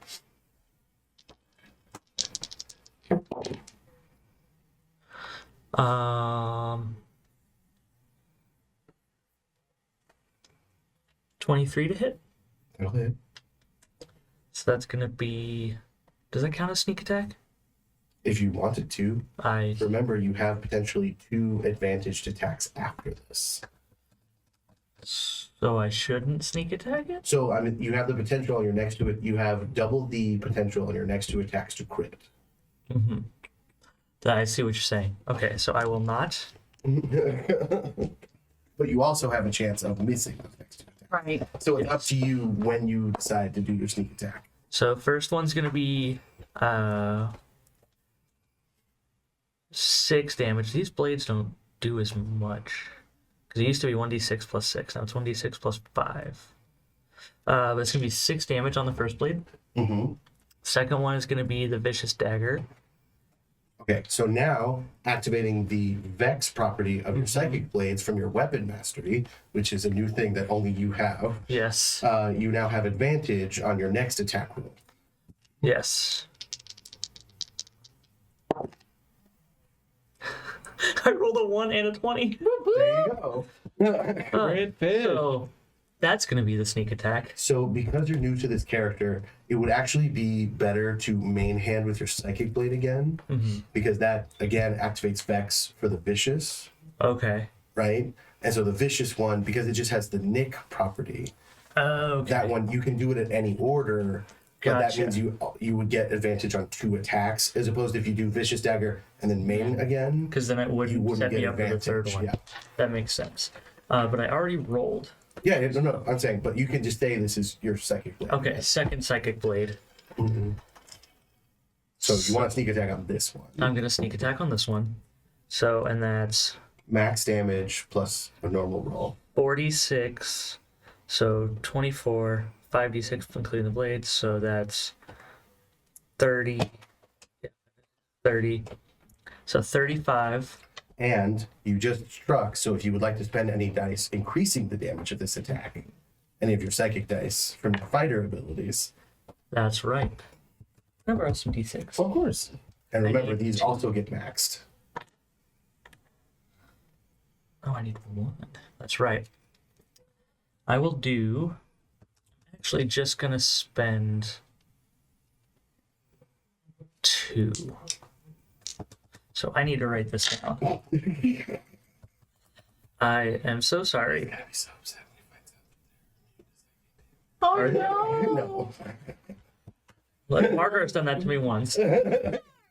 Um, 23 to hit. That'll hit. So that's gonna be. Does that count as sneak attack? If you wanted to, I. remember you have potentially 2 advantaged attacks after this. So I shouldn't sneak attack it. So I mean, you have the potential on your next 2. You have double the potential on your next 2 attacks to crit. Mm-hmm. I see what you're saying. Okay, so I will not. But you also have a chance of missing those next 2 attacks. Right. So it's up to you when you decide to do your sneak attack. So first one's gonna be 6 damage. These blades don't do as much because it used to be 1d6 plus 6. Now it's 1d6 plus 5. But it's gonna be 6 damage on the first blade. Mm-hmm. Second one is gonna be the vicious dagger. Okay, so now activating the Vex property of your Psychic Blades from your Weapon Mastery, which is a new thing that only you have, Yes. you now have advantage on your next attack roll. Yes. I rolled a 1 and a 20. There you go. Great fit. So that's gonna be the sneak attack. So because you're new to this character, it would actually be better to main hand with your Psychic Blade again, because that, again, activates Vex for the Vicious, Okay. right? And so the Vicious one, because it just has the Nick property, Okay. that one, you can do it at any order, but that Gotcha. means you would get advantage on 2 attacks, as opposed to if you do Vicious Dagger and then main again, Because then it you wouldn't wouldn't set get me up for the third advantage. one. Yeah. That makes sense. But I already rolled. Yeah, no, I'm saying, but you can just say this is your Psychic Blade. Okay, second psychic blade. So you want to sneak attack on this one. I'm gonna sneak attack on this one. So, and that's Max damage plus a normal roll. 46. So 24, 5d6 including the blades. So that's 30. Yeah, 30. So 35. And you just struck, so if you would like to spend any dice increasing the damage of this attack, any of your psychic dice from your fighter abilities. That's right. Can I borrow some d6? Of course. And remember, need these also get maxed. Oh, I need 1. That's right. I will do. Actually, just gonna spend 2. So I need to write this down. I am so sorry. I'd be so upset Oh when he finds no. out. No. Look, Margaret's done that to me once.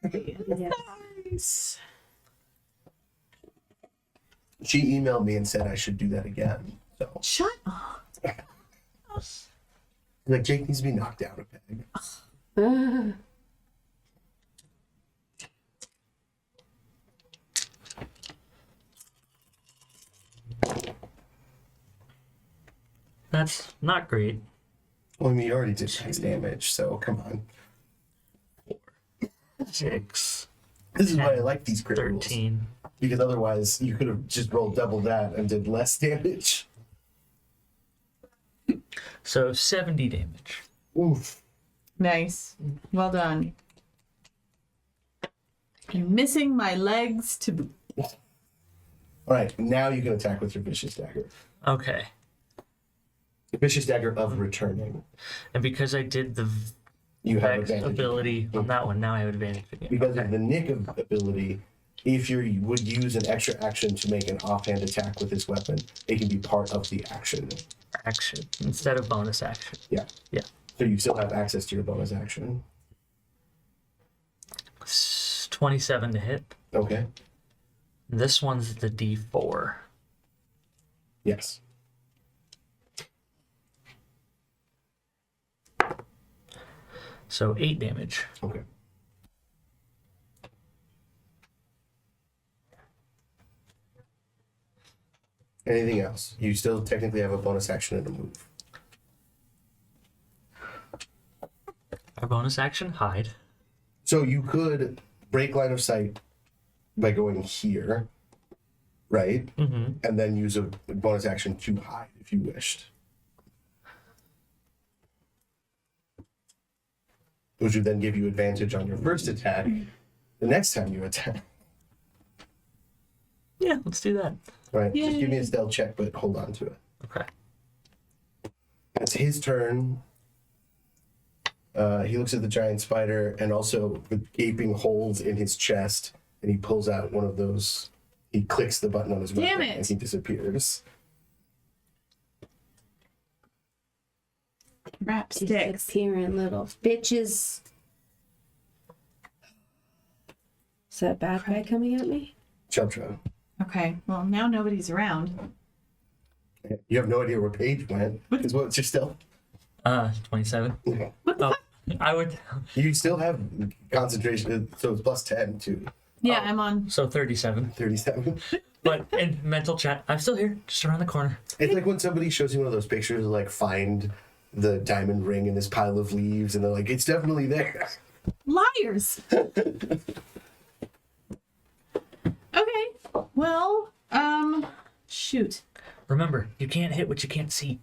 Nice. She emailed me and said I should do that again. So, Shut up. like, Jake needs to be knocked down a peg. That's not great. Well, I mean, you already did max damage, so come on. 6, This is why I like these crit rules. 13. Because otherwise, you could have just rolled double that and did less damage. So 70 damage. Oof. Nice. Well done. I'm missing my legs to boot. All right, now you can attack with your Vicious Dagger. Okay. The Vicious Dagger of returning. And because I did the You have Vex advantage. ability on that one, now I have advantage again. Because Okay. of the Nick ability, if you would use an extra action to make an offhand attack with this weapon, it can be part of the action. Action instead of bonus action. Yeah. Yeah. So you still have access to your bonus action. 27 to hit. Okay. This one's the D4. Yes. So 8 damage. Okay. Anything else? You still technically have a bonus action and a move. Our bonus action, hide. So you could break line of sight by going here, right? Mm-hmm. And then use a bonus action to hide if you wished. Which would then give you advantage on your first attack the next time you attack. Yeah, let's do that. All right, just Yay. give me a stealth check, but hold on to it. Okay. It's his turn. He looks at the giant spider and also the gaping holes in his chest, and he pulls out one of those. He clicks the button on his Damn weapon it. and he disappears. Rap sticks. Disappearing little bitches. Is that a bad guy coming at me? Chubtra. Okay, well, now nobody's around. You have no idea where Paige went. Because what's your stealth? 27. Okay. Oh, I would. You still have concentration, so it's plus 10 to Yeah, I'm on. So 37. 37. But in mental chat, I'm still here, just around the corner. It's like when somebody shows you one of those pictures of like find the diamond ring in this pile of leaves, and they're like, it's definitely there. Liars! Okay, well, shoot. Remember, you can't hit what you can't see.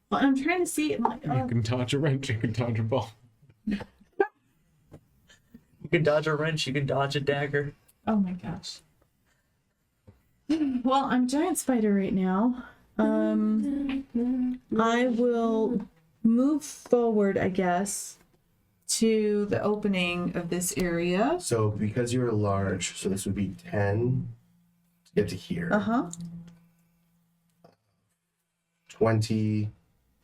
Well, I'm trying to see. I'm like, You can dodge a wrench, you can dodge a ball. You can dodge a wrench, you can dodge a dagger. oh my gosh. Well, I'm giant spider right now. I will move forward, I guess, to the opening of this area. So because you're large, so this would be 10 to get to here. Uh-huh. 20,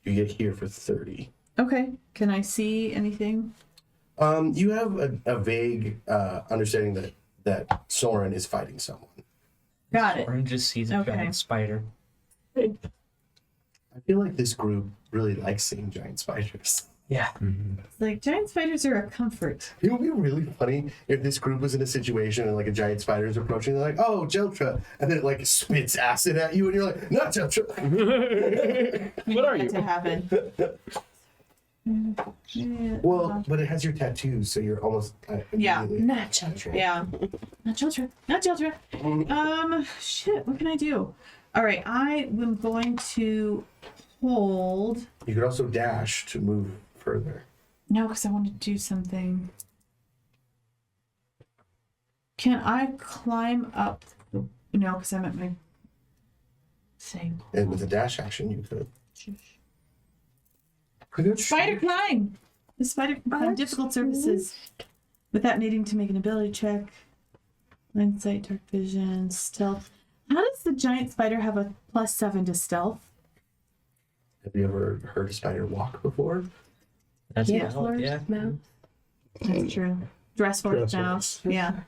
you get here for 30. Okay. Can I see anything? You have a vague understanding that Soren is fighting someone. Got it. Orange just sees a Okay. giant spider. I feel like this group really likes seeing giant spiders. Yeah. It's like giant spiders are a comfort. It would be really funny if this group was in a situation and like a giant spider is approaching. They're like, "Oh, Jeltra," and then it like spits acid at you, and you're like, "Not Jeltra." What are That you? to happen. Well, but it has your tattoos, so you're almost Yeah. immediately- Not children. Yeah. Not children. Not children. Shit, what can I do? All right, I am going to hold. You could also dash to move further. No, because I want to do something. Can I climb up? No, because I'm at my thing. And with a dash action, you could. Spider climb! The spider can climb difficult surfaces without needing to make an ability check. Line of sight, dark vision, stealth. How does the giant spider have a +7 to stealth? Have you ever heard a spider walk before? That's Yeah, valid, yeah. mouth. That's true. Dress force Dress now. force. Yeah.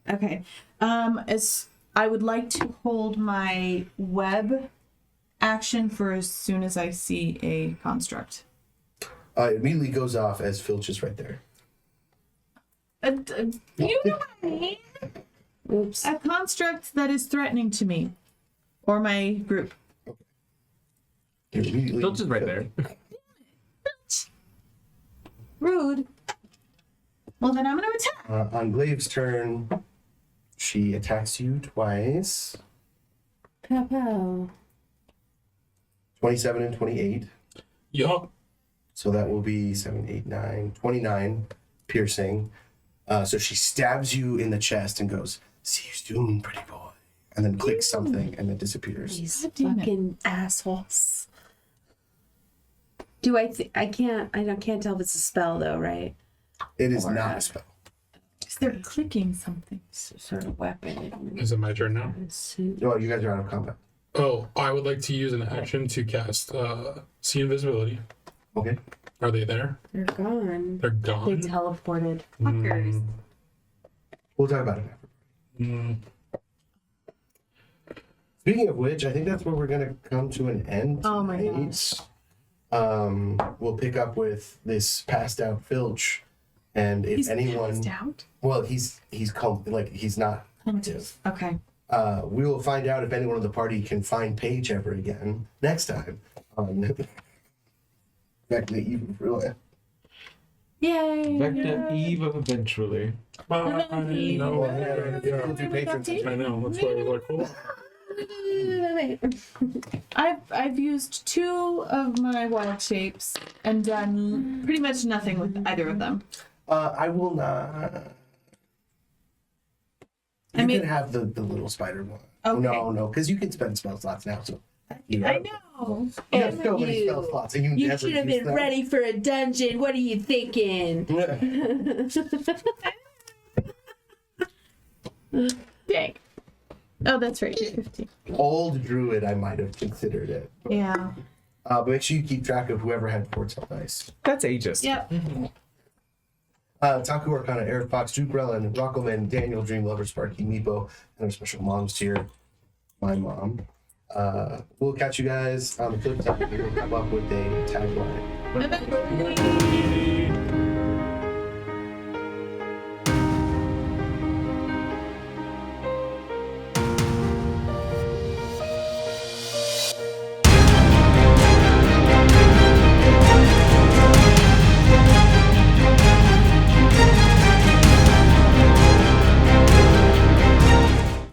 Okay. As I would like to hold my web action for as soon as I see a construct. It immediately goes off as Filch is right there. You know what I mean? Oops. A construct that is threatening to me or my group. Immediately. Filch is right there. Rude. Well, then I'm going to attack. On Glave's turn, she attacks you twice. Pow pow. 27 and 28. Yup. So that will be 7, 8, 9, 29 piercing. So she stabs you in the chest and goes, "See you soon, pretty boy." And then clicks something and it disappears. These God damn it. fucking assholes. Do I? I can't tell if it's a spell though, right? It is Or, not a spell. They're clicking something. Some sort of weapon. Is it my turn now? Oh, you guys are out of combat. Oh, I would like to use an action to cast see invisibility. Okay. Are they there? They're gone. They're They gone. teleported. Fuckers. We'll talk about it after. Mm. Speaking of which, I think that's where we're going to come to an end. Oh my tonight. gosh. we'll pick up with this passed out Filch, and if anyone, passed out. well, he's he's not. Okay. We will find out if anyone of the party can find Paige ever again next time on Vecna Eve of Ruin. Yay! Vecna Eve of Eventually. No, We'll do patrons. I know. That's why I was like, hold on. I've used 2 of my wild shapes and done pretty much nothing with either of them. I will not. You can have the little spider one. Okay. No, because you can spend spell slots now. So you I have, know. you have so many spell slots, and you You never should have use been them. ready for a dungeon. What are you thinking? Dang. Oh, that's right. 15. Old druid, I might have considered it. Yeah. But make sure you keep track of whoever had Fortell dice. That's ageist. Yep. Taku Arcana, Eric Fox, Duke Rellan, Rockelman, Daniel, Dream Lover, Sparky, Meepo, and our special moms here. My mom. We'll catch you guys on the flip side. We'll come up with a tagline. Bye-bye.